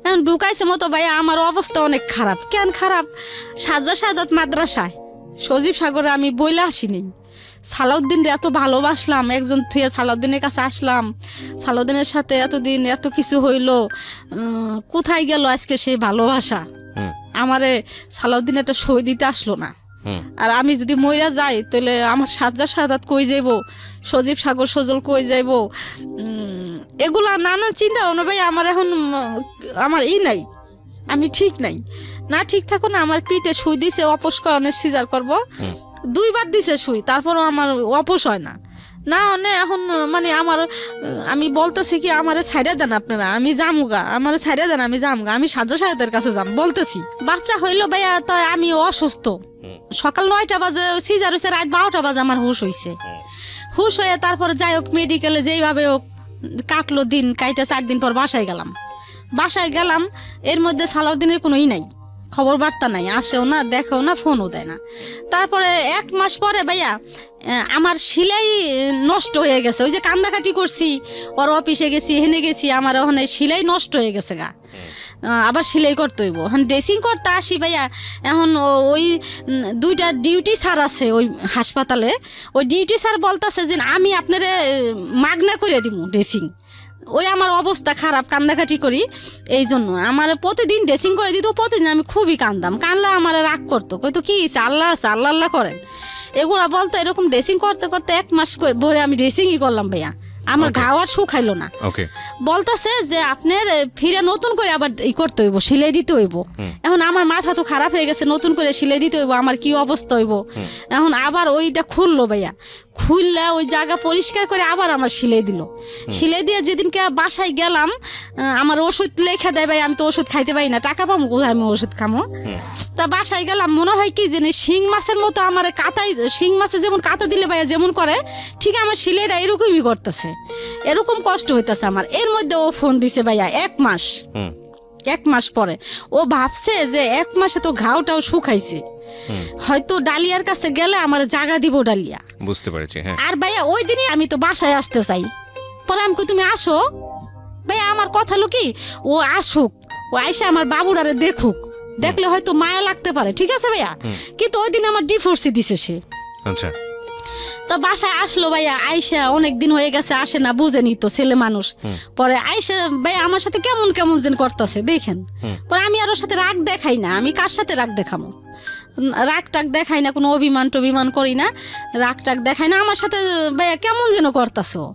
এখন ঢুকাইছে মতো ভাই আমার অবস্থা অনেক খারাপ। কেন খারাপ? সাজ্জা সাদাত মাদ্রাসায় সজীব সাগরে আমি বইলে আসিনি। সালাউদ্দিন এত ভালোবাসলাম, একজন থুয়ে সালাউদ্দিনের কাছে আসলাম, সালাউদ্দিনের সাথে এতদিন এত কিছু হইলো, কোথায় গেল আজকে সেই ভালোবাসা? আমারে সালাউদ্দিন একটা সই দিতে আসলো না। আর আমি যদি মইরা যাই তাহলে আমার সাজ্জা সাদাত কই যাইব, সজীব সাগর সজল কই যাইব, এগুলা নানান চিন্তা ভাবনা ভাই আমার এখন। আমার নাই, আমি ঠিক নাই, না ঠিক থাকো না। আমার পিঠে সুই দিছে, অপস্করণের সিজার করব, 2 বার দিছে সুই, তারপরও আমার অপস হয় না। না মানে এখন মানে আমার, আমি বলতেছি কি আমারে ছাইড়া দেন আপনারা, আমি যামুগা, আমারে ছাইড়া দেন, আমি যামুগা, আমি সাজ্জা সাহেবের কাছে যাম বলতেছি। বাচ্চা হইলো ভাইয়া, তাই আমি অসুস্থ। সকাল 9টা বাজে সিজার হয়েছে, রাত 12টা বাজে আমার হুশ হয়েছে। হুশ হয়ে তারপরে যাই হোক মেডিকেলে যেইভাবে হোক কাটলো দিন, কাইটা 4 দিন পর বাসায় গেলাম। এর মধ্যে সালাউদ্দিনের কোনোই নাই, খবর বার্তা নাই, আসেও না, দেখেও না, ফোনও দেয় না। তারপরে 1 মাস পরে ভাইয়া আমার সেলাই নষ্ট হয়ে গেছে। ওই যে কান্দাকাটি করছি, ওর অফিসে গেছি, হেনে গেছি, আমার ওখানে সেলাই নষ্ট হয়ে গেছে গা, আবার সেলাই করতে হইব। এখন ড্রেসিং করতে আসি ভাইয়া, এখন ওই 2টা ডিউটি স্যার আছে ওই হাসপাতালে, ওই ডিউটি স্যার বলতেছে যে আমি আপনারে মাগনা করে দিব ড্রেসিং। ওই আমার অবস্থা খারাপ, কান্দাকাটি করি, এই জন্য আমার প্রতিদিন ড্রেসিং করে দিত। প্রতিদিন আমি খুবই কান্দতাম, কানলে আমার রাগ করতো, কইতো কি আল্লাহ আছে, আল্লাহ আল্লাহ করেন, এগুলা বলতো। এরকম ড্রেসিং করতে করতে 1 মাস ভরে আমি ড্রেসিংই করলাম ভাইয়া, আমার ঘাও আর শুকাইলো না। বলতেছে যে আপনার ফিরে নতুন করে আবার করতে হইব, সিলাই দিতে হইব। এখন আমার মাথা তো খারাপ হয়ে গেছে, নতুন করে সিলাই দিতে হইব, আমার কি অবস্থা হইব। এখন আবার ওইটা খুললো ভাইয়া, খুললে ওই জায়গা পরিষ্কার করে আবার আমার সিলাই দিল। সিলাই দিয়ে যেদিনকে বাসায় গেলাম, আমার ওষুধ লেখা দেয় ভাই, আমি তো ওষুধ খাইতে পারি না, টাকা পাবো কোথায় আমি ওষুধ খামো। তা বাসায় গেলাম, মনে হয় কি যে শিং মাছের মতো আমার কাতাই, শিং মাছে যেমন কাতা দিলে ভাইয়া যেমন করে, ঠিক আমার সিলাইটা এরকমই করতেছে, এরকম কষ্ট হইতেছে আমার। এর মধ্যে ও ফোন দিছে ভাইয়া 1 মাস, 1 মাস পরে ও ভাবছে যে 1 মাসে তো ঘাওটাও শুকাইছে, হয়তো ডালিয়ার কাছে গেলে আমার জায়গা দিব ডালিয়া, বুঝতে পেরেছি। হ্যাঁ, আর ভাইয়া ওই দিনই আমি তো বাসায় আসতে চাই। পরে আমি কই তুমি আসো ভাইয়া, আমার কথা হলো কি ও আসুক, ও আইসা আমার বাবুরারে দেখুক, দেখলে হয়তো মায়া লাগতে পারে, ঠিক আছে ভাইয়া। কিন্তু ওই দিন আমার ডিভোর্সই দিছে সে। আচ্ছা, তো বাসায় আসলো ভাইয়া, আইসা অনেক দিন হয়ে গেছে আসে না, বুঝেনি তো ছেলে মানুষ। পরে আইসা ভাইয়া আমার সাথে কেমন কেমন যেন করতেছে দেখেন। পরে আমি আর ওর সাথে রাগ দেখাই না, আমি কার সাথে রাগ দেখাবো, রাগ টাগ দেখাই না, কোনো অভিমান টভিমান করি না, রাগ টাগ দেখাই না। আমার সাথে ভাইয়া কেমন যেন করতেছে, ও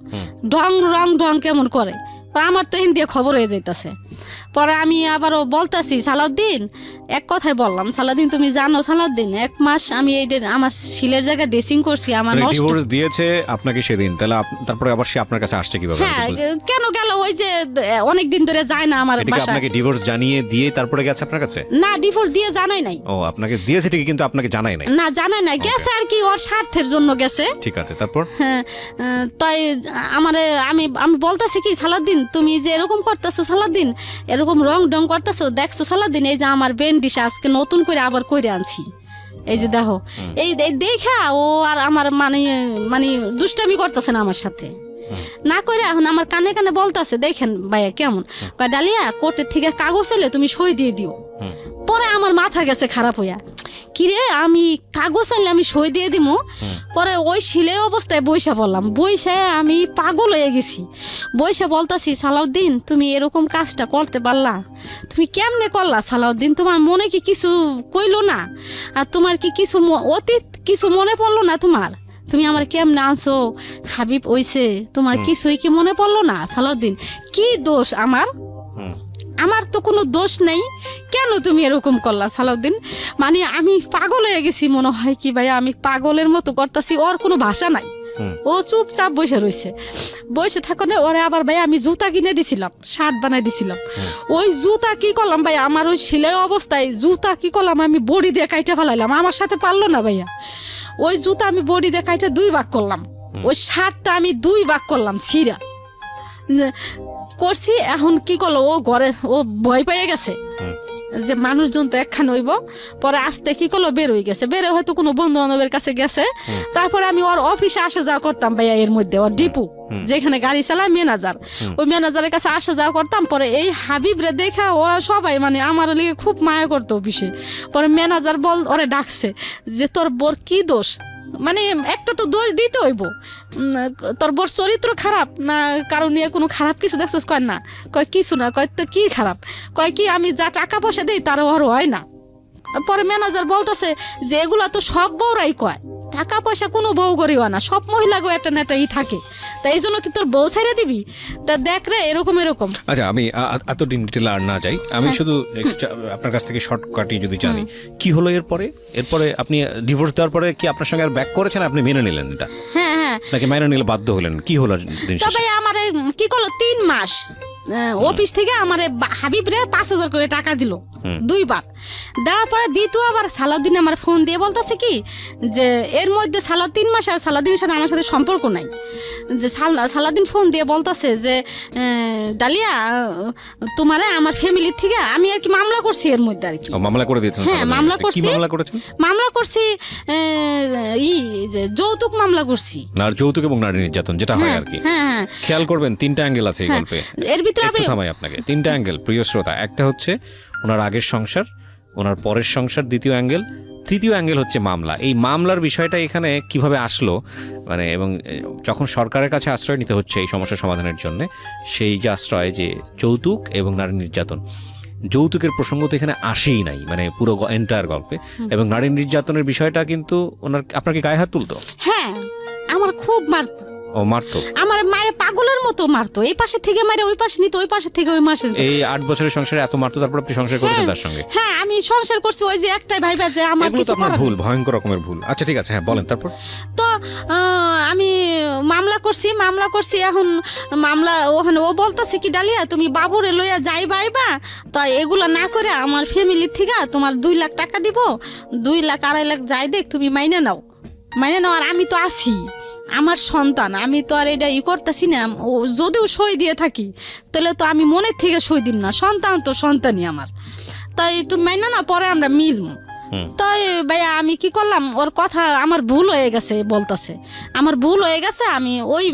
ঢং কেমন করে, আমার তো হিন্দি খবর হয়ে যাইতেছে। পরে আমি আবারও বলতেছি সালাউদ্দিন, এক কথায় বললাম, সালাউদ্দিন তুমি জানো সালাউদ্দিন 1 মাস আমি এই আমার শিলের জায়গায় ড্রেসিং করছি, আমার নষ্ট ডিভোর্স দিয়েছে আপনাকে সেদিন, তাহলে তারপরে আবার সে আপনার কাছে আসছে কিভাবে? হ্যাঁ, কেন গেল, ওই যে অনেক দিন ধরে যায় না আমার বাসায়। আপনাকে ডিভোর্স জানিয়ে দিয়ে তারপরে গেছে আপনার কাছে? না, ডিভোর্স দিয়ে জানাই নাই। ও, আপনাকে দিয়েছে ঠিকই, কিন্তু আপনাকে জানাই নাই? না, জানাই নাই, গেছে আর কি ওর স্বার্থের জন্য গেছে। ঠিক আছে, তারপর? হ্যাঁ, তাই আমারে আমি বলতেছি কি সালাউদ্দিন তুমি যে এরকম করতেছো, সালাউদ্দিন এরকম রং ডং করতেছো, দেখছো সালাউদ্দিন এই যে আমার বেন্ডিশ আজকে নতুন করে আবার কইরে আনছি, এই যে দেখো, এই দেখা ও আর আমার মানে দুষ্টামি করতেছে না আমার সাথে, না করে এখন আমার কানে কানে বলতেছে দেখেন ভাইয়া কেমন, ডালিয়া কোর্টের থেকে কাগজ এলে তুমি সই দিয়ে দিও। পরে আমার মাথা গেছে খারাপ হইয়া, কিরে আমি কাগজ আনলে আমি সই দিয়ে দিব। পরে ওই শিলে অবস্থায় বইসা বললাম, বইসা আমি পাগল হয়ে গেছি, বইসা বলতাছি সালাউদ্দিন তুমি এরকম কাজটা করতে পারলা, তুমি কেমনে করলা সালাউদ্দিন, তোমার মনে কি কিছু কইলো না, আর তোমার কি কিছু অতীত কিছু মনে পড়লো না তোমার, তুমি আমার কেমনে আনছো, হাবিব ওইছে, তোমার কিছুই কি মনে পড়লো না সালাউদ্দিন, কি দোষ আমার, আমার তো কোনো দোষ নেই, কেন তুমি এরকম করলা সালাউদ্দিন। মানে আমি পাগল হয়ে গেছি, মনে হয় কি ভাইয়া আমি পাগলের মতো করতেছি, ওর কোনো ভাষা নাই, ও চুপচাপ বসে রয়েছে, বসে থাকলে ওরে আবার ভাই আমি জুতা কিনে দিছিলাম, শার্ট বানাই দিছিলাম, ওই জুতা কি করলাম ভাইয়া, আমার ওই সেলাই অবস্থায় জুতা কি করলাম আমি বডি দিয়ে কাইটা ফেলাইলাম, আমার সাথে পারলো না ভাইয়া, ওই জুতা আমি বডি দিয়ে কাইটা 2 ভাগ করলাম, ওই শার্টটা আমি 2 ভাগ করলাম ছিঁড়া করছি। এখন কি করলো, ও ঘরে ও ভয় পেয়ে গেছে, যে মানুষজন তো একখান হইব। পরে আসতে কি করলো, বের হয়ে গেছে, বের হয়তো কোনো বন্ধু বান্ধবের কাছে গেছে। তারপরে আমি ওর অফিসে আসা যাওয়া করতাম ভাইয়া, এর মধ্যে ওর ডিপু যেখানে গাড়ি চালায় ম্যানেজার, ওই ম্যানেজারের কাছে আসা যাওয়া করতাম। পরে এই হাবিব রে দেখা ওরা সবাই মানে আমার লিগে খুব মায়া করতো অফিসে। পরে ম্যানেজার ওরে ডাকছে যে তোর বোর কি দোষ, মানে একটা তো দোষ দিতে হইব, তোর বোর চরিত্র খারাপ না কারণ নিয়ে কোনো খারাপ কিছু দেখছিস? কয় না। কয় কিছু না। কয় তো কি খারাপ? কয় কি আমি যা টাকা পয়সা দিই তার ওর হয় না। পরে ম্যানেজার বলতেছে যে এগুলা তো সব বউরাই কয়, টাকা পয়সা কোনো বউ করিও না, সব মহিলাগো একটা না একটা থাকে, তা এই জন্য কি তোর বউ ছেড়ে দিবি? তা দেখ রে এরকম এরকম। আচ্ছা, আমি এত ডিটেল আর না যাই, আমি শুধু একটু আপনার কাছ থেকে শর্টকাটই যদি জানি কি হলো এরপরে আপনি ডিভোর্স দেওয়ার পরে কি আপনার সঙ্গে আর ব্যাক করেছেন, আপনি মেনে নিলেন এটা? হ্যাঁ হ্যাঁ, নাকি মেনে নিলে বাধ্য হলেন, কি হলো দিন শেষে? তবে আমার কি করলো 3 মাস অফিস থেকে আমার হাবিব রে 5,000 করে টাকা দিল 2 বার। দেওয়ার পরে দ্বিতীয়বার সালাউদ্দিন আমার ফোন দিয়ে বলতেছে কি যে এর মধ্যে 3 মাস আর সালাউদ্দিনের সাথে আমার সাথে সম্পর্ক নাই, যে সালাউদ্দিন ফোন দিয়ে বলতেছে যে ডালিয়া তোমারে আমার ফ্যামিলি থেকে আমি আর কি মামলা করছি এর মধ্যে আর কি। মামলা করে দিয়েছেন? হ্যাঁ মামলা করছি। কি মামলা করেছেন? মামলা করছি যে যৌতুক মামলা করছি। না, যৌতুক এবং নারী নির্যাতন যেটা হয় আর কি। হ্যাঁ, খেয়াল করবেন 3টা অ্যাঙ্গেল আছে এই গল্পে। এর ভিতরে একটু থামাই আপনাকে। 3টা অ্যাঙ্গেল প্রিয় শ্রোতা। একটা হচ্ছে ওনার আগের সংসার, ওনার পরের সংসার, দ্বিতীয় অ্যাঙ্গেল, তৃতীয় অ্যাঙ্গেল হচ্ছে মামলা। এই মামলার বিষয়টা এখানে কিভাবে আসলো, মানে এবং যখন সরকারের কাছে আশ্রয় নিতে হচ্ছে এই সমস্যা সমাধানের জন্য, সেই যে আশ্রয় যে যৌতুক এবং নারী নির্যাতন, যৌতুকের প্রসঙ্গ তো এখানে আসেই নাই, মানে পুরো এন্টায়ার গল্পে। এবং নারী নির্যাতনের বিষয়টা কিন্তু আপনার কি গায়ে হাত তুলতো? হ্যাঁ, আমার খুব মারতো। ও মারতো? আমার মায়ের পাগলের মতো মারতো, এই পাশে থেকে মারে ওই পাশে নিত, ওই পাশে থেকে ওই মাসে। এই 8 বছরের সংসারে এত মারতো, তারপর আপনি সংসার করেছেন তার সঙ্গে? হ্যাঁ, আমি সংসার করছি ওই যে একটাই ভাইবা যে আমার কিছু করার ভুল, ভয়ঙ্কর রকমের ভুল। আচ্ছা ঠিক আছে, হ্যাঁ বলেন তারপর। তো আমি মামলা করছি। এখন মামলা ওখানে ও বলতেছে কি ডালিয়া তুমি বাবুরে লইয়া যাইবা আইবা, তো এগুলা না করে আমার ফ্যামিলির থেকে তোমার 2 লাখ টাকা দিব, 2 লাখ 2.5 লাখ যাই দেখ তুমি মাইনে নাও। আর আমি তো আছি, আমার সন্তান, আমি তো আর এটা করতেছি না। ও যদিও সই দিয়ে থাকি তাহলে তো আমি মনের থেকে সই দিব না, সন্তান তো সন্তানই আমার, তাই তুমি মাইনে না, পরে আমরা মিলব। তাই ভাইয়া আমি কি করলাম, ওর কথা আমার ভুল হয়ে গেছে বলতেছে, আমার ভুল হয়ে গেছে। আমি ওই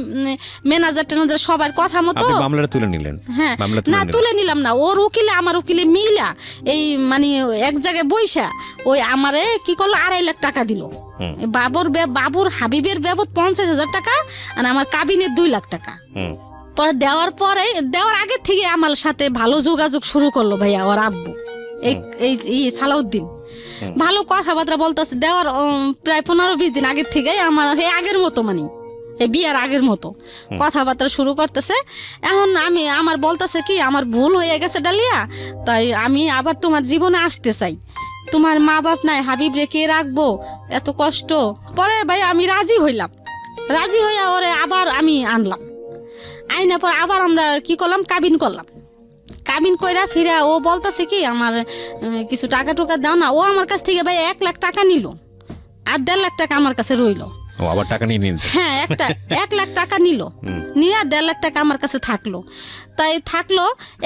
ম্যানেজার ট্যানেজার সবার কথা মতো মামলাটা তুলে নিলেন? হ্যাঁ, না তুলে নিলাম না, ওর উকিলে আমার উকিলে মিলা এই মানে এক জায়গায় বইসা ওই আমারে কি করলো 2.5 লাখ টাকা দিল। বাবুর হাবিবের বাবদ 50,000 টাকা আর আমার কাবিনের 2 লাখ টাকা। পরে দেওয়ার আগে থেকে আমার সাথে ভালো যোগাযোগ শুরু করলো ভাইয়া ওর আব্বু, এই সালাউদ্দিন। ভালো কথাবার্তা বলতেছে, দেওয়ার প্রায় 15-20 দিন আগের থেকে আমার আগের মতো মানে এই বিয়ার আগের মতো কথাবার্তা শুরু করতেছে। এখন আমার বলতেছে কি আমার ভুল হয়ে গেছে ডালিয়া, তাই আমি আবার তোমার জীবনে আসতে চাই, তোমার মা বাপ নাই, হাবিব রেখে রাখবো, এত কষ্ট। পরে ভাই আমি রাজি হইয়া ওরে আবার আমি আনলাম, আইনা পর আবার আমরা কি করলাম, কাবিন কইরা ফিরা ও বলতেছে কি আমার কিছু টাকা টুকা দাও না। ও আমার কাছ থেকে ভাই 1 লাখ টাকা নিল আর 1.5 লাখ টাকা আমার কাছে রইল। ও আবার টাকা নিয়ে নিয়েছে? হ্যাঁ, 1 লাখ টাকা নিল, নিয়ে 1.5 লাখ টাকা আমার কাছে থাকলো।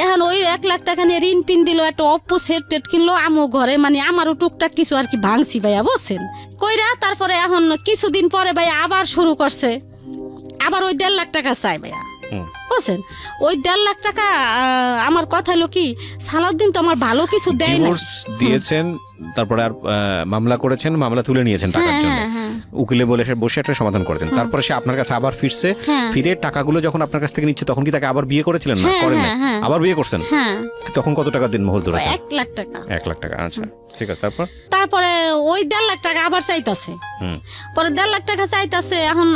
এখন ওই 1 লাখ টাকা নিয়ে ঋণ পিন দিল, একটা অপ্পো সেট টেট কিনলো আমও ঘরে, মানে আমারও টুকটাক কিছু আর কি ভাঙছি ভাইয়া বুঝছেন কইরা। তারপরে এখন কিছুদিন পরে ভাইয়া আবার শুরু করছে, আবার ওই 1.5 লাখ টাকা চাই ভাইয়া বুঝছেন। ওই 1.5 লাখ টাকা আমার কথা হলো কি সালাউদ্দিন তো আমার ভালো কিছু দেয় না। ডিভোর্স দিয়েছেন, তারপরে আর মামলা করেছেন, মামলা তুলে নিয়েছেন টাকার জন্য, উকিলে বসে একটা সমাধান করেছেন। তারপরে সে আপনার কাছে আবার ফিরছে, ফিরে টাকাগুলো যখন আপনার কাছ থেকে নিচ্ছে তখন কি তাকে আবার বিয়ে করেছিলেন? না করেন না, আবার বিয়ে করছেন। তখন কত টাকা দিন মহল ধরেছেন? 1 লাখ টাকা। 1 লাখ টাকা, আচ্ছা ঠিক আছে। তারপরে ওই 1.5 লাখ টাকা আবার চাইতাছে, পরে 1.5 লাখ টাকা চাইতাছে। এখন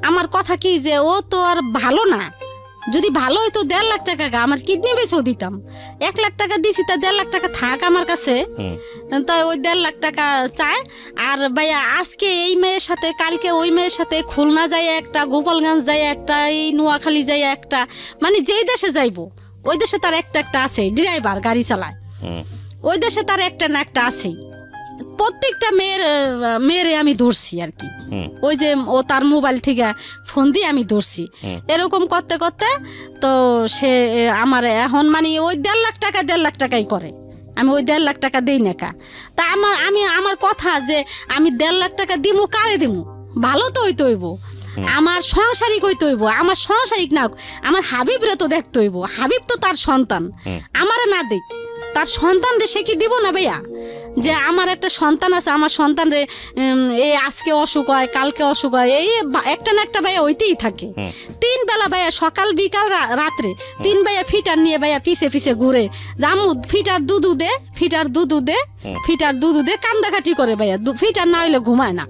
আমার কথা কি যে ও তো আর ভালো না, যদি ভালো হইতো 1.5 লাখ টাকা আমার কিডনি বেচেও দিতাম। 1 লাখ টাকা দিছি, তা 1.5 লাখ টাকা থাক আমার কাছে, তাই ওই 1.5 লাখ টাকা চায়। আর ভাইয়া আজকে এই মেয়ের সাথে, কালকে ওই মেয়ের সাথে, খুলনা যায় একটা, গোপালগঞ্জ যায় একটা, এই নোয়াখালী যায় একটা, মানে যেই দেশে যাইবো ওই দেশে তার একটা আছে ড্রাইভার, গাড়ি চালায়, ওই দেশে তার একটা না একটা আছেই। প্রত্যেকটা মেয়েরে আমি ধরছি আর কি, ওই যে ও তার মোবাইল থেকে ফোন দিয়ে আমি ধরছি। এরকম করতে করতে তো সে আমার এখন মানে ওই 1.5 লাখ টাকাই করে। আমি ওই 1.5 লাখ টাকা দেই না কা। তা আমার কথা যে আমি 1.5 লাখ টাকা দিমু, কারে দিমু? ভালো তো হইতে হইব, আমার সংসারিক হইতে হইব, আমার সংসারিক না হোক, আমার হাবিবরে তো দেখতে হইব। হাবিব তো তার সন্তান, আমারে না দেখ, তার সন্তান রে সে কি দিব না ভাইয়া? যে আমার একটা সন্তান আছে, আমার সন্তান রে এই আজকে অসুখ হয়, কালকে অসুখ হয়, এই একটা না একটা ভাইয়া হইতেই থাকে। 3 বেলা ভাইয়া, সকাল বিকাল রাত্রে 3 ভাইয়া ফিটার নিয়ে ভাইয়া পিছে পিছে ঘুরে, জামু ফিটার দুধু দে, ফিটার দুধু দে, ফিটার দুধু দে, কান্দাকাটি করে ভাইয়া, ফিটার না হইলে ঘুমায় না।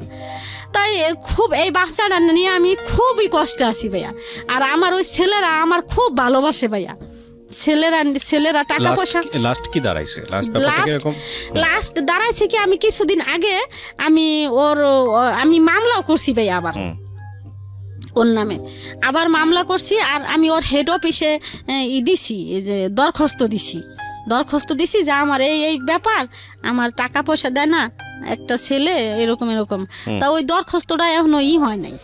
তাই খুব এই বাচ্চাটা নিয়ে আমি খুবই কষ্টে আছি ভাইয়া। আর আমার ওই ছেলেরা আমার খুব ভালোবাসে ভাইয়া। ছেলেরা টাকা পয়সা লাস্ট কি দাঁড়াইছে? লাস্ট দাঁড়াইছে কি, আমি কিছুদিন আগে আমি মামলাও করছি ভাইয়া, আবার ওর নামে আবার মামলা করছি। আর আমি ওর হেড অফিসে দিছি, এই যে দরখাস্ত দিছি যে আমার এই ব্যাপার, আমার টাকা পয়সা দেয় না একটা ছেলে, এরকম। তা ওই দরখাস্তটা এখনো হয় নাই।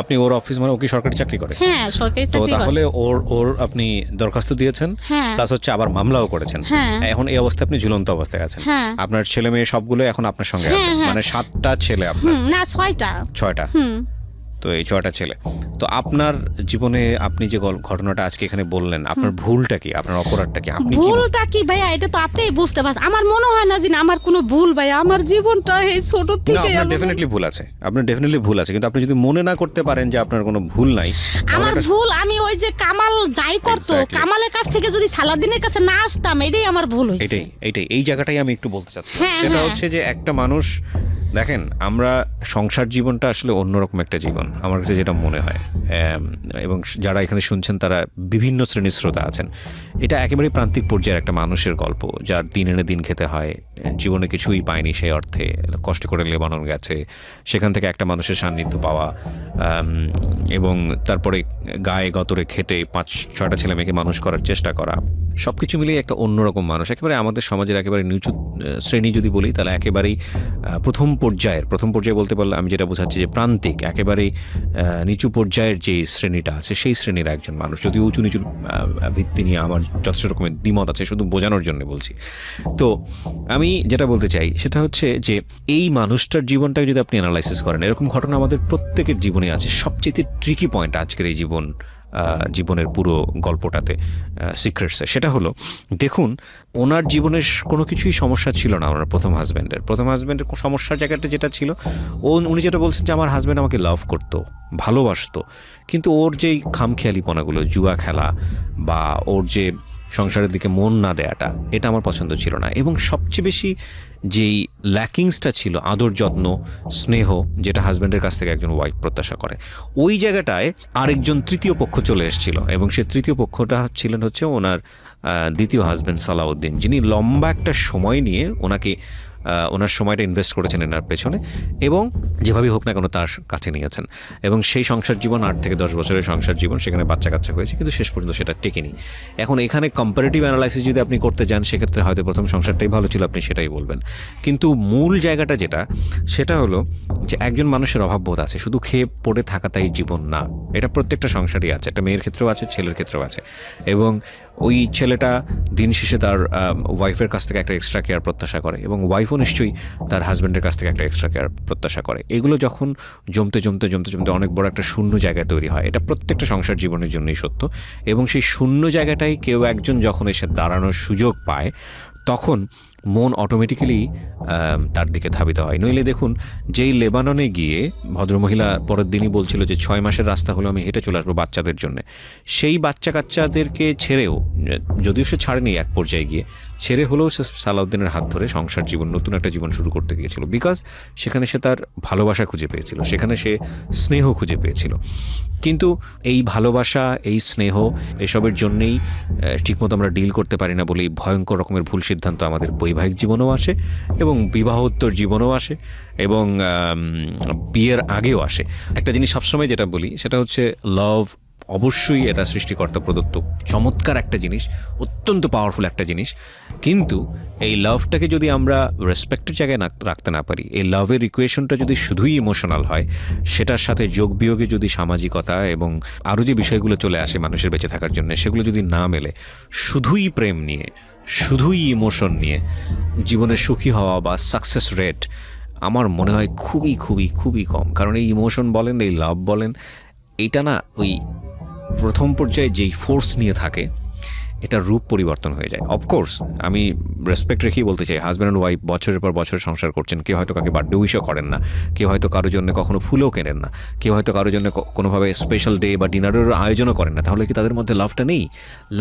আপনি ওর অফিস, মানে ও কি সরকারি চাকরি করে? হ্যাঁ, সরকারি চাকরি করে। তাহলে ওর আপনি দরখাস্ত দিয়েছেন, প্লাস হচ্ছে আবার মামলাও করেছেন। এখন এই অবস্থায় আপনি ঝুলন্ত অবস্থায় আছেন। আপনার ছেলে মেয়ে সবগুলো এখন আপনার সঙ্গে আছে, মানে 7টা ছেলে আপনার? না, 6টা। তো এই 6টা ছেলে। তো আপনার জীবনে আপনি যে ঘটনাটা আজকে এখানে বললেন, আপনার ভুলটা কি, আপনার অপরাধটা কি? ভুলটা কি ভাইয়া, এটা তো আপনিই বুঝতে পারছেন। আমার মনে হয় না যে আমার কোনো ভুল ভাইয়া, আমার জীবনটা এই ছোট থেকে। আপনার ডেফিনেটলি ভুল আছে, কিন্তু আপনি যদি মনে না করতে পারেন যে আপনার কোনো ভুল নাই। আমার ভুল, আমি ওই যে কামাল যাই করতো, কামালের কাছ থেকে যদি সালাদিনের কাছে না আসতাম, এটাই আমার ভুল হয়েছে। এটাই এই জায়গাটাই আমি একটু বলতে চাচ্ছি। সেটা হচ্ছে যে একটা মানুষ, দেখেন, আমরা সংসার জীবনটা আসলে অন্যরকম একটা জীবন আমার কাছে যেটা মনে হয়, এবং যারা এখানে শুনছেন তারা বিভিন্ন শ্রেণীর শ্রোতা আছেন। এটা একেবারে প্রান্তিক পর্যায়ের একটা মানুষের গল্প, যার দিন এনে দিন খেতে হয়, জীবনে কিছুই পায়নি সেই অর্থে, কষ্ট করে লেবানন গেছে, সেখান থেকে একটা মানুষের সান্নিধ্য পাওয়া, এবং তারপরে গায়ে গতরে খেটে 5-6টা ছেলে মেয়েকে মানুষ করার চেষ্টা করা, সব কিছু মিলিয়ে একটা অন্যরকম মানুষ। একেবারে আমাদের সমাজের একেবারে নিচু শ্রেণী যদি বলি, তাহলে একেবারেই প্রথম পর্যায়ে বলতে পারলে আমি যেটা বোঝাচ্ছি যে প্রান্তিক, একেবারেই নিচু পর্যায়ের যে শ্রেণীটা আছে সেই শ্রেণীর একজন মানুষ। যদিও উঁচু নিচু ভিত্তি নিয়ে আমার যথেষ্ট রকমের দ্বিমত আছে, শুধু বোঝানোর জন্য বলছি। তো আমি যেটা বলতে চাই সেটা হচ্ছে যে এই মানুষটার জীবনটাকে যদি আপনি অ্যানালাইসিস করেন, এরকম ঘটনা আমাদের প্রত্যেকের জীবনে আছে। সবচেয়ে ট্রিকি পয়েন্ট আজকের এই জীবনের পুরো গল্পটাতে, সিক্রেটসে, সেটা হলো, দেখুন, ওনার জীবনের কোনো কিছুই সমস্যা ছিল না। ওনার প্রথম হাজব্যান্ডের সমস্যার জায়গাটা যেটা ছিল, উনি যেটা বলছেন যে আমার হাজব্যান্ড আমাকে লাভ করতো, ভালোবাসতো, কিন্তু ওর যেই খামখেয়ালিপনাগুলো, জুয়া খেলা বা ওর যে সংসারের দিকে মন না দেয়াটা, এটা আমার পছন্দ ছিল না। এবং সবচেয়ে বেশি যেই ল্যাকিংসটা ছিল, আদর যত্ন স্নেহ, যেটা হাজব্যান্ডের কাছ থেকে একজন ওয়াইফ প্রত্যাশা করে, ওই জায়গাটায় আরেকজন তৃতীয় পক্ষ চলে এসেছিল। এবং সেই তৃতীয় পক্ষটা ছিলেন হচ্ছে ওনার দ্বিতীয় হাজব্যান্ড সালাউদ্দিন, যিনি লম্বা একটা সময় নিয়ে ওনার সময়টা ইনভেস্ট করেছেন এনার পেছনে, এবং যেভাবেই হোক না কেন তার কাছে নিয়েছেন। এবং সেই সংসার জীবন 8 থেকে 10 বছরের সংসার জীবন, সেখানে বাচ্চা কাচ্চা হয়েছে, কিন্তু শেষ পর্যন্ত সেটা টেকেনি। এখন এখানে কম্পারেটিভ অ্যানালাইসিস যদি আপনি করতে যান, সেক্ষেত্রে হয়তো প্রথম সংসারটাই ভালো ছিল, আপনি সেটাই বলবেন। কিন্তু মূল জায়গাটা সেটা হলো যে একজন মানুষের অভাববোধ আছে, শুধু খেয়ে পড়ে থাকাটাই জীবন না। এটা প্রত্যেকটা সংসারই আছে, একটা মেয়ের ক্ষেত্রেও আছে, ছেলের ক্ষেত্রেও আছে। এবং ওই ছেলেটা দিন শেষে তার ওয়াইফের কাছ থেকে একটা এক্সট্রা কেয়ার প্রত্যাশা করে, এবং ওয়াইফও নিশ্চয়ই তার হাজব্যান্ডের কাছ থেকে একটা এক্সট্রা কেয়ার প্রত্যাশা করে। এগুলো যখন জমতে অনেক বড় একটা শূন্য জায়গা তৈরি হয়, এটা প্রত্যেকটা সংসার জীবনের জন্যই সত্য। এবং সেই শূন্য জায়গাটাই কেউ একজন যখন এসে দাঁড়ানোর সুযোগ পায়, তখন মন অটোমেটিক্যালি তার দিকে ধাবিত হয়। নইলে দেখুন, যেই লেবাননে গিয়ে ভদ্রমহিলা পরের দিনই বলছিল যে 6 মাসের রাস্তা হলো আমি হেঁটে চলে আসবো বাচ্চাদের জন্য, সেই বাচ্চা কাচ্চাদেরকে ছেড়েও, যদিও সে ছাড়েনি, এক পর্যায়ে গিয়ে ছেড়ে হলেও সে সালাউদ্দিনের হাত ধরে সংসার জীবন, নতুন একটা জীবন শুরু করতে গিয়েছিল। বিকজ সেখানে সে তার ভালোবাসা খুঁজে পেয়েছিল, সেখানে সে স্নেহ খুঁজে পেয়েছিল। কিন্তু এই ভালোবাসা, এই স্নেহ, এসবের জন্যেই ঠিকমতো আমরা ডিল করতে পারি না বলেই ভয়ঙ্কর রকমের ভুল সিদ্ধান্ত আমাদের বৈবাহিক জীবনেও আসে, এবং বিবাহোত্তর জীবনেও আসে, এবং বিয়ের আগেও আসে। একটা জিনিস সবসময় যেটা বলি সেটা হচ্ছে, লাভ অবশ্যই এটা সৃষ্টিকর্তা প্রদত্ত চমৎকার একটা জিনিস, অত্যন্ত পাওয়ারফুল একটা জিনিস। কিন্তু এই লাভটাকে যদি আমরা রেসপেক্টের জায়গায় রাখতে না পারি, এই লাভের ইকুয়েশনটা যদি শুধুই ইমোশনাল হয়, সেটার সাথে যোগ বিয়োগে যদি সামাজিকতা এবং আরও যে বিষয়গুলো চলে আসে মানুষের বেঁচে থাকার জন্য, সেগুলো যদি না মেলে, শুধুই প্রেম নিয়ে, শুধুই ইমোশন নিয়ে জীবনে সুখী হওয়া বা সাকসেস রেট আমার মনে হয় খুবই খুবই খুবই কম। কারণ এই ইমোশন বলেন, এই লাভ বলেন, এইটা না ওই প্রথম পর্যায়ে যেই ফোর্স নিয়ে থাকে এটা রূপ পরিবর্তন হয়ে যায়। অফকোর্স আমি রেসপেক্ট রেখেই বলতে চাই, হাজব্যান্ড অ্যান্ড ওয়াইফ বছরের পর বছর সংসার করছেন, কেউ হয়তো কাকে বার্থডে উইশও করেন না, কেউ হয়তো কারোর জন্য কখনো ফুলও কেনেন না, কেউ হয়তো কারোর জন্য কোনোভাবে স্পেশাল ডে বা ডিনারের আয়োজনও করেন না, তাহলে কি তাদের মধ্যে লাভটা নেই?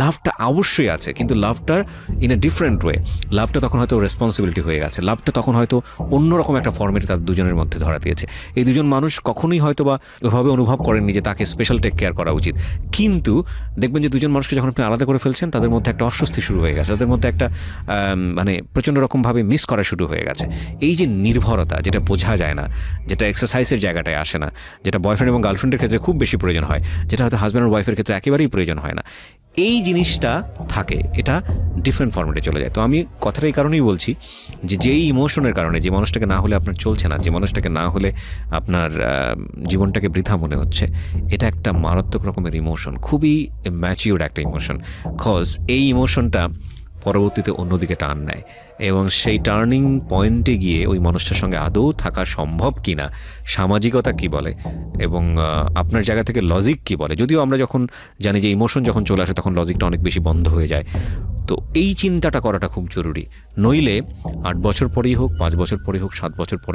লাভটা অবশ্যই আছে, কিন্তু লাভটার ইন এ ডিফারেন্ট ওয়ে। লাভটা তখন হয়তো রেসপন্সিবিলিটি হয়ে গেছে, লাভটা তখন হয়তো অন্যরকম একটা ফর্মেটে তাদের দুজনের মধ্যে ধরা দিয়েছে। এই দুজন মানুষ কখনোই হয়তো বা ওইভাবে অনুভব করেননি যে তাকে স্পেশাল টেক কেয়ার করা উচিত, কিন্তু দেখবেন যে দুজন মানুষকে যখন আপনি আলাদা করে ফেলছেন তাদের মধ্যে একটা অস্বস্তি শুরু হয়ে গেছে, তাদের মধ্যে একটা মানে প্রচণ্ড রকমভাবে মিস করা শুরু হয়ে গেছে। এই যে নির্ভরতা, যেটা বোঝা যায় না, যেটা এক্সারসাইজের জায়গাটায় আসে না, যেটা বয়ফ্রেন্ড এবং গার্লফ্রেন্ডের ক্ষেত্রে খুব বেশি প্রয়োজন হয়, যেটা হয়তো হাজব্যান্ড আর ওয়াইফের ক্ষেত্রে একেবারেই প্রয়োজন হয় না, এই জিনিসটা থাকে, এটা ডিফারেন্ট ফর্মেটে চলে যায়। তো আমি কথাটা এই কারণেই বলছি যে যেই ইমোশনের কারণে, যে মানুষটাকে না হলে আপনার চলছে না, যে মানুষটাকে না হলে আপনার জীবনটাকে বৃথা মনে হচ্ছে, এটা একটা মারাত্মক রকমের ইমোশন, খুবই ম্যাচিউরড একটা ইমোশন। কজ এই ইমোশনটা পরবর্তীতে অন্যদিকে টার্ন নেয় এবং সেই টার্নিং পয়েন্টে গিয়ে ওই মানুষটার সঙ্গে আদৌ থাকা সম্ভব কিনা, সামাজিকতা কি বলে এবং আপনার জায়গা থেকে লজিক কি বলে। যদিও আমরা যখন জানি যে ইমোশন যখন চলে আসে তখন লজিকটা অনেক বেশি বন্ধ হয়ে যায়। তো এই চিন্তাটা করাটা খুব জরুরি, নইলে 8 বছর পরেই হোক, 5 বছর পরেই হোক, 7 বছর পরে